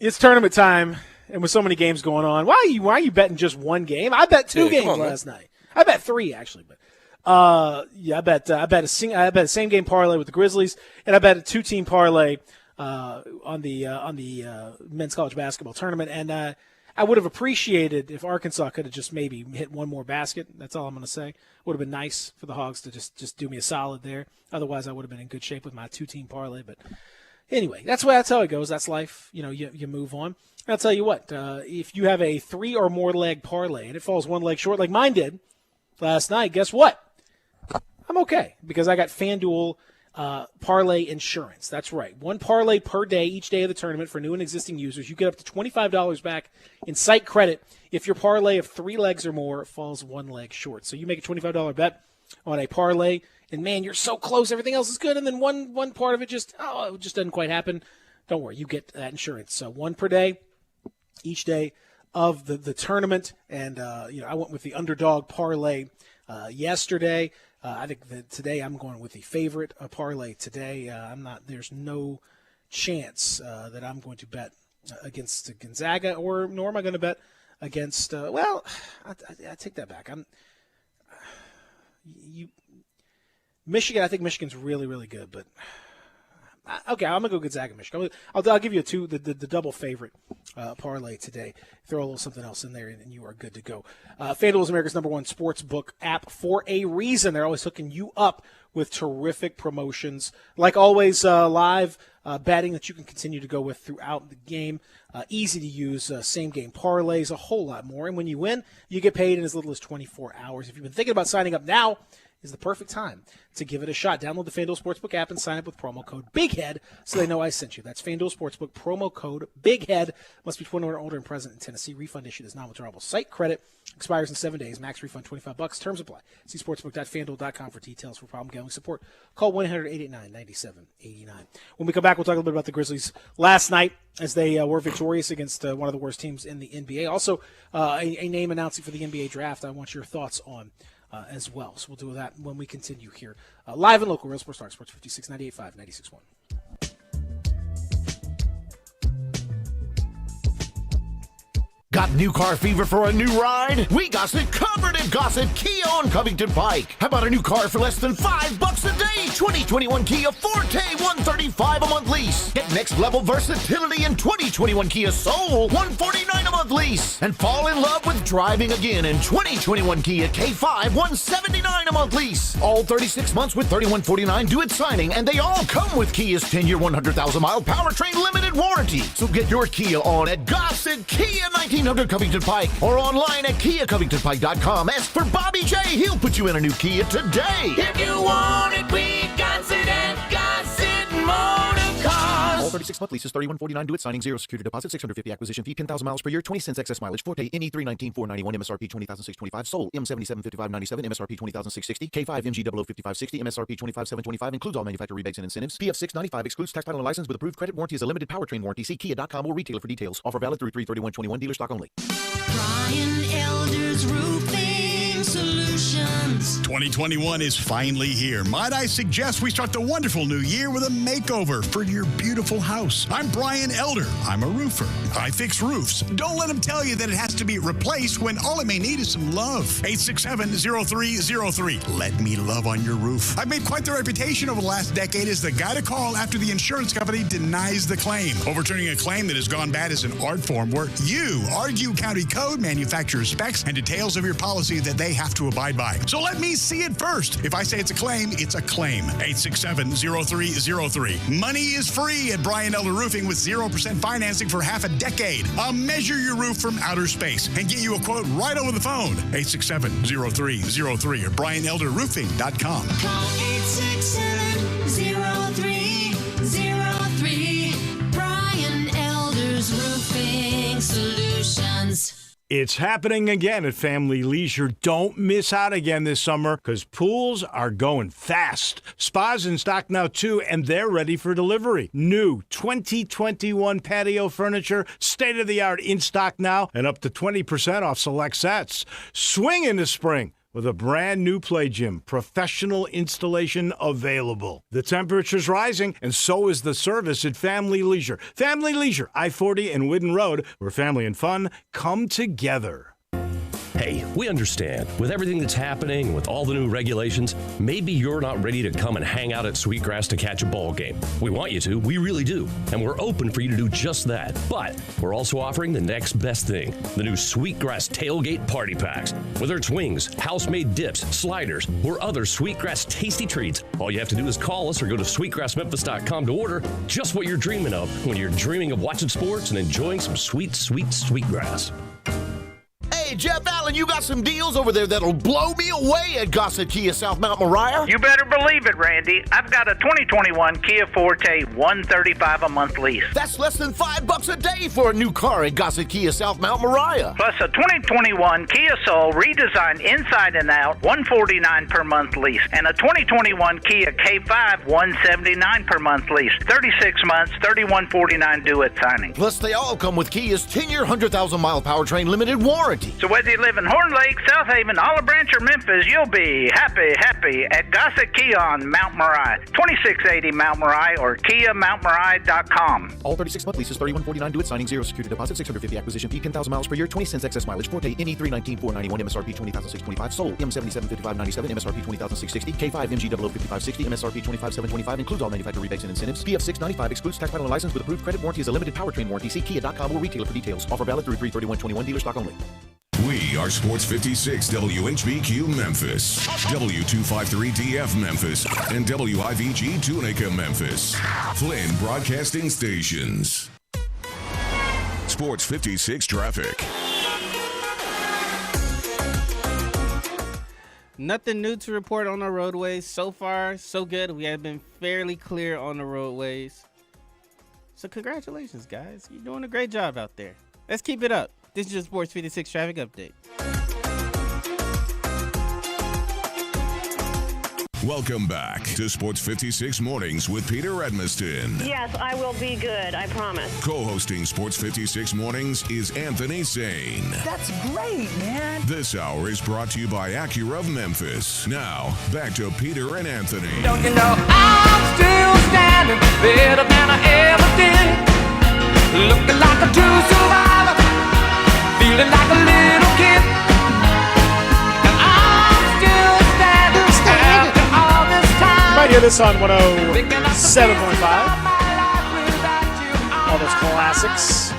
S3: it's tournament time, And with so many games going on, why are you betting just one game? I bet two games last night. I bet three actually, but I bet a same game parlay with the Grizzlies, and I bet a 2-team parlay on the men's college basketball tournament. And I would have appreciated if Arkansas could have just maybe hit one more basket. That's all I'm going to say. Would have been nice for the Hogs to just do me a solid there. Otherwise, I would have been in good shape with my 2-team parlay. But anyway, that's how it goes. That's life. You move on. I'll tell you what, if you have a 3 or more leg parlay and it falls one leg short like mine did last night, guess what? I'm okay because I got FanDuel parlay insurance. That's right. One parlay per day each day of the tournament for new and existing users. You get up to $25 back in site credit if your parlay of 3 legs or more falls one leg short. So you make a $25 bet on a parlay, and man, you're so close. Everything else is good, and then one part of it just doesn't quite happen. Don't worry, you get that insurance. So one per day each day of the tournament, and I went with the underdog parlay yesterday. I think that today I'm going with the favorite parlay today. There's no chance that I'm going to bet against Gonzaga, nor am I going to bet against. I take that back. Michigan. I think Michigan's really, really good, but okay, I'm gonna go Gonzaga, Michigan. I'll give you the double favorite parlay today. Throw a little something else in there, and you are good to go. FanDuel is America's #1 sports book app for a reason. They're always hooking you up with terrific promotions, like always, live betting that you can continue to go with throughout the game. Easy to use, same game parlays, a whole lot more. And when you win, you get paid in as little as 24 hours. If you've been thinking about signing up now, is the perfect time to give it a shot. Download the FanDuel Sportsbook app and sign up with promo code BIGHEAD so they know I sent you. That's FanDuel Sportsbook, promo code BIGHEAD. Must be 21 or older and present in Tennessee. Refund issued is non-withdrawable. Site credit expires in 7 days. Max refund $25. Terms apply. See sportsbook.fanduel.com for details. For problem gambling support, call 1-800-889-9789. When we come back, we'll talk a little bit about the Grizzlies last night as they were victorious against one of the worst teams in the NBA. Also, a name announcing for the NBA draft I want your thoughts on as well. So we'll do that when we continue here. Live and local, Real Sports Talk, Sports 56, 98.5, 96.1.
S17: Got new car fever for a new ride? We got it covered at Gossett Kia on Covington Pike. How about a new car for less than $5 a day? 2021 Kia Forte, $135 a month lease. Get next level versatility in 2021 Kia Soul, $149 a month lease. And fall in love with driving again in 2021 Kia K5, $179 a month lease. All 36 months with $31.49 due at signing, and they all come with Kia's 10-year, 100,000-mile powertrain limited warranty. So get your Kia on at Gossett Kia 1900 Covington Pike or online at KiaCovingtonPike.com. Ask for Bobby J. He'll put you in a new Kia today.
S12: If you want it, we got it at Gossett Motor Cars.
S24: All 36-month leases, $31.49 due at signing, 0 security deposit, $650 acquisition fee, 10,000 miles per year, 20 cents excess mileage. Forte, NE 319,491, MSRP 20,625. Sold, M775597, MSRP 20,660. K5 MG 05560, MSRP 25,725. Includes all manufacturer rebates and incentives. PF 695 excludes tax title and license with approved credit. Warranty is a limited powertrain warranty. See Kia.com or retailer for details. Offer valid through 3/31/21. Dealer stock only.
S12: Brian Elder's Roofing Solutions.
S1: 2021 is finally here. Might I suggest we start the wonderful new year with a makeover for your beautiful house. I'm Brian Elder. I'm a roofer. I fix roofs. Don't let them tell you that it has to be replaced when all it may need is some love. 867-0303. Let me love on your roof. I've made quite the reputation over the last decade as the guy to call after the insurance company denies the claim. Overturning a claim that has gone bad is an art form where you argue county code, manufacturer specs, and details of your policy that they have to abide by. So let me see it first. If I say it's a claim, it's a claim. 867-0303. Money is free at Brian Elder Roofing with 0% financing for half a decade. I'll measure your roof from outer space and get you a quote right over the phone. 867-0303 or BrianElderRoofing.com.
S12: Call 867-0303. Brian Elder's Roofing Solutions.
S27: It's happening again at Family Leisure. Don't miss out again this summer because pools are going fast. Spas in stock now, too, and they're ready for delivery. New 2021 patio furniture, state-of-the-art in stock now, and up to 20% off select sets. Swing into spring with a brand new play gym, professional installation available. The temperature's rising, and so is the service at Family Leisure. Family Leisure, I-40 and Whidden Road, where family and fun come together.
S6: Hey, we understand. With everything that's happening, with all the new regulations, maybe you're not ready to come and hang out at Sweetgrass to catch a ball game. We want you to, we really do. And we're open for you to do just that. But we're also offering the next best thing, the new Sweetgrass Tailgate Party Packs. Whether it's wings, house-made dips, sliders, or other Sweetgrass tasty treats, all you have to do is call us or go to sweetgrassmemphis.com to order just what you're dreaming of when you're dreaming of watching sports and enjoying some sweet, sweet Sweetgrass.
S24: Hey, Jeff Allen, you got some deals over there that'll blow me away at Gossett Kia South Mount Moriah.
S7: You better believe it, Randy. I've got a 2021 Kia Forte $135 a month lease.
S24: That's less than $5 a day for a new car at Gossett Kia South Mount Moriah.
S7: Plus a 2021 Kia Soul redesigned inside and out $149 per month lease. And a 2021 Kia K5 $179 per month lease. 36 months, $3149 due at signing.
S24: Plus, they all come with Kia's 10-year, 100,000-mile powertrain limited warranty.
S7: So whether you live in Horn Lake, South Haven, Olive Branch, or Memphis, you'll be happy at Gossett Kia on Mount Moriah, 2680 Mount Moriah, or KiaMountMoriah.com.
S24: All 36-month leases, $3149 due at signing, 0 security deposit, $650 acquisition fee, 10,000 miles per year, 20 cents excess mileage, Forte, NE 319,491, MSRP 20,625, sold, M775597, MSRP 20,660, K5 MG 005560, MSRP 25,725, includes all manufacturer rebates and incentives. PF 695 excludes tax title and license with approved credit warranty is a limited powertrain warranty. See Kia.com or retailer for details. Offer valid through 3/31/21, dealer stock only.
S2: We are Sports 56 WHBQ Memphis, W253DF Memphis, and WIVG Tunica Memphis. Flynn Broadcasting Stations. Sports 56 traffic.
S5: Nothing new to report on our roadways. So far, so good. We have been fairly clear on the roadways. So congratulations, guys. You're doing a great job out there. Let's keep it up. This is your Sports 56 traffic update.
S2: Welcome back to Sports 56 Mornings with Peter Edmiston.
S11: Yes, I will be good. I promise.
S2: Co-hosting Sports 56 Mornings is Anthony Sane.
S18: That's great, man.
S2: This hour is brought to you by Acura of Memphis. Now, back to Peter and Anthony.
S12: Don't you know I'm still standing better than I ever did? Looking like a true survivor, feeling like a little kid. And I'm still standing after all this time.
S3: You might hear this on 107.5. All those classics.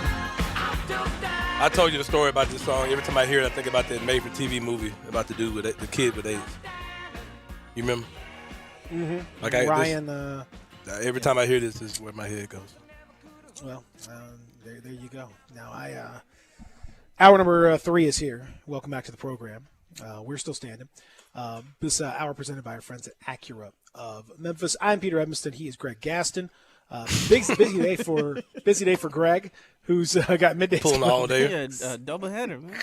S4: I told you the story about this song. Every time I hear it, I think about that made-for-TV movie about the dude with the kid with AIDS. You remember?
S3: Mm-hmm.
S4: Like
S3: Ryan.
S4: Every time I hear this is where my head goes.
S3: Well, there you go. Now, hour number 3 is here. Welcome back to the program. We're still standing. This hour presented by our friends at Acura of Memphis. I'm Peter Edmiston. He is Greg Gaston. Busy day for Greg, who's got midday
S4: pulling all day.
S5: Yeah, double header, man.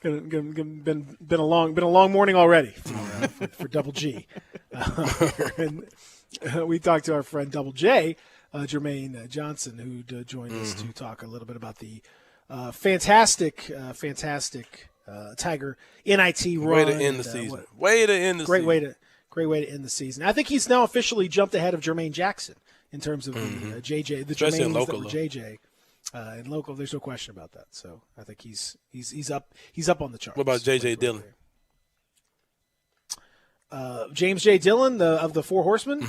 S3: Been a long morning already for Double G. And we talked to our friend Double J, Jermaine Johnson, who joined us to talk a little bit about the fantastic Tiger NIT run.
S4: Way to end the season.
S3: Great way to end the season. I think he's now officially jumped ahead of Jermaine Jackson in terms of the JJ, the
S4: especially
S3: Jermaines
S4: local,
S3: that were JJ. In local, there's no question about that. So I think he's up on the charts.
S4: What about J.J. Dillon?
S3: James J. Dillon of the Four Horsemen.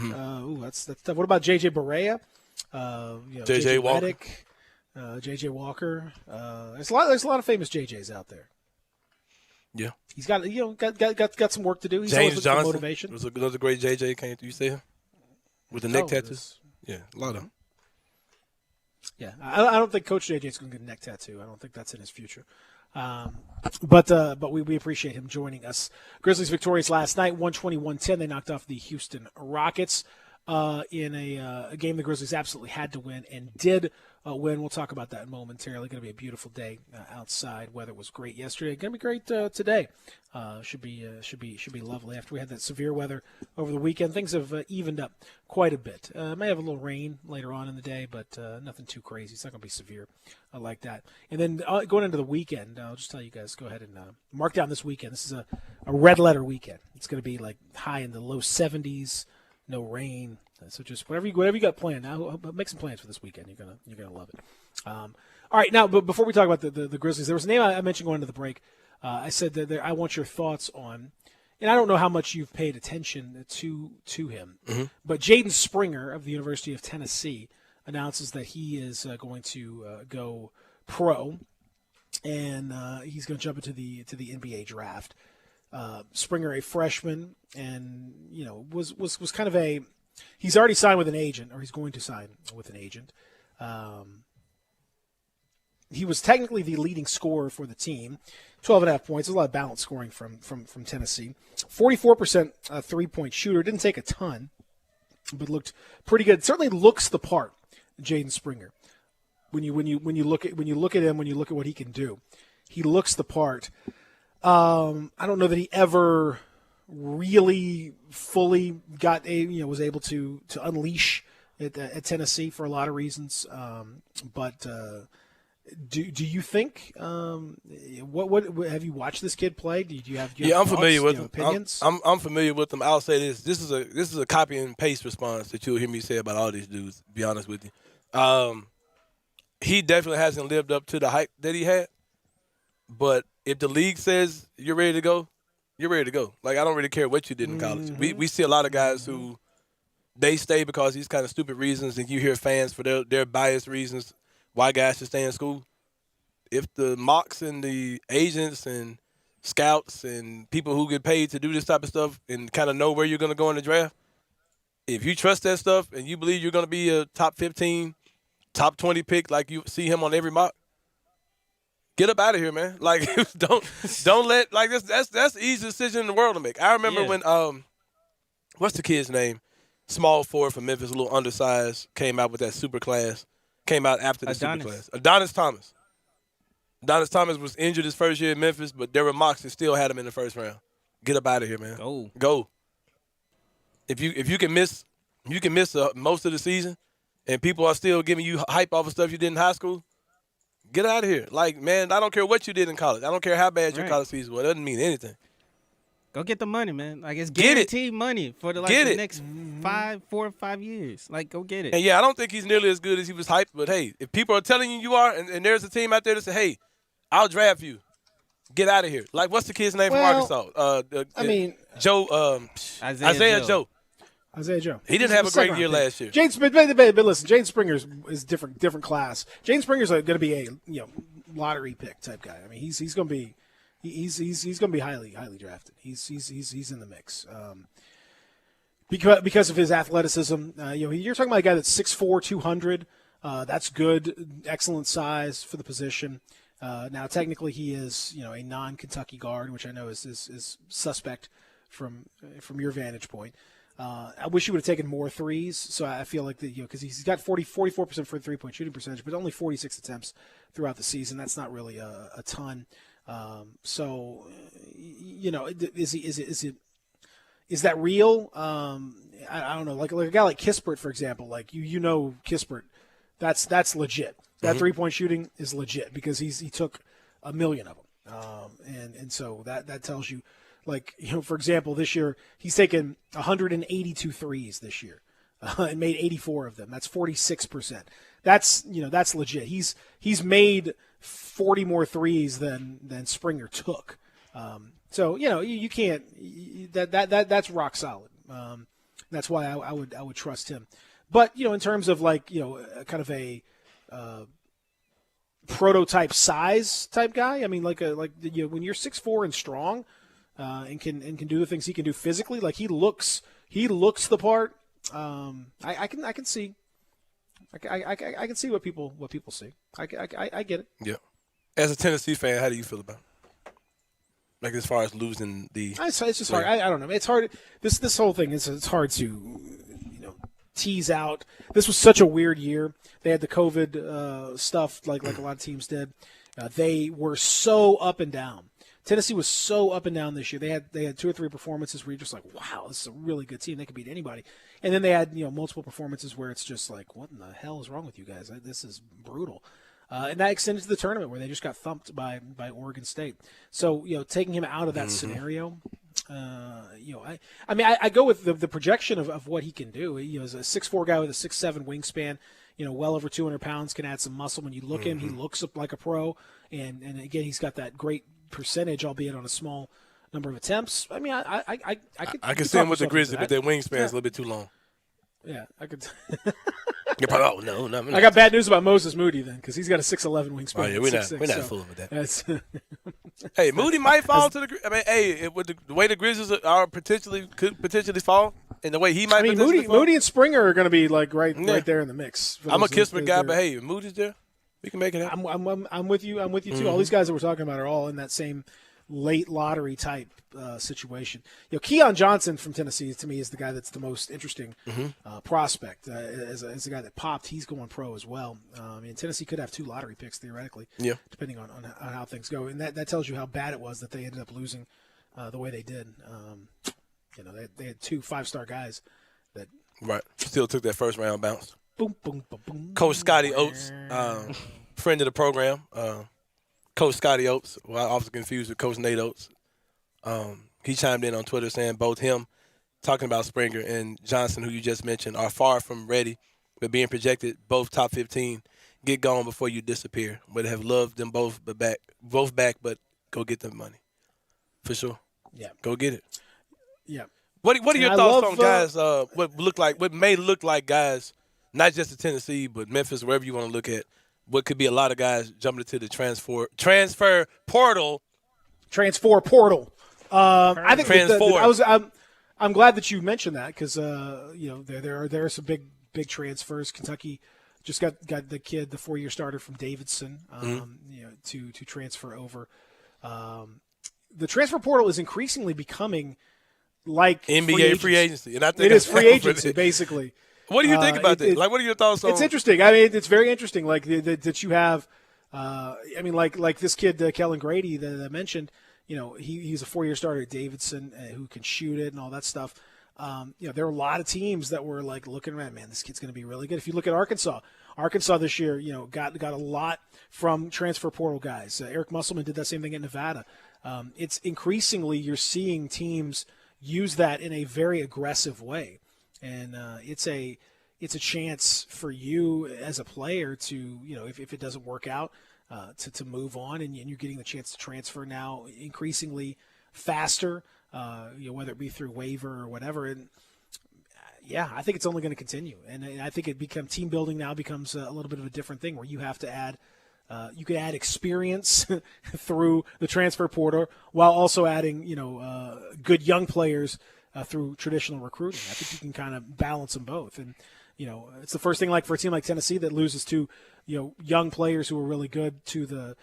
S3: That's tough. What about J.J. Barea?
S4: J.J. Walker.
S3: J.J. Walker. There's a lot of famous J.J.'s out there.
S4: Yeah,
S3: he's got some work to do. He's
S4: James Johnson.
S3: Motivation.
S4: Was a great J.J. Came you see him with the neck tattoos? Yeah, a lot of them.
S3: Yeah, I don't think Coach JJ is going to get a neck tattoo. I don't think that's in his future. But we appreciate him joining us. Grizzlies victorious last night, 120-110. They knocked off the Houston Rockets in a game the Grizzlies absolutely had to win and did win. We'll talk about that momentarily. Going to be a beautiful day outside. Weather was great yesterday. Going to be great today. Should be lovely. After we had that severe weather over the weekend, things have evened up quite a bit. May have a little rain later on in the day, but nothing too crazy. It's not going to be severe like that. And then going into the weekend, I'll just tell you guys, go ahead and mark down this weekend. This is a red letter weekend. It's going to be like high in the low 70s, no rain. So just whatever you got planned. Now make some plans for this weekend. You're gonna love it. All right, now but before we talk about the Grizzlies, there was a name I mentioned going into the break. I said that I want your thoughts on, and I don't know how much you've paid attention to him, but Jaden Springer of the University of Tennessee announces that he is going to go pro, and he's going to jump into the NBA draft. Springer, a freshman, and was kind of a. He's already signed with an agent, or he's going to sign with an agent. He was technically the leading scorer for the team, 12.5 points. There's a lot of balanced scoring from Tennessee. 44% three-point shooter. Didn't take a ton, but looked pretty good. Certainly looks the part, Jaden Springer. When you look at him, when you look at what he can do, he looks the part. I don't know that he ever really fully was able to unleash at Tennessee for a lot of reasons. But do you think what have you watched this kid play? Do you have
S4: I'm familiar with him.
S3: Opinions?
S4: I'm familiar with him. I'll say this: this is a copy and paste response that you'll hear me say about all these dudes. To be honest with you, he definitely hasn't lived up to the hype that he had. But if the league says you're ready to go, you're ready to go. Like, I don't really care what you did in college. We see a lot of guys who they stay because these kind of stupid reasons, and you hear fans for their biased reasons why guys should stay in school. If the mocks and the agents and scouts and people who get paid to do this type of stuff and kind of know where you're going to go in the draft, if you trust that stuff and you believe you're going to be a top 15, top 20 pick like you see him on every mock, get up out of here, man. Like, don't let, like, that's the easiest decision in the world to make. I remember when what's the kid's name? Small forward from Memphis, a little undersized, came out with that super class. Came out after the super class. Adonis Thomas. Adonis Thomas was injured his first year in Memphis, but there were mocks that still had him in the first round. Get up out of here, man. Go. If you can miss most of the season, and people are still giving you hype off of stuff you did in high school, get out of here. Like, man, I don't care what you did in college. I don't care how bad your college season was. It doesn't mean anything.
S5: Go get the money, man. Like, it's guaranteed money for the next 4 or 5 years. Like, go get it.
S4: And, I don't think he's nearly as good as he was hyped. But, hey, if people are telling you are, and there's a team out there that say, hey, I'll draft you, get out of here. Like, what's the kid's name from Arkansas? Joe. Isaiah Joe.
S3: Isaiah Joe.
S4: He didn't have a great year last year.
S3: But listen, Jaden Springer is different class. Jaden Springer's going to be a lottery pick type guy. I mean, he's going to be he's going to be highly drafted. He's in the mix because of his athleticism. You're talking about a guy that's 6'4", 200. That's good, excellent size for the position. Now, technically, he is a non-Kentucky guard, which I know is suspect from your vantage point. I wish he would have taken more threes. So I feel like because he's got 44% for three-point shooting percentage, but only 46 attempts throughout the season. That's not really a ton. Is that real? I don't know. Like a guy like Kispert, for example. Like Kispert, that's legit. That three-point shooting is legit because he took 1 million of them, and so that tells you. Like, for example, this year he's taken 182 threes this year and made 84 of them. That's 46%. That's legit. He's made 40 more threes than Springer took. So you can't. That's rock solid. That's why I would trust him. But in terms of kind of a prototype size type guy. I mean, when you're 6'4" and strong. And can do the things he can do physically. Like he looks the part. I can see. I can see what people see. I get it.
S4: Yeah. As a Tennessee fan, how do you feel about it? Like as far as losing the.
S3: It's just hard. I don't know. It's hard. This whole thing it's hard to tease out. This was such a weird year. They had the COVID stuff like a lot of teams did. They were so up and down. Tennessee was so up and down this year. They had 2 or 3 performances where you're just like, wow, this is a really good team. They could beat anybody. And then they had multiple performances where it's just like, what in the hell is wrong with you guys? This is brutal. And that extended to the tournament where they just got thumped by Oregon State. So taking him out of that scenario, I go with the projection of what he can do. He's a 6'4" guy with a 6'7" wingspan. Well over 200 pounds, can add some muscle. When you look at him, he looks like a pro. And again, he's got that great percentage, albeit on a small number of attempts. I mean, I
S4: can see him with the Grizzlies, but their wingspan is a little bit too long.
S3: Yeah, I could.
S4: No.
S3: I got bad news about Moses Moody then, because he's got a 6'11" wingspan.
S4: Oh, yeah, we're not fooling with that.
S3: Hey,
S4: Moody might fall to the. I mean, with the way the Grizzlies could potentially fall, and the way he might.
S3: Moody and Springer are going to be like right there in the mix.
S4: I'm a Kispert guy, but hey, if Moody's there, we can make it happen.
S3: I'm with you. I'm with you too. All these guys that we're talking about are all in that same late lottery type situation. Keon Johnson from Tennessee to me is the guy that's the most interesting prospect. As a guy that popped, he's going pro as well. Tennessee could have 2 lottery picks theoretically, depending on how things go. And that tells you how bad it was that they ended up losing the way they did. They had 2 5-star guys that
S4: still took that first round bounce.
S3: Boom, boom, boom, boom.
S4: Coach Scotty Oates, friend of the program. Coach Scotty Oates, who I often confused with Coach Nate Oates. He chimed in on Twitter saying both him talking about Springer and Johnson, who you just mentioned, are far from ready, but being projected both top 15. Get gone before you disappear. Would have loved them both back, but go get them money. For sure.
S3: Yeah.
S4: Go get it.
S3: Yeah.
S4: What are your thoughts on guys, what may look like guys, not just in Tennessee, but Memphis, wherever you want to look at, what could be a lot of guys jumping into the transfer portal.
S3: Transfer portal. I think I'm glad that you mentioned that because there are some big transfers. Kentucky just got the kid, the 4-year starter from Davidson, to transfer over. The transfer portal is increasingly becoming like
S4: NBA free agency, and I think
S3: it is free agency basically.
S4: What do you think about this? What are your thoughts on?
S3: It's interesting. I mean, it's very interesting. Like that you have. Like this kid Kellen Grady that I mentioned. He's a 4-year starter at Davidson who can shoot it and all that stuff. There are a lot of teams that were like looking around. Man, this kid's going to be really good. If you look at Arkansas this year, got a lot from transfer portal guys. Eric Musselman did that same thing at Nevada. It's increasingly you're seeing teams use that in a very aggressive way. And it's a chance for you as a player to, if it doesn't work out, to move on, and you're getting the chance to transfer now increasingly faster, whether it be through waiver or whatever. And I think it's only going to continue. And I think team building now becomes a little bit of a different thing where you have to add. You can add experience through the transfer portal while also adding, good young players through traditional recruiting. I think you can kind of balance them both. And, it's the first thing like for a team like Tennessee that loses to, young players who are really good to the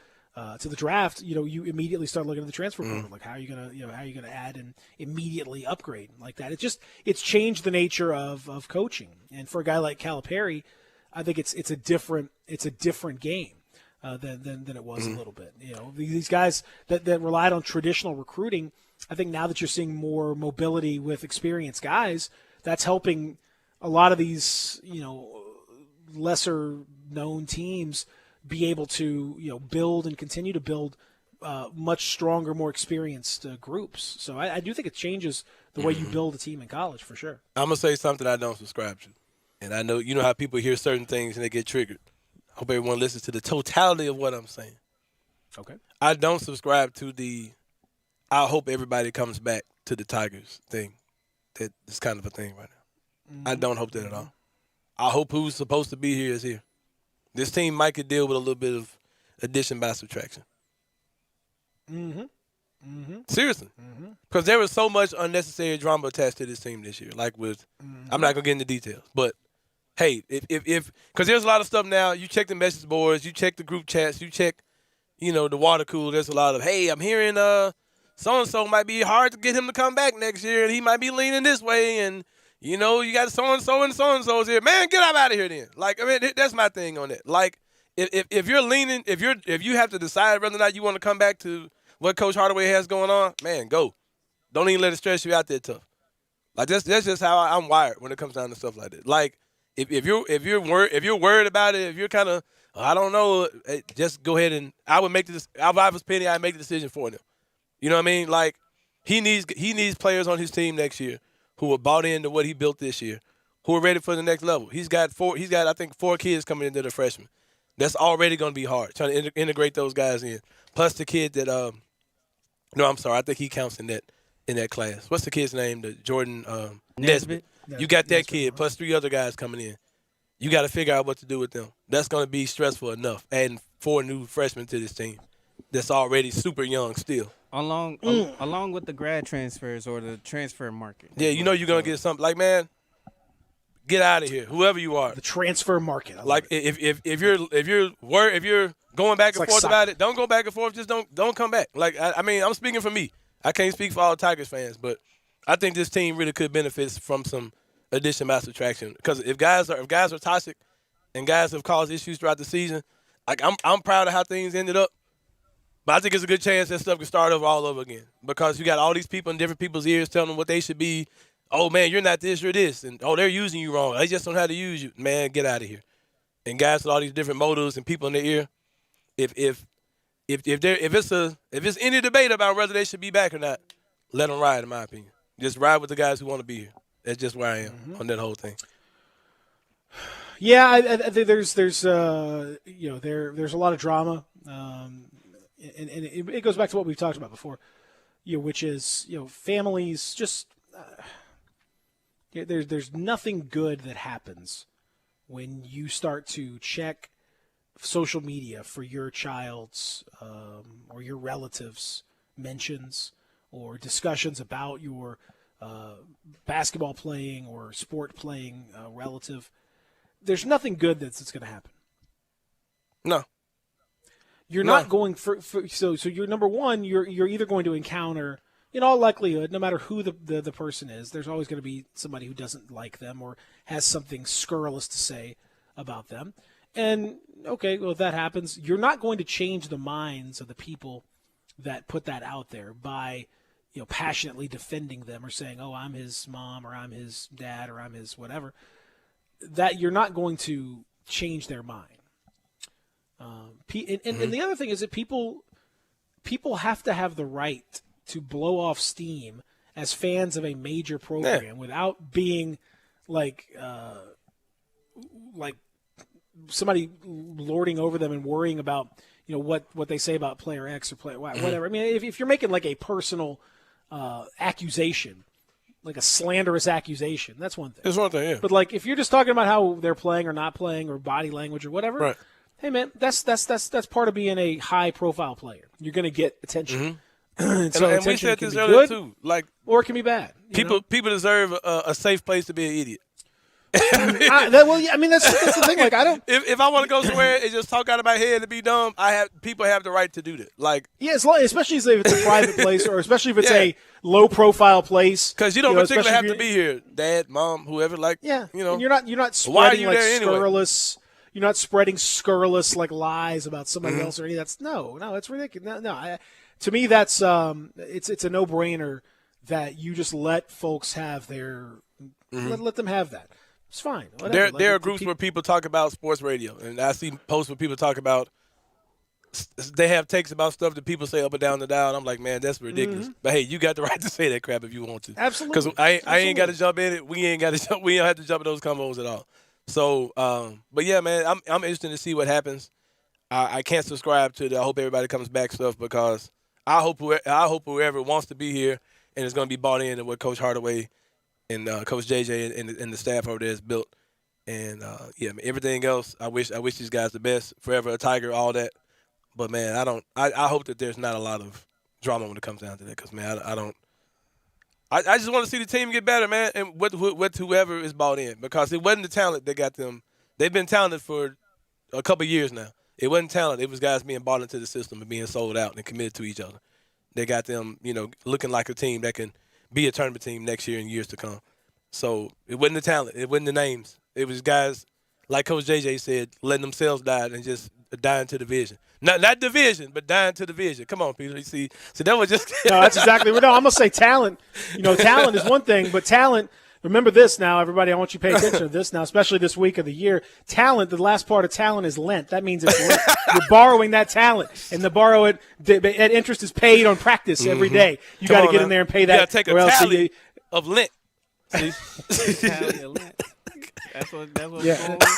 S3: draft, you immediately start looking at the transfer portal. Like how are you going to add and immediately upgrade like that? It's changed the nature of coaching. And for a guy like Calipari, I think it's a different game. Than it was a little bit. These guys that relied on traditional recruiting, I think now that you're seeing more mobility with experienced guys, that's helping a lot of these, lesser known teams be able to, build and continue to build much stronger, more experienced groups. So I do think it changes the way you build a team in college for sure.
S4: I'm going to say something I don't subscribe to. And I know, how people hear certain things and they get triggered. I hope everyone listens to the totality of what I'm saying.
S3: Okay.
S4: I don't subscribe to I hope everybody comes back to the Tigers thing. That is kind of a thing right now. I don't hope that at all. I hope who's supposed to be here is here. This team might could deal with a little bit of addition by subtraction. Seriously. Because there was so much unnecessary drama attached to this team this year. Like I'm not going to get into details, but hey, if because there's a lot of stuff now. You check the message boards, you check the group chats, you check, the water cooler. There's a lot of, hey, I'm hearing so and so might be hard to get him to come back next year, and he might be leaning this way, and you got so-and-so and so-and-so's here. Man, get out of here then. Like, I mean, that's my thing on it. Like, if you're leaning, if you have to decide whether or not you want to come back to what Coach Hardaway has going on, man, go. Don't even let it stress you out there tough. Like, that's just how I'm wired when it comes down to stuff like that. Like, if you're worried about it, if you're kind of, I don't know, just go ahead and I would make this. If I was Penny, I'd make the decision for them. You know what I mean? Like, he needs players on his team next year who are bought into what he built this year, who are ready for the next level. He's got I think 4 kids coming into the freshman. That's already going to be hard trying to integrate those guys in. Plus the kid that I think he counts in that class. What's the kid's name? The Jordan Nesbitt. You got that kid plus 3 other guys coming in. You got to figure out what to do with them. That's going to be stressful enough. Adding 4 new freshmen to this team that's already super young still.
S5: Along with the grad transfers or the transfer market.
S4: Yeah, you're going to get something. Like, man, get out of here, whoever you are.
S3: The transfer market.
S4: Like, if you're going back and forth about it, don't go back and forth. Just don't come back. Like, I mean, I'm speaking for me. I can't speak for all Tigers fans, but I think this team really could benefit from some addition by subtraction. Because if guys are toxic and guys have caused issues throughout the season, like I'm proud of how things ended up. But I think it's a good chance that stuff can start over all over again. Because you got all these people in different people's ears telling them what they should be. Oh, man, you're not this, you're this. And, oh, they're using you wrong. They just don't know how to use you. Man, get out of here. And guys with all these different motives and people in their ear, if it's any debate about whether they should be back or not, let them ride, in my opinion. Just ride with the guys who want to be here. That's just where I am on that whole thing.
S3: Yeah, I think there's a lot of drama, and it goes back to what we've talked about before, which is families just there's nothing good that happens when you start to check social media for your child's or your relatives' mentions or discussions about your basketball playing or sport playing relative. There's nothing good that's going to happen.
S4: No.
S3: You're not going so you're number one, you're either going to encounter, in all likelihood, no matter who the person is, there's always going to be somebody who doesn't like them or has something scurrilous to say about them. And okay, well, if that happens, you're not going to change the minds of the people that put that out there by passionately defending them or saying, oh, I'm his mom or I'm his dad or I'm his whatever. That you're not going to change their mind. And the other thing is that people have to have the right to blow off steam as fans of a major program without being like somebody lording over them and worrying about what they say about player X or player Y, whatever. I mean, if you're making like a personal accusation, like a slanderous accusation, that's one thing.
S4: That's one thing, yeah.
S3: But like if you're just talking about how they're playing or not playing or body language or whatever,
S4: right.
S3: Hey man, that's part of being a high profile player. You're going to get attention.
S4: And
S3: so
S4: and we said this earlier too, like,
S3: or it can be bad.
S4: People deserve a safe place to be an idiot.
S3: That's the thing. Like, I don't.
S4: If I want to go somewhere and just talk out of my head and be dumb, people have the right to do that. Like,
S3: yeah, especially if it's a private place, or especially if it's a low profile place.
S4: Because you don't particularly have to be here, Dad, Mom, whoever. Like,
S3: and you're not spreading like scurrilous. You're not spreading scurrilous like lies about somebody else or any. That's that's ridiculous. No. To me, that's it's a no-brainer that you just let folks have their let them have that. It's fine.
S4: There are groups where people talk about sports radio, and I see posts where people talk about they have takes about stuff that people say up and down the dial. And I'm like, man, that's ridiculous. But hey, you got the right to say that crap if you want to.
S3: Absolutely.
S4: Because I ain't got to jump in it. We ain't got to jump. We don't have to jump in those combos at all. So, but yeah, man, I'm interested to see what happens. I can't subscribe to the I hope everybody comes back stuff because I hope whoever wants to be here and is going to be bought in to what Coach Hardaway and Coach JJ and the staff over there has built. And yeah, man, everything else, I wish these guys the best, forever a Tiger, all that. But man, I hope that there's not a lot of drama when it comes down to that because man, I just want to see the team get better, man, and with whoever is bought in because it wasn't the talent that got them. They've been talented for a couple of years now. It wasn't talent. It was guys being bought into the system and being sold out and committed to each other. They got them, looking like a team that can be a tournament team next year and years to come. So it wasn't the talent. It wasn't the names. It was guys, like Coach JJ said, letting themselves die and just dying to the vision. Not division, but dying to the vision. Come on, Peter. You see, so that was just
S3: no, that's exactly what. No, I'm gonna say talent. Talent is one thing, but talent. Remember this now, everybody. I want you to pay attention to this now, especially this week of the year. Talent. The last part of talent is lent. That means it's lent. You're borrowing that talent, and to borrow it, that interest is paid on practice every day. You got to get in there and pay that.
S4: You got to take a tally of lent.
S5: Tally of lent. That's what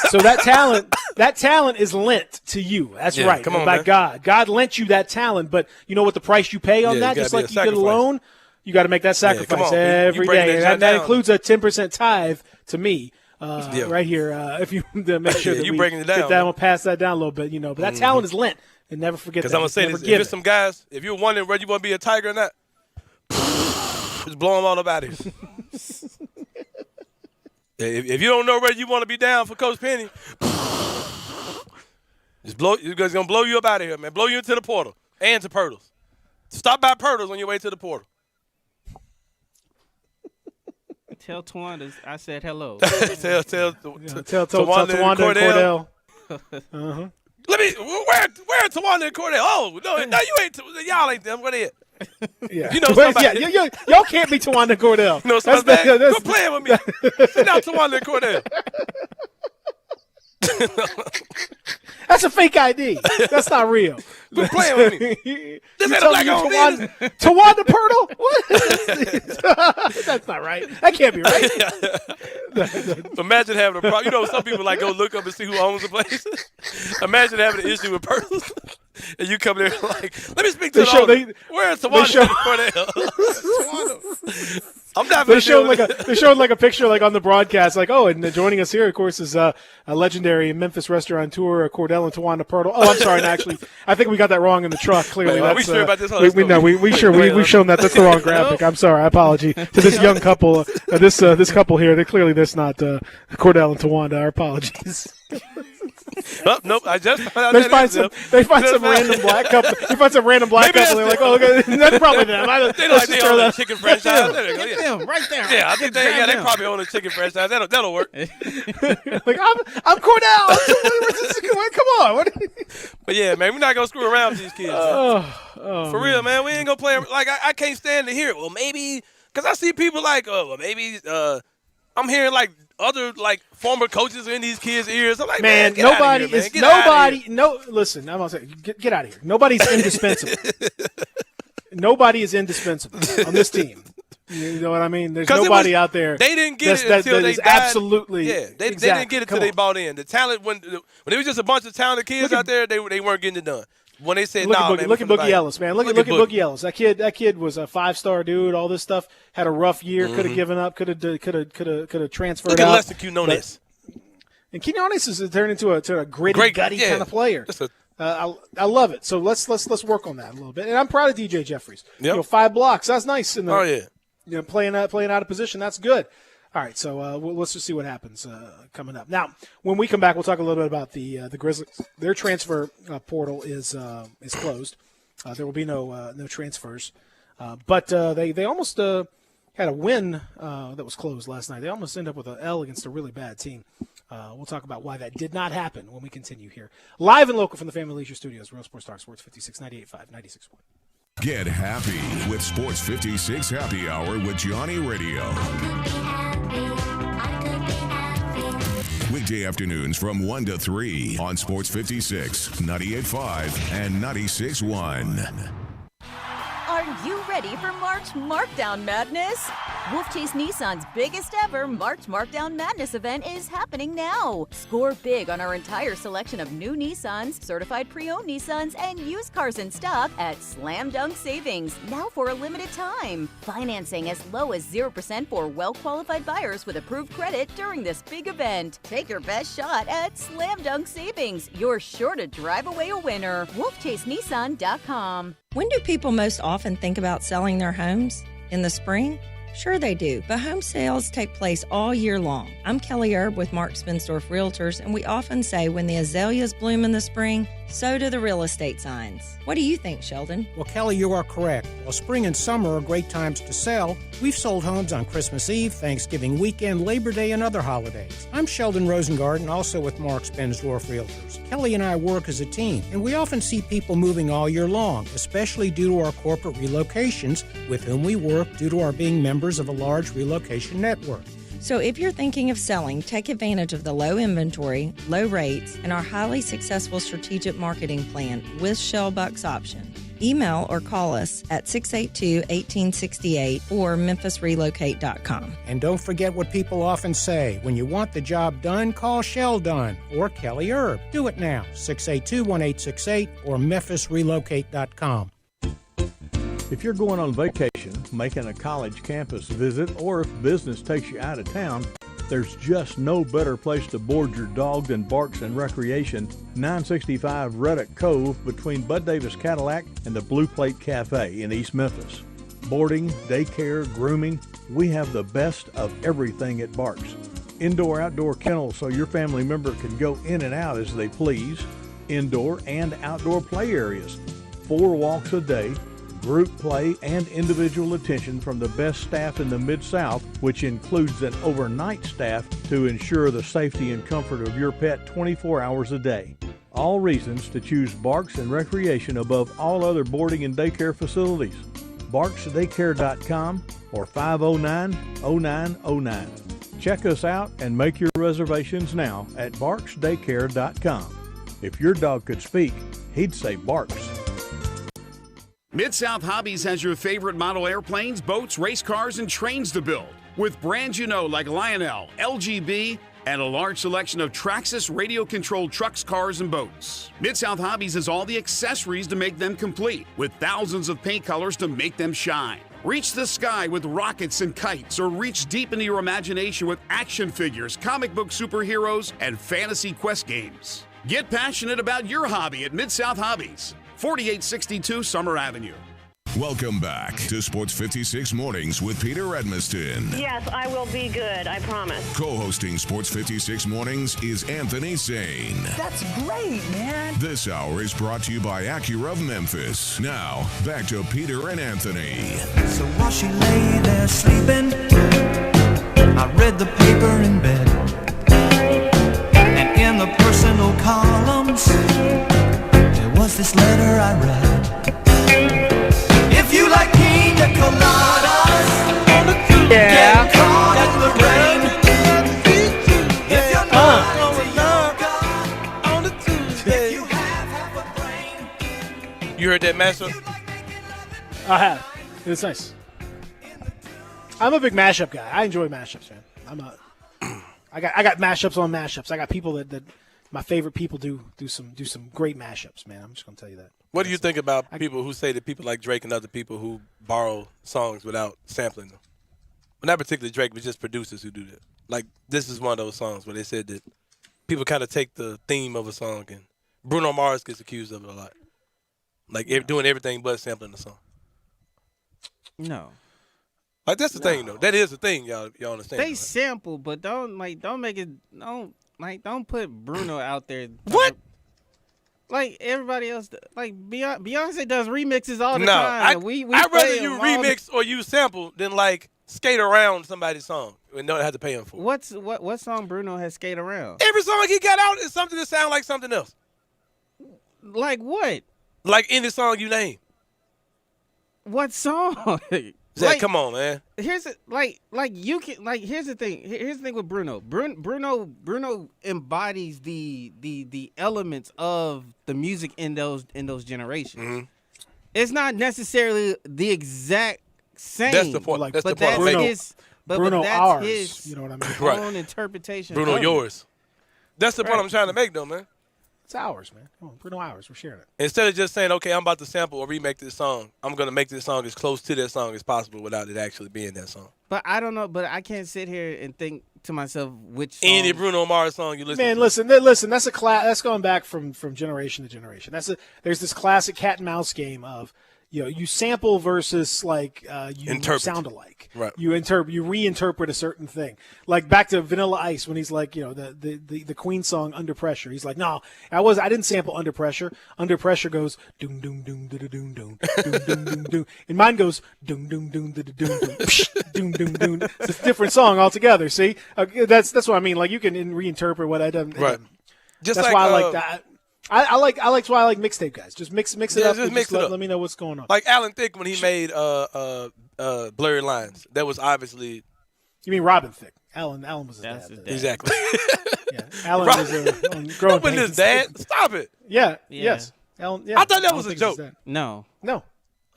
S3: So that talent is lent to you. That's right.
S4: Come on,
S3: by
S4: man.
S3: God. God lent you that talent, but you know what the price you pay on that? Just like you get a loan, you got to make that sacrifice every day. And that includes a 10% tithe to me right here. If you make sure that
S4: you
S3: we
S4: breaking it down,
S3: get that, we'll pass that down a little bit. But that talent is lent. And never forget that.
S4: Because I'm going to say this. If it's some guys, if you're wondering whether you want to be a Tiger or not, just blow them all up out of here. If you don't know whether you want to be down for Coach Penny, it's going to blow you up out of here, man. Blow you into the portal and to Pirtles. Stop by Pirtles on your way to the portal.
S5: Tell Tawanda I said hello.
S3: tell Tawanda and Cordell.
S4: Uh-huh. Let me. Where are Tawanda and Cordell? Oh no, you ain't. Y'all ain't them. What are you?
S3: Yeah.
S4: You know somebody.
S3: Y'all can't be Tawanda and Cordell.
S4: You know somebody. Quit playing with me. Sit down, Tawanda and Cordell.
S3: That's a fake ID. That's not real.
S4: Quit playing with me. This ain't a black on
S3: Tawanda Pirtle? What? That's not right. That can't be right.
S4: Imagine having a problem. You know, some people like go look up and see who owns the place. Imagine having an issue with Pirtles. And you come there like, let me speak to the owner. Where's Tawanda Cordell? I'm not.
S3: They showed like a picture like on the broadcast, like, oh, and joining us here, of course, is a legendary Memphis restaurateur, Cordell and Tawanda Pirtle. Oh, I'm sorry, actually, I think we got that wrong in the truck. Clearly,
S4: are we sure about this?
S3: We've shown that. That's the wrong graphic. I'm sorry. I apologize to this young couple. This couple here. That's not Cordell and Tawanda. Our apologies.
S4: Oh, nope, I just found out
S3: they find some random black couple. They find some random black couple. They're like, oh, okay, that's probably them.
S4: They don't like they own a chicken franchise.
S5: Get them right there.
S4: Yeah, I think they probably own a chicken franchise. That'll work.
S3: Like I'm Cordell. Come on.
S4: But yeah, man, we're not gonna screw around with these kids. For real, man, we ain't gonna play. Like I can't stand to hear it. Well, maybe because I see people like, maybe I'm hearing like other like former coaches in these kids' ears. I'm like, man, nobody is nobody.
S3: No, listen, I'm gonna say, get out of here. Nobody's indispensable. Nobody is indispensable on this team. You know what I mean? There's nobody out there.
S4: They didn't get it until they died.
S3: Absolutely.
S4: Yeah, they didn't get it until they bought in. The talent when it was just a bunch of talented kids out there, they weren't getting it done. When they said,
S3: look at Boogie Ellis, man. Look at Boogie Ellis. That kid was a 5-star dude. All this stuff, had a rough year. Could have given up. Could have transferred.
S4: Look at Lester Quinones.
S3: And Quinones has turned into a gritty, gutty kind of player. I love it. So let's work on that a little bit. And I'm proud of DJ Jeffries.
S4: Yep.
S3: 5 blocks. That's nice.
S4: Yeah.
S3: Playing out of position. That's good. All right, so let's just see what happens coming up. Now, when we come back, we'll talk a little bit about the Grizzlies. Their transfer portal is closed. There will be no transfers. But they almost had a win that was closed last night. They almost ended up with an L against a really bad team. We'll talk about why that did not happen when we continue here. Live and local from the Family Leisure Studios, Real Sports Talk, Sports 56, 98.5, 96.1.
S2: Get happy with Sports 56 Happy Hour with Johnny Radio. Weekday afternoons from 1 to 3 on Sports 56, 98.5, and 96.1.
S10: Are you ready for March Markdown Madness? Wolf Chase Nissan's biggest ever March Markdown Madness event is happening now. Score big on our entire selection of new Nissans, certified pre-owned Nissans, and used cars in stock at Slam Dunk Savings, now for a limited time. Financing as low as 0% for well-qualified buyers with approved credit during this big event. Take your best shot at Slam Dunk Savings. You're sure to drive away a winner. WolfChaseNissan.com.
S13: When do people most often think about selling their homes? In the spring? Sure they do, but home sales take place all year long. I'm Kelly Erb with Mark Spensdorf Realtors, and we often say when the azaleas bloom in the spring, So do the real estate signs. What do you think, Sheldon?
S14: Well, Kelly, you are correct. While spring and summer are great times to sell, we've sold homes on Christmas Eve, Thanksgiving weekend, Labor Day, and other holidays. I'm Sheldon Rosengarten, also with Marks Bensdorf Realtors. Kelly and I work as a team, and we often see people moving all year long, especially due to our corporate relocations, with whom we work due to our being members of a large relocation network.
S13: So if you're thinking of selling, take advantage of the low inventory, low rates, and our highly successful strategic marketing plan with Shellbuck's option. Email or call us at 682-1868 or memphisrelocate.com.
S14: And don't forget what people often say. When you want the job done, call Shell Dunn or Kelly Erb. Do it now, 682-1868 or memphisrelocate.com.
S27: If you're going on vacation, making a college campus visit, or if business takes you out of town, there's just no better place to board your dog than Barks and Recreation, 965 Reddick Cove between Bud Davis Cadillac and the Blue Plate Cafe in East Memphis. Boarding, daycare, grooming, we have the best of everything at Barks. Indoor-outdoor kennels so your family member can go in and out as they please. Indoor and outdoor play areas. 4 walks a day. Group play and individual attention from the best staff in the Mid-South, which includes an overnight staff to ensure the safety and comfort of your pet 24 hours a day. All reasons to choose Barks and Recreation above all other boarding and daycare facilities. BarksDaycare.com or 509-0909. Check us out and make your reservations now at BarksDaycare.com. If your dog could speak, he'd say Barks.
S15: Mid-South Hobbies has your favorite model airplanes, boats, race cars, and trains to build. With brands you know like Lionel, LGB, and a large selection of Traxxas radio-controlled trucks, cars, and boats. Mid-South Hobbies has all the accessories to make them complete, with thousands of paint colors to make them shine. Reach the sky with rockets and kites, or reach deep into your imagination with action figures, comic book superheroes, and fantasy quest games. Get passionate about your hobby at Mid-South Hobbies. 4862 Summer Avenue.
S2: Welcome back to Sports 56 Mornings with Peter Edmiston.
S11: Yes, I will be good, I promise.
S2: Co-hosting Sports 56 Mornings is Anthony Sane.
S18: That's great, man.
S2: This hour is brought to you by Acura of Memphis. Now, back to Peter and Anthony.
S12: So while she lay there sleeping, I read the paper in bed. And in the personal columns, was this letter I read? If you like pina coladas on the cruise, get caught in the rain. If you're not into yoga on the Tuesday, you have half a brain.
S4: You heard that mashup?
S3: I have. It's nice. I'm a big mashup guy. I enjoy mashups, man. I got mashups on mashups. I got people that my favorite people do some great mashups, man. I'm just gonna tell you that.
S4: What do you think about people who say that people like Drake and other people who borrow songs without sampling them? Well, not particularly Drake, but just producers who do that. Like, this is one of those songs where they said that people kind of take the theme of a song, and Bruno Mars gets accused of it a lot. Like, doing everything but sampling the song.
S5: No.
S4: Like, that's the thing, though. That is the thing, y'all understand.
S5: They sample, but don't put Bruno out there.
S4: What?
S5: Like everybody else, like Beyonce does remixes all the
S4: no,
S5: time.
S4: I'd rather you remix or you sample than like skate around somebody's song and don't have to pay him for it.
S5: What song Bruno has skate around?
S4: Every song he got out is something that sounds like something else.
S5: Like what?
S4: Like any song you name.
S5: What song?
S4: Zach, come on, man.
S5: Here's the thing. Here's the thing with Bruno. Bruno embodies the elements of the music in those generations.
S4: Mm-hmm.
S5: It's not necessarily the exact same.
S4: That's the point. That's the point.
S3: Bruno
S5: that's
S3: ours.
S5: his
S3: You know what I mean?
S4: Right.
S5: own interpretation.
S4: Bruno
S5: of
S4: yours. That's the point
S5: Right.
S4: I'm trying to make, though, man.
S3: It's ours, man. Come on, Bruno ours. We're sharing it.
S4: Instead of just saying, okay, I'm about to sample or remake this song, I'm going to make this song as close to that song as possible without it actually being that song.
S5: But I don't know. But I can't sit here and think to myself which song.
S4: Any Bruno Mars song you listen
S3: Man,
S4: to.
S3: listen. That's that's going back from generation to generation. There's this classic cat and mouse game of you sample versus like you
S4: Interpret.
S3: sound alike.
S4: Right.
S3: You reinterpret a certain thing. Like back to Vanilla Ice when he's like, the Queen song Under Pressure. He's like, no, I didn't sample Under Pressure. Under Pressure goes doom doom doom doom doom doom doom doom doom doom, and mine goes doom doom doom doom doom doom doom doom. It's a different song altogether. See, that's what I mean. Like you can reinterpret what I done.
S4: Right. Just
S3: that's
S4: like,
S3: why I like that. That's why I like mixtape guys. Just mix it up.
S4: Just mix it up.
S3: Let me know what's going on.
S4: Like Alan Thicke when he made Blurred Lines. That was obviously.
S3: You mean Robin Thicke? Alan was his dad.
S4: Exactly.
S3: Yeah. Alan was on Growing
S4: Pains. His dad? Stop it.
S3: Yeah. Yes. Alan. Yeah.
S4: I thought that was a joke.
S5: No.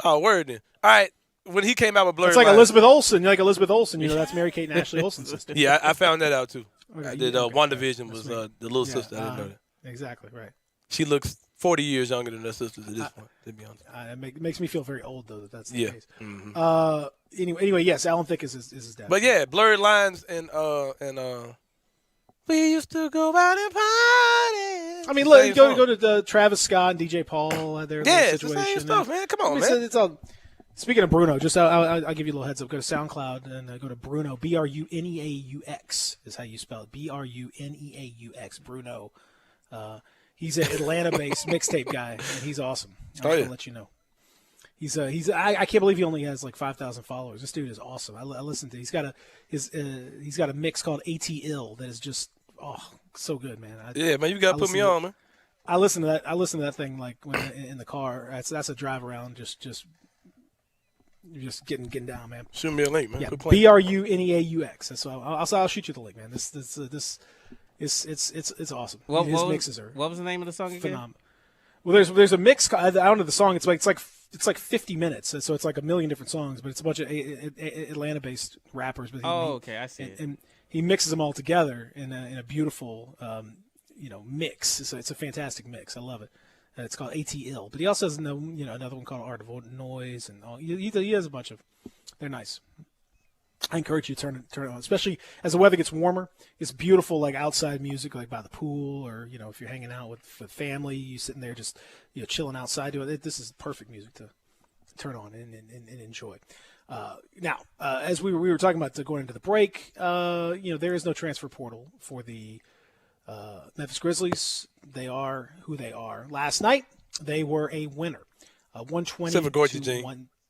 S4: Oh, word then. All right. When he came out with Blurred
S3: It's like
S4: Lines.
S3: Elizabeth Olsen. You're like Elizabeth Olsen. That's Mary Kate and Ashley Olsen's sister.
S4: Yeah, I found that out too.
S3: Okay,
S4: I did. WandaVision was the little sister. I didn't know that.
S3: Exactly right.
S4: She looks 40 years younger than her sisters at this point, to be honest.
S3: It makes me feel very old, though, that's the case.
S4: Mm-hmm.
S3: Anyway, yes, Alan Thicke is his dad.
S4: But yeah, Blurred Lines and we used to go out and party.
S3: I mean, look, go to the Travis Scott and DJ Paul. Their
S4: it's the
S3: situation.
S4: same stuff, man. Come on, man.
S3: It's all. Speaking of Bruno, just I'll give you a little heads up. Go to SoundCloud and go to Bruno. BruNeaux is how you spell it. BruNeaux. Bruno. He's an Atlanta-based mixtape guy, and he's awesome. I'm gonna let you know. I can't believe he only has like 5,000 followers. This dude is awesome. I listened to. He's got a mix called AT Ill that is just so good, man.
S4: Man, you gotta put me on, man.
S3: I listen to that. I listen to that thing like when in the car. That's a drive around. Just getting down, man.
S4: Shoot me a link, man.
S3: Yeah, BruNeaux. That's I'll shoot you the link, man. This. It's awesome. His mixes are.
S5: What was the name of the song again?
S3: Phenomenal. Well, there's a mix. I don't know the song. It's like 50 minutes, so it's like a million different songs. But it's a bunch of Atlanta-based rappers. But
S5: okay, I see.
S3: And he mixes them all together in a beautiful, mix. So it's a fantastic mix. I love it. It's called AT Ill. But he also has another one called Art of Noise, and all. He has a bunch of. They're nice. I encourage you to turn it on, especially as the weather gets warmer. It's beautiful, like outside music, like by the pool, or if you're hanging out with family, you sitting there just chilling outside. This is perfect music to turn on and enjoy. Now, as we were talking about going into the break, there is no transfer portal for the Memphis Grizzlies. They are who they are. Last night, they were a winner, 120 to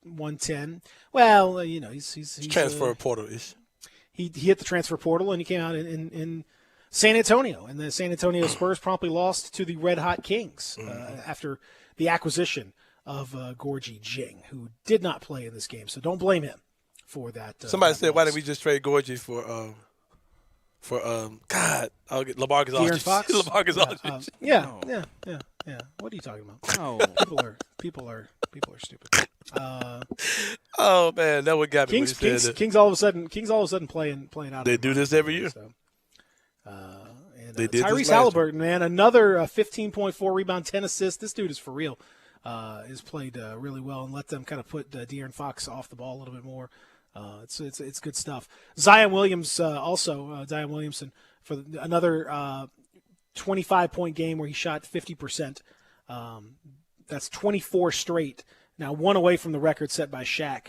S3: 110. Well, he's
S4: transfer portal-ish.
S3: He hit the transfer portal and he came out in San Antonio, and the San Antonio Spurs promptly lost to the Red Hot Kings after the acquisition of Gorgie Jing, who did not play in this game. So don't blame him for that.
S4: Somebody said, "Why didn't we just trade Gorgie for God? I'll get LaMarcus Aldridge." LaMarcus Aldridge.
S3: Yeah. What are you talking about?
S5: Oh,
S3: people are stupid.
S4: Oh man, that what got me.
S3: Kings all of a sudden playing out.
S4: They do this every year.
S3: So.
S4: They did
S3: Tyrese Halliburton, man, another 15.4 rebound, 10 assists. This dude is for real. Has played really well and let them kind of put De'Aaron Fox off the ball a little bit more. It's good stuff. Zion Williamson for another 25-point game where he shot 50%. That's 24 straight. Now, one away from the record set by Shaq.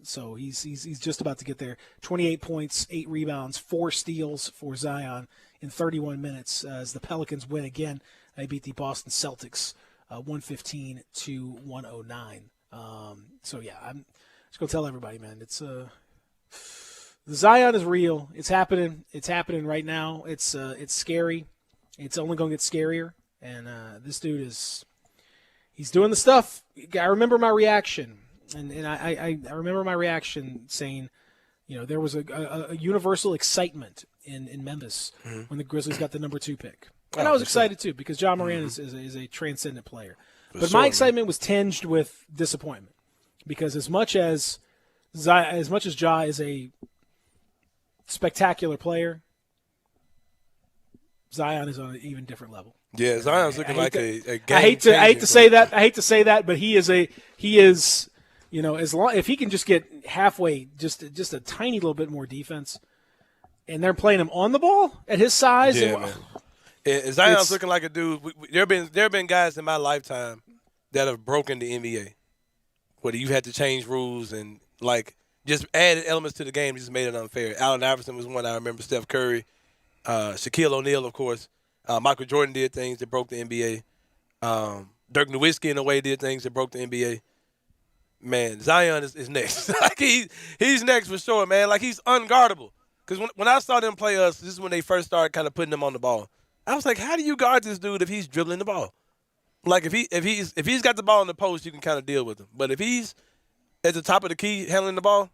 S3: So he's just about to get there. 28 points, 8 rebounds, 4 steals for Zion in 31 minutes as the Pelicans win again. They beat the Boston Celtics 115 to 109. So yeah, I'm just gonna tell everybody, man. It's the Zion is real. It's happening. It's happening right now. It's scary. It's only gonna get scarier. And this dude he's doing the stuff. I remember my reaction. And I remember my reaction saying, there was a universal excitement in Memphis when the Grizzlies got the number 2 pick. And I was excited too because Ja Morant is a transcendent player. But my excitement was tinged with disappointment because as much as Ja is a spectacular player, Zion is on an even different level.
S4: Yeah, Zion's looking like a game.
S3: I hate to say that. I hate to say that, but he is. As long if he can just get halfway, just a tiny little bit more defense, and they're playing him on the ball at his size.
S4: Yeah, man. And Zion's looking like a dude. There have been guys in my lifetime that have broken the NBA. whether you had to change rules and like just added elements to the game, just made it unfair. Allen Iverson was one I remember. Steph Curry, Shaquille O'Neal, of course. Michael Jordan did things that broke the NBA. Dirk Nowitzki, in a way, did things that broke the NBA. Man, Zion is next. Like he's next for sure, man. Like he's unguardable. Because when I saw them play us, this is when they first started kind of putting him on the ball. I was like, how do you guard this dude if he's dribbling the ball? Like if he's got the ball in the post, you can kind of deal with him. But if he's at the top of the key handling the ball,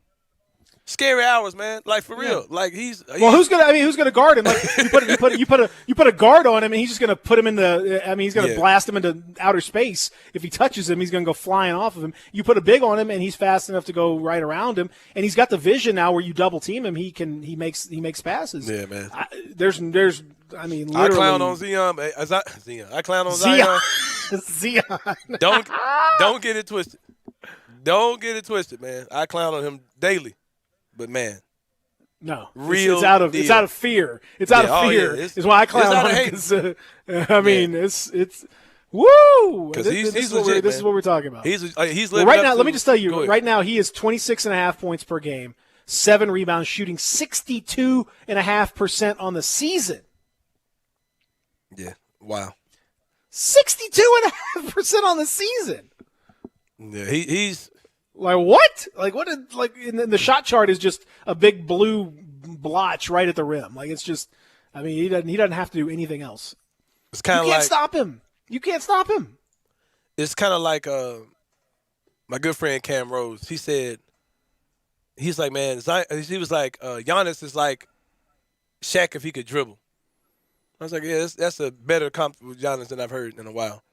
S4: scary hours, man. Like for real. Like who's
S3: gonna guard him? Like you put a guard on him, and he's just gonna put him in the. I mean, he's gonna blast him into outer space. If he touches him, he's gonna go flying off of him. You put a big on him, and he's fast enough to go right around him, and he's got the vision now where you double team him. He makes passes.
S4: Yeah, man.
S3: I mean, literally.
S4: I clown on Zion. I clown on Zion.
S3: Zion.
S4: Don't get it twisted. Don't get it twisted, man. I clown on him daily. But man,
S3: no,
S4: real.
S3: It's out of fear. It's out of fear. Is why I clown on him. I mean, it's woo.
S4: Because
S3: this
S4: legit,
S3: is what we're talking about.
S4: He's
S3: right now. Let me just tell you. Right now, he is 26.5 points per game, 7 rebounds, shooting 62.5% on the season.
S4: Yeah. Wow.
S3: 62.5% on the season.
S4: Yeah, he's.
S3: Like what? Like what? In the shot chart is just a big blue blotch right at the rim. Like it's just. I mean, he doesn't have to do anything else.
S4: It's kind of
S3: you can't stop him. You can't stop him.
S4: It's kind of like my good friend Cam Rose. He said, he's like, man, he was like, Giannis is like Shaq if he could dribble. I was like, yeah, that's a better comp with Giannis than I've heard in a while.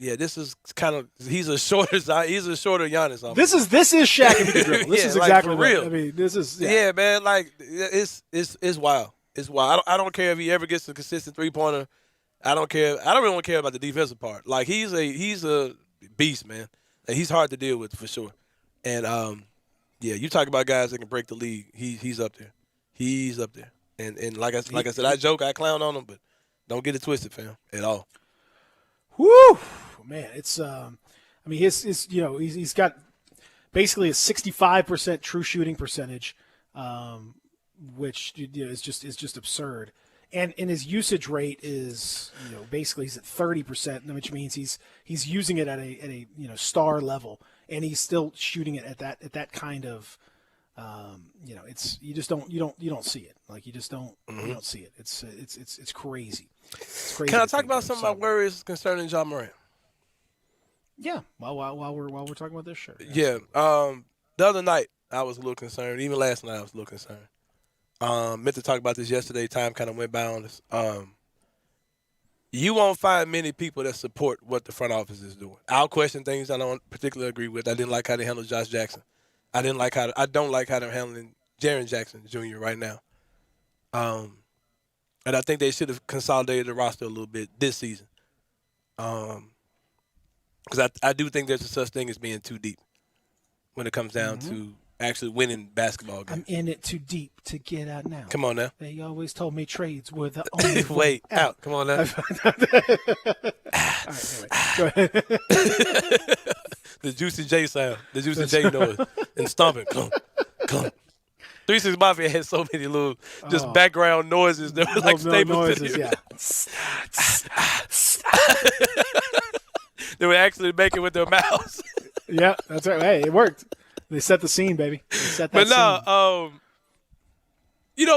S4: Yeah, this is kind of he's a shorter Giannis. Almost.
S3: This is Shaq if he could dribble. This is exactly
S4: like, for real.
S3: I mean, this is
S4: yeah, man. Like it's wild. It's wild. I don't care if he ever gets a consistent 3-pointer. I don't care. I don't really care about the defensive part. Like he's a beast, man. And he's hard to deal with for sure. And yeah, you talk about guys that can break the league. He's up there. He's up there. And like I said, I joke, I clown on him, but don't get it twisted, fam, at all.
S3: Woo, man! It's I mean, he's got basically a 65% true shooting percentage, which is just absurd. And his usage rate is basically he's at 30%, which means he's using it at a star level, and he's still shooting it at that kind of it's you don't see it. Like you just don't you don't see it. It's crazy. It's crazy.
S4: Can I talk about some of my worries concerning Ja Morant?
S3: Yeah. While we're talking about this, sure.
S4: Yeah. The other night I was a little concerned. Even last night I was a little concerned. Meant to talk about this yesterday. Time kind of went by on this. You won't find many people that support what the front office is doing. I'll question things I don't particularly agree with. I didn't like how they handled Josh Jackson. I don't like how they're handling Jaren Jackson Jr. right now. And I think they should have consolidated the roster a little bit this season. Because I do think there's a such thing as being too deep when it comes down to actually winning basketball games.
S3: I'm in it too deep to get out now.
S4: Come on now.
S3: They always told me trades were the only
S4: way out. Come on now.
S3: All right, anyway, go ahead.
S4: The Juicy J sound. The Juicy J noise. And stomping. Come. 3 6 Mafia had so many little just background noises that were like staples to the They were actually making with their mouths.
S3: Yeah, that's right. Hey, it worked. They set the scene, baby. They set that
S4: scene.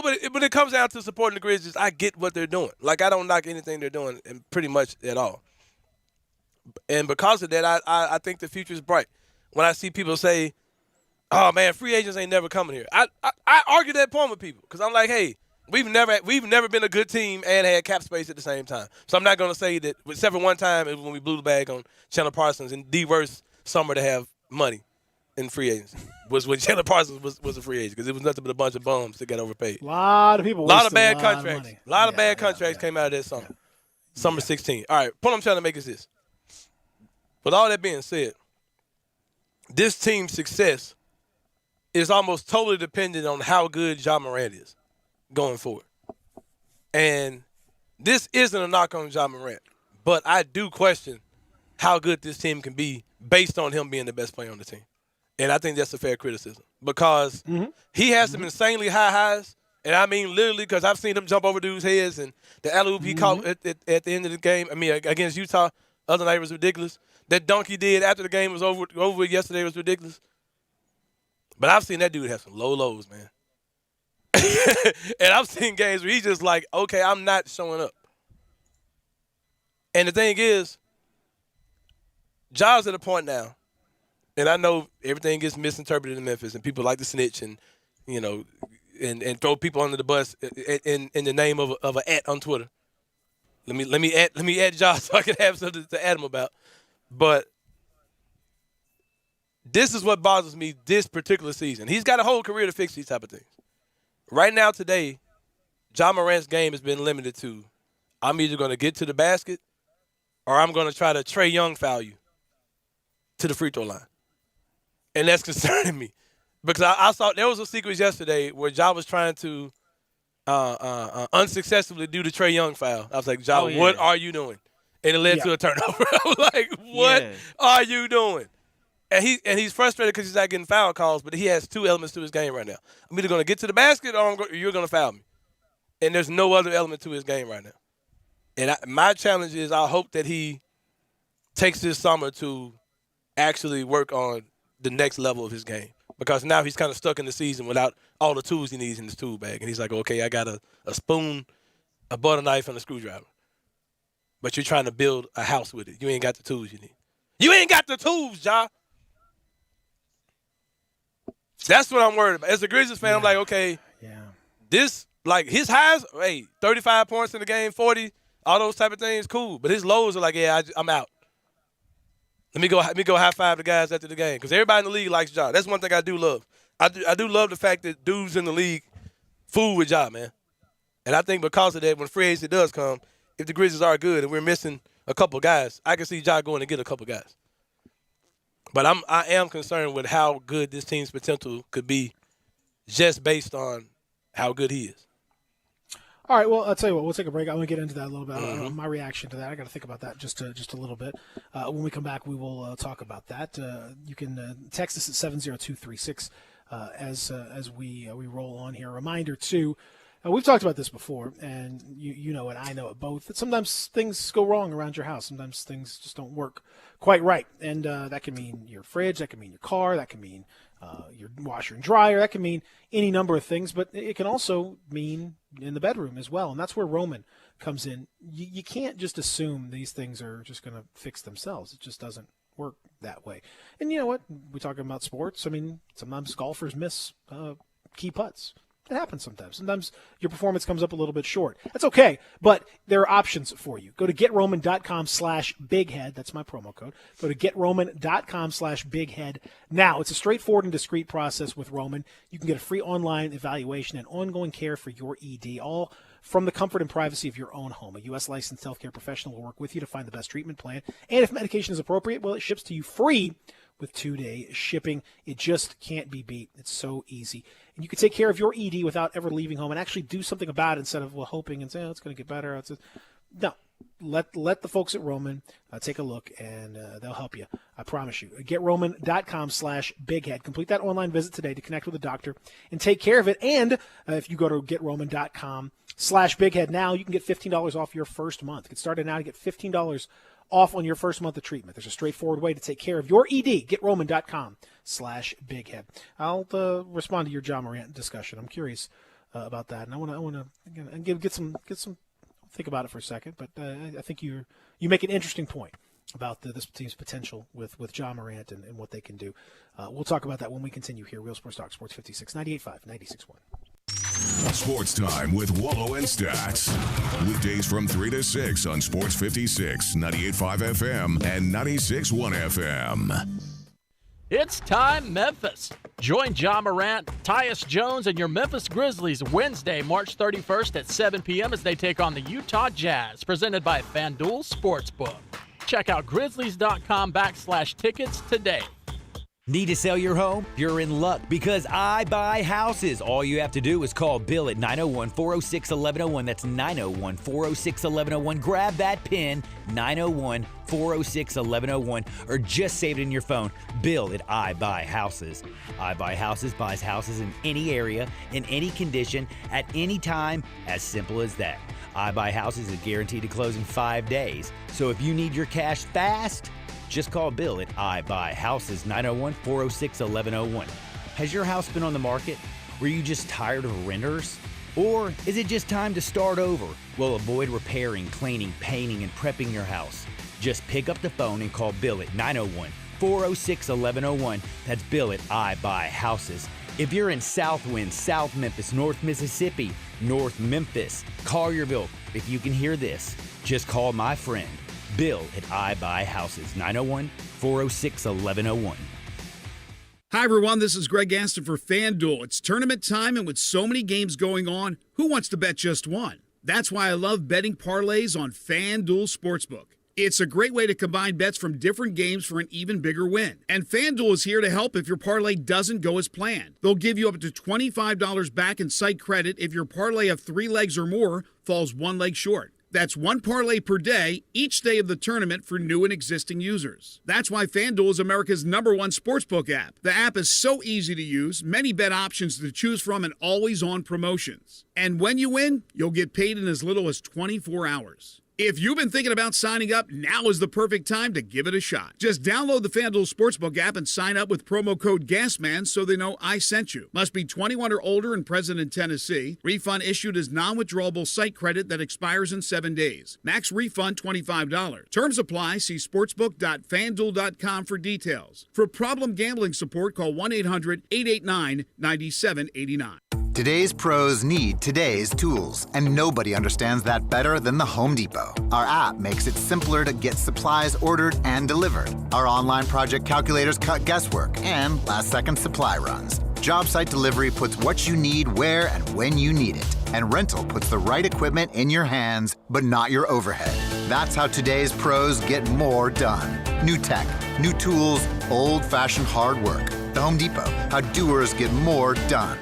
S4: But when it comes down to supporting the Grizzlies, I get what they're doing. Like, I don't knock anything they're doing pretty much at all. And because of that, I think the future is bright. When I see people say, oh, man, free agents ain't never coming here. I argue that point with people because I'm like, hey, we've never been a good team and had cap space at the same time. So I'm not going to say that, except for one time when we blew the bag on Chandler Parsons and the worst summer to have money in free agency was when Chandler Parsons was a free agent because it was nothing but a bunch of bums that got overpaid.
S3: A lot of people.
S4: A lot of bad contracts. A lot of bad contracts came out of that summer. Summer 16. All right, point I'm trying to make is this. With all that being said, this team's success is almost totally dependent on how good Ja Morant is going forward. And this isn't a knock on Ja Morant, but I do question how good this team can be based on him being the best player on the team. And I think that's a fair criticism because he has some insanely high highs. And I mean literally because I've seen him jump over dudes' heads and the alley-oop he caught at the end of the game. I mean, against Utah other night was ridiculous. That dunk he did after the game was over yesterday was ridiculous. But I've seen that dude have some low lows, man. And I've seen games where he's just like, okay, I'm not showing up. And the thing is, Ja's at a point now, and I know everything gets misinterpreted in Memphis, and people like to snitch and, and throw people under the bus in the name of an at on Twitter. Let me add Ja so I can have something to add him about. But this is what bothers me this particular season. He's got a whole career to fix these type of things. Right now, today, Ja Morant's game has been limited to, I'm either going to get to the basket or I'm going to try to Trae Young foul you to the free throw line. And that's concerning me. Because I saw there was a sequence yesterday where Ja was trying to unsuccessfully do the Trae Young foul. I was like, Ja, what are you doing? And it led to a turnover. I was like, what are you doing? And he's frustrated because he's not getting foul calls, but he has two elements to his game right now. I'm either going to get to the basket or you're going to foul me. And there's no other element to his game right now. And my challenge is I hope that he takes this summer to actually work on the next level of his game. Because now he's kind of stuck in the season without all the tools he needs in his tool bag. And he's like, okay, I got a spoon, a butter knife, and a screwdriver. But you're trying to build a house with it. You ain't got the tools you need. You ain't got the tools, Ja. That's what I'm worried about. As a Grizzlies fan, I'm like, okay, this, like, his highs, 35 points in the game, 40, all those type of things, cool. But his lows are like, I'm out. Let me go high five the guys after the game because everybody in the league likes Ja. That's one thing I do love. I do love the fact that dudes in the league fool with Ja, man. And I think because of that, when free agency does come, if the Grizzlies are good and we're missing a couple guys, I can see Ja going to get a couple guys. But I am concerned with how good this team's potential could be just based on how good he is.
S3: All right, well, I'll tell you what, we'll take a break. I want to get into that a little bit. My reaction to that, I got to think about that just a little bit. When we come back, we will talk about that. You can text us at 70236 as we roll on here. A reminder, too, we've talked about this before, and you know it, I know it both, that sometimes things go wrong around your house. Sometimes things just don't work quite right, and that can mean your fridge, that can mean your car, that can mean your washer and dryer, that can mean any number of things, but it can also mean in the bedroom as well, and that's where Roman comes in. You can't just assume these things are just going to fix themselves. It just doesn't work that way. And you know what? We're talking about sports. I mean, sometimes golfers miss key putts. It happens sometimes. Sometimes your performance comes up a little bit short. That's okay, but there are options for you. Go to GetRoman.com/BigHead. That's my promo code. Go to GetRoman.com/BigHead. Now, it's a straightforward and discreet process with Roman. You can get a free online evaluation and ongoing care for your ED, all from the comfort and privacy of your own home. A U.S. licensed healthcare professional will work with you to find the best treatment plan. And if medication is appropriate, well, it ships to you free with 2-day shipping. It just can't be beat. It's so easy. And you can take care of your ED without ever leaving home and actually do something about it instead of hoping and saying, it's going to get better. No. Let the folks at Roman take a look, and they'll help you. I promise you. GetRoman.com/BigHead. Complete that online visit today to connect with a doctor and take care of it. And if you go to GetRoman.com/BigHead now, you can get $15 off your first month. Get started now to get $15 off on your first month of treatment. There's a straightforward way to take care of your ED. GetRoman.com/BigHead. I'll respond to your Ja Morant discussion. I'm curious about that, and I want to get some think about it for a second. But I think you make an interesting point about this team's potential with Ja Morant and what they can do. We'll talk about that when we continue here. Real Sports Talk, Sports 56, 98.5, 96.1.
S2: Sports Time with Wallow and Stats. Weekdays from 3 to 6 on Sports 56, 98.5 FM and 96.1 FM.
S16: It's time, Memphis. Join Ja Morant, Tyus Jones, and your Memphis Grizzlies Wednesday, March 31st at 7 p.m. as they take on the Utah Jazz, presented by FanDuel Sportsbook. Check out Grizzlies.com/tickets today.
S19: Need to sell your home? You're in luck because I buy houses. All you have to do is call Bill at 901-406-1101. That's 901-406-1101. Grab that PIN, 901-406-1101, or just save it in your phone. Bill at I Buy Houses. I Buy Houses buys houses in any area, in any condition, at any time. As simple as that. I Buy Houses is guaranteed to close in 5 days. So if you need your cash fast, just call Bill at I Buy Houses, 901-406-1101. Has your house been on the market? Were you just tired of renters? Or is it just time to start over? Well, avoid repairing, cleaning, painting, and prepping your house. Just pick up the phone and call Bill at 901-406-1101. That's Bill at I Buy Houses. If you're in Southwind, South Memphis, North Mississippi, North Memphis, Collierville, if you can hear this, just call my friend, Bill at I Buy Houses, 901-406-1101.
S15: Hi, everyone. This is Greg Gaston for FanDuel. It's tournament time, and with so many games going on, who wants to bet just one? That's why I love betting parlays on FanDuel Sportsbook. It's a great way to combine bets from different games for an even bigger win. And FanDuel is here to help if your parlay doesn't go as planned. They'll give you up to $25 back in site credit if your parlay of 3 legs or more falls 1 leg short. That's 1 parlay per day, each day of the tournament for new and existing users. That's why FanDuel is America's #1 sportsbook app. The app is so easy to use, many bet options to choose from, and always on promotions. And when you win, you'll get paid in as little as 24 hours. If you've been thinking about signing up, now is the perfect time to give it a shot. Just download the FanDuel Sportsbook app and sign up with promo code GASMAN so they know I sent you. Must be 21 or older and present in Tennessee. Refund issued as non-withdrawable site credit that expires in 7 days. Max refund $25. Terms apply. See sportsbook.fanduel.com for details. For problem gambling support, call 1-800-889-9789.
S20: Today's pros need today's tools, and nobody understands that better than the Home Depot. Our app makes it simpler to get supplies ordered and delivered. Our online project calculators cut guesswork and last-second supply runs. Job site delivery puts what you need where and when you need it. And rental puts the right equipment in your hands, but not your overhead. That's how today's pros get more done. New tech, new tools, old-fashioned hard work. The Home Depot, how doers get more done.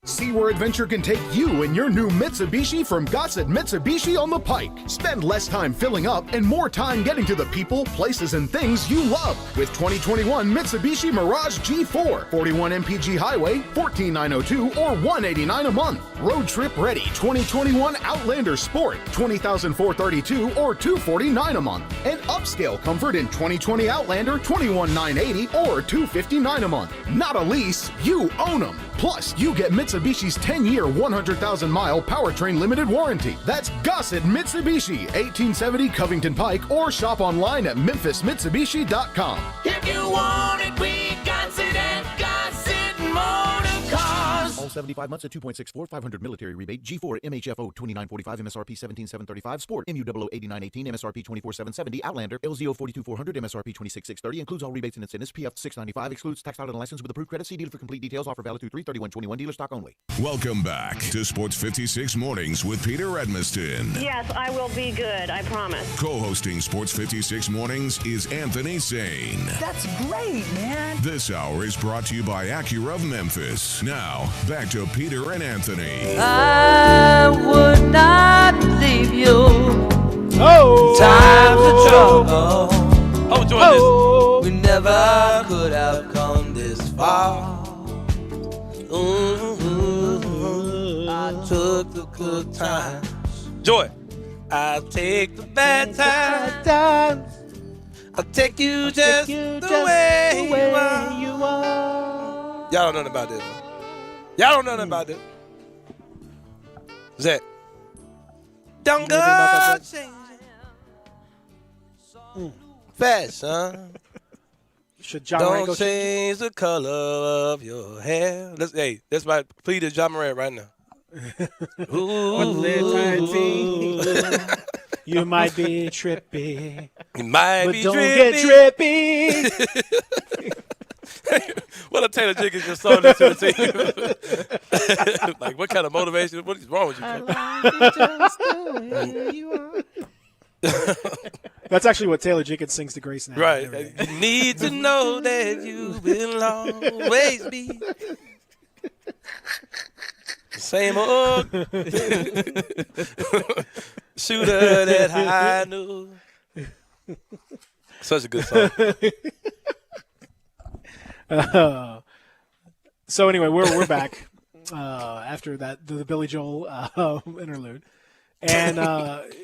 S17: See where adventure can take you in your new Mitsubishi from Gossett Mitsubishi on the Pike. Spend less time filling up and more time getting to the people, places, and things you love with 2021 Mitsubishi Mirage G4, 41 MPG Highway, $14,902 or $189 a month. Road trip ready 2021 Outlander Sport, $20,432 or $249 a month. And upscale comfort in 2020 Outlander, $21,980 or $259 a month. Not a lease, you own them. Plus, you get Mitsubishi's 10-year, 100,000-mile powertrain limited warranty. That's Gossett Mitsubishi, 1870 Covington Pike, or shop online at memphismitsubishi.com.
S12: If you want it, we got it at Gossett Motor Cars.
S24: All 75 months at 2.64, 500 military rebate, G4, MHFO 2945, MSRP 17735, Sport, MUOO 8918, MSRP 24770, Outlander, LZO 42400, MSRP 26630, includes all rebates and incentives, PF 695, excludes tax title and license with approved credit. See dealer for complete details. Offer valid through 3/31/21, dealer stock only.
S2: Welcome back to Sports 56 Mornings with Peter Edmiston.
S11: Yes, I will be good, I promise.
S2: Co-hosting Sports 56 Mornings is Anthony Sane.
S18: That's great, man.
S2: This hour is brought to you by Acura of Memphis. Now, back to Peter and Anthony.
S12: I would not leave you. Times of trouble. We never could have come this far. I took the good times.
S4: Joy.
S12: I'll take the bad times. I'll take you just the way you are.
S4: Y'all don't know nothing about this. Y'all don't know nothing about this. Zach.
S12: Don't go changing. Fashion.
S3: Should John
S4: Don't
S3: Moran go
S4: change the color of your hair. That's my plea to John Moran right now.
S3: Ooh, you might be trippy.
S4: You might
S3: but
S4: be
S3: don't
S4: trippy.
S3: get trippy.
S4: What a Taylor Jenkins just sold this to the team. Like, what kind of motivation? What is wrong with you?
S12: I like you just the way you are.
S3: That's actually what Taylor Jenkins sings to Grace now.
S4: Right. You need to know that you will always be the same old shooter that I knew. Such a good song.
S3: So anyway, we're back after the Billy Joel interlude. And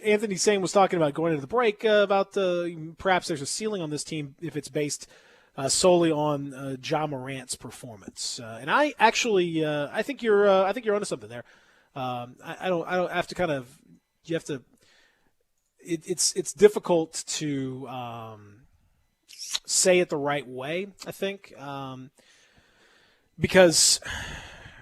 S3: Anthony Sane was talking about going into the break about perhaps there's a ceiling on this team if it's based solely on Ja Morant's performance. And I actually I think you're onto something there. I don't have to kind of you have to. It's difficult to say it the right way. I think because.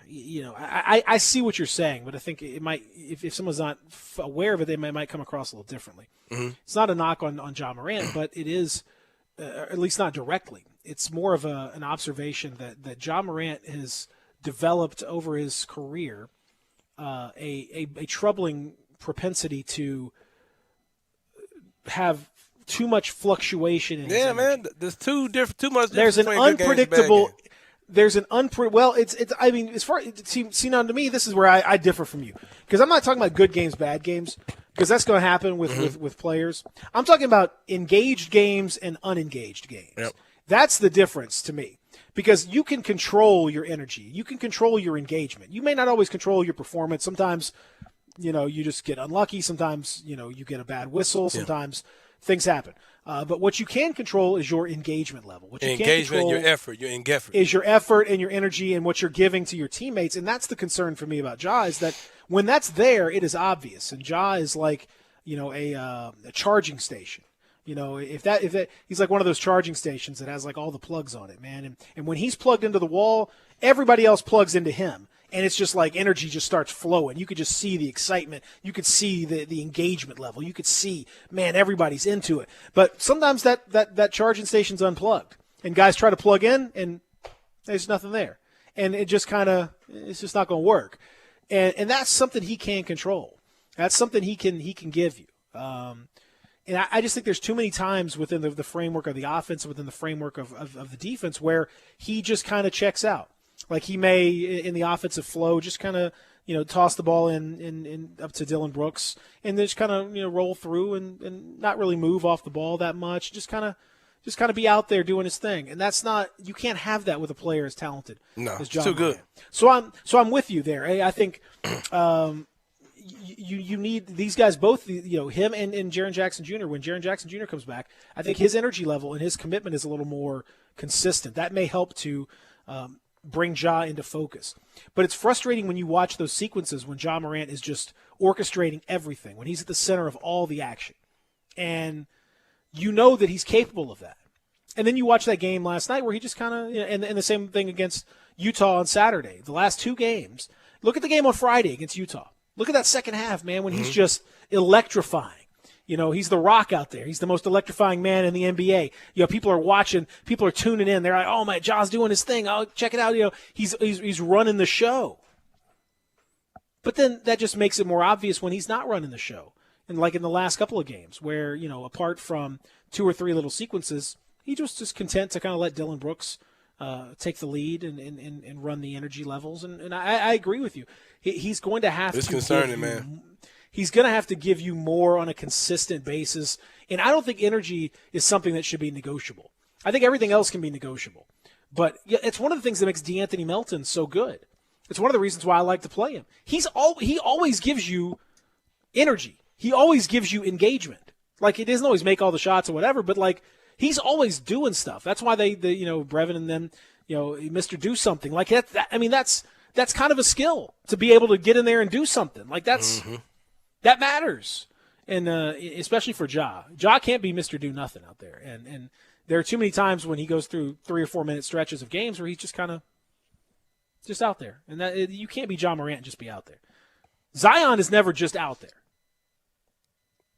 S3: I see what you're saying, but I think it might, if someone's not aware of it, they might come across a little differently. Mm-hmm. It's not a knock on Ja Morant, but it is, at least not directly. It's more of an observation that Ja Morant has developed over his career a troubling propensity to have too much fluctuation in his energy.
S4: Man, there's too much.
S3: There's an unpredictable. There's an it's I mean, as far see now to me, this is where I differ from you, because I'm not talking about good games, bad games, because that's going to happen with players. I'm talking about engaged games and unengaged games.
S4: Yep.
S3: That's the difference to me, because you can control your energy, you can control your engagement. You may not always control your performance. Sometimes, you just get unlucky. Sometimes, you get a bad whistle. Sometimes things happen. But what you can control is your engagement level. What you
S4: engagement and your effort. Your engagement
S3: is your effort and your energy and what you're giving to your teammates. And that's the concern for me about Ja, is that when that's there, it is obvious. And Ja is like, a charging station. If that he's like one of those charging stations that has like all the plugs on it, man. And when he's plugged into the wall, everybody else plugs into him. And it's just like energy just starts flowing. You could just see the excitement. You could see the engagement level. You could see, man, everybody's into it. But sometimes that charging station's unplugged. And guys try to plug in, and there's nothing there. And it just it's just not going to work. And that's something he can control. That's something he can give you. And I just think there's too many times within the framework of the offense, within the framework of the defense, where he just kind of checks out. Like he may, in the offensive flow, just kind of, toss the ball in up to Dylan Brooks and then just kind of, roll through and not really move off the ball that much. Just kind of be out there doing his thing. And that's not, you can't have that with a player as talented as Ja
S4: too good.
S3: So I'm with you there. I think you need these guys both, him and Jaren Jackson Jr. When Jaren Jackson Jr. comes back, I think his energy level and his commitment is a little more consistent. That may help to bring Ja into focus. But it's frustrating when you watch those sequences when Ja Morant is just orchestrating everything, when he's at the center of all the action. And you know that he's capable of that. And then you watch that game last night where he just kind of, and the same thing against Utah on Saturday. The last two games. Look at the game on Friday against Utah. Look at that second half, man, when he's just electrifying. He's the Rock out there. He's the most electrifying man in the NBA. People are watching. People are tuning in. They're like, "Oh my, Ja's doing his thing. Oh, check it out." He's running the show. But then that just makes it more obvious when he's not running the show. And like in the last couple of games, where apart from two or three little sequences, he was just content to kind of let Dylan Brooks take the lead and run the energy levels. And I agree with you. He's going to have to.
S4: It's concerning, man.
S3: He's going to have to give you more on a consistent basis. And I don't think energy is something that should be negotiable. I think everything else can be negotiable. But it's one of the things that makes DeAnthony Melton so good. It's one of the reasons why I like to play him. He always gives you energy. He always gives you engagement. Like, he doesn't always make all the shots or whatever, but, like, he's always doing stuff. That's why they Brevin and them, Mr. Do Something. Like, that's kind of a skill to be able to get in there and do something. Like, that matters. And especially for Ja. Ja can't be Mr. Do Nothing out there. And there are too many times when he goes through 3 or 4 minute stretches of games where he's just kind of just out there. And you can't be Ja Morant and just be out there. Zion is never just out there.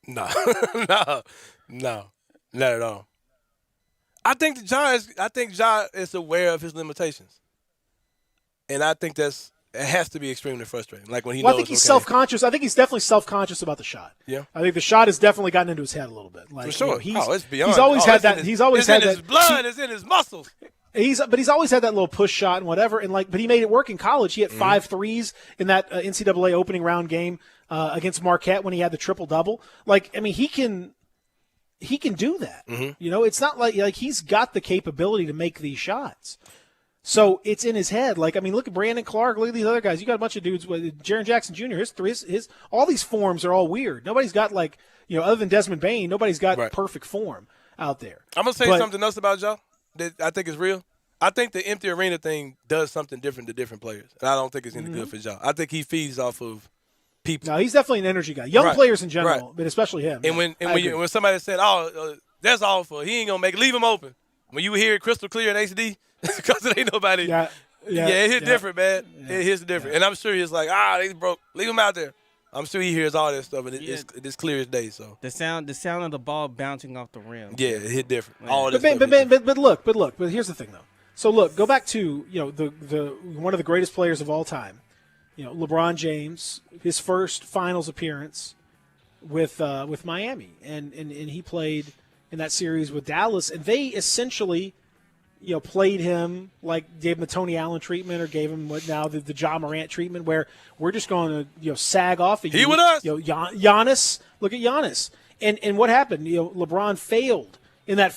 S4: No, not at all. I think Ja is aware of his limitations. And I think that's it has to be extremely frustrating. Like when he
S3: Well,
S4: knows.
S3: I think he's
S4: okay,
S3: self-conscious. I think he's definitely self-conscious about the shot.
S4: Yeah.
S3: I think the shot has definitely gotten into his head a little bit. Like,
S4: For sure.
S3: you know,
S4: It's beyond.
S3: He's always had that.
S4: It's
S3: He's always
S4: in
S3: had
S4: his
S3: that.
S4: blood. It's in his muscles.
S3: He's always had that little push shot and whatever, and but he made it work in college. He hit 5 threes in that NCAA opening round game against Marquette when he had the triple-double. Like, I mean, he can do that. You know, it's not like he's got the capability to make these shots. So it's in his head. Like, I mean, look at Brandon Clark. Look at these other guys. You got a bunch of dudes. Jaren Jackson Jr. His all these forms are all weird. Nobody's got other than Desmond Bane, nobody's got perfect form out there.
S4: I'm gonna say something else about Ja that I think is real. I think the empty arena thing does something different to different players, and I don't think it's any good for Ja. I think he feeds off of people.
S3: No, he's definitely an energy guy. Young players in general, but especially him.
S4: And when somebody said, "Oh, that's awful. He ain't gonna make it. Leave him open." When you hear it crystal clear in HD, because it ain't nobody. Yeah, it hit different, man. It hits different, and I'm sure he's like, they broke. Leave him out there. I'm sure he hears all that stuff, and it's clear as day. So
S5: the sound of the ball bouncing off the rim.
S4: Yeah, it hit different.
S5: Man.
S4: All this
S3: But look. But here's the thing, though. So look, go back to the one of the greatest players of all time, LeBron James, his first finals appearance with Miami, and he played in that series with Dallas, and they essentially, played him like gave him the Tony Allen treatment or gave him the Ja Morant treatment, where we're just going to sag off at you.
S4: He with us.
S3: Giannis, look at Giannis, and what happened? LeBron failed. In that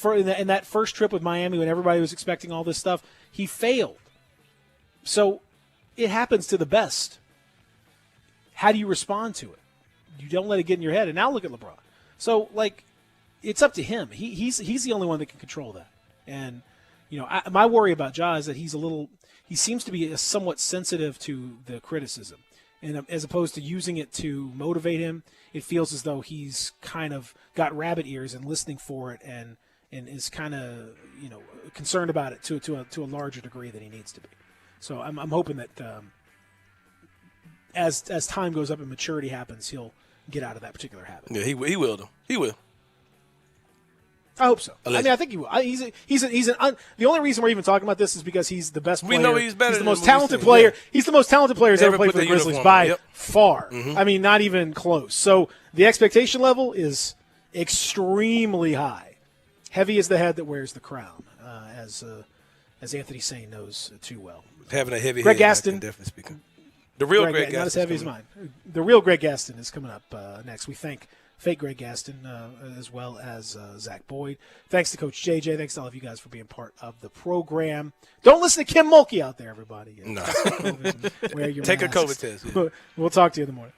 S3: first trip with Miami, when everybody was expecting all this stuff, he failed. So it happens to the best. How do you respond to it? You don't let it get in your head. And now look at LeBron. So it's up to him. He's the only one that can control that. And my worry about Ja is that he seems to be somewhat sensitive to the criticism, and as opposed to using it to motivate him, it feels as though he's kind of got rabbit ears and listening for it, and is kind of concerned about it to a larger degree than he needs to be. So I'm hoping that as time goes up and maturity happens, he'll get out of that particular habit.
S4: Yeah, he will though. He will.
S3: I hope so. I mean, I think he will. The only reason we're even talking about this is because he's the best player.
S4: We know he's better.
S3: He's the
S4: than
S3: most talented player.
S4: Yeah.
S3: He's the most talented player who's ever played for the Grizzlies by far.
S4: Mm-hmm.
S3: I mean, not even close. So the expectation level is extremely high. Heavy is the head that wears the crown, as Anthony Sane knows too well.
S4: Having a heavy
S3: Greg
S4: head,
S3: Gaston,
S4: I can definitely speak. The real Greg Gaston,
S3: not as heavy as mine. The real Greg Gaston is coming up next. We thank fake Greg Gaston as well as Zach Boyd. Thanks to Coach JJ. Thanks to all of you guys for being part of the program. Don't listen to Kim Mulkey out there, everybody.
S4: No.
S3: Wear your
S4: Take a
S3: masks.
S4: COVID test. Yeah.
S3: We'll talk to you in the morning.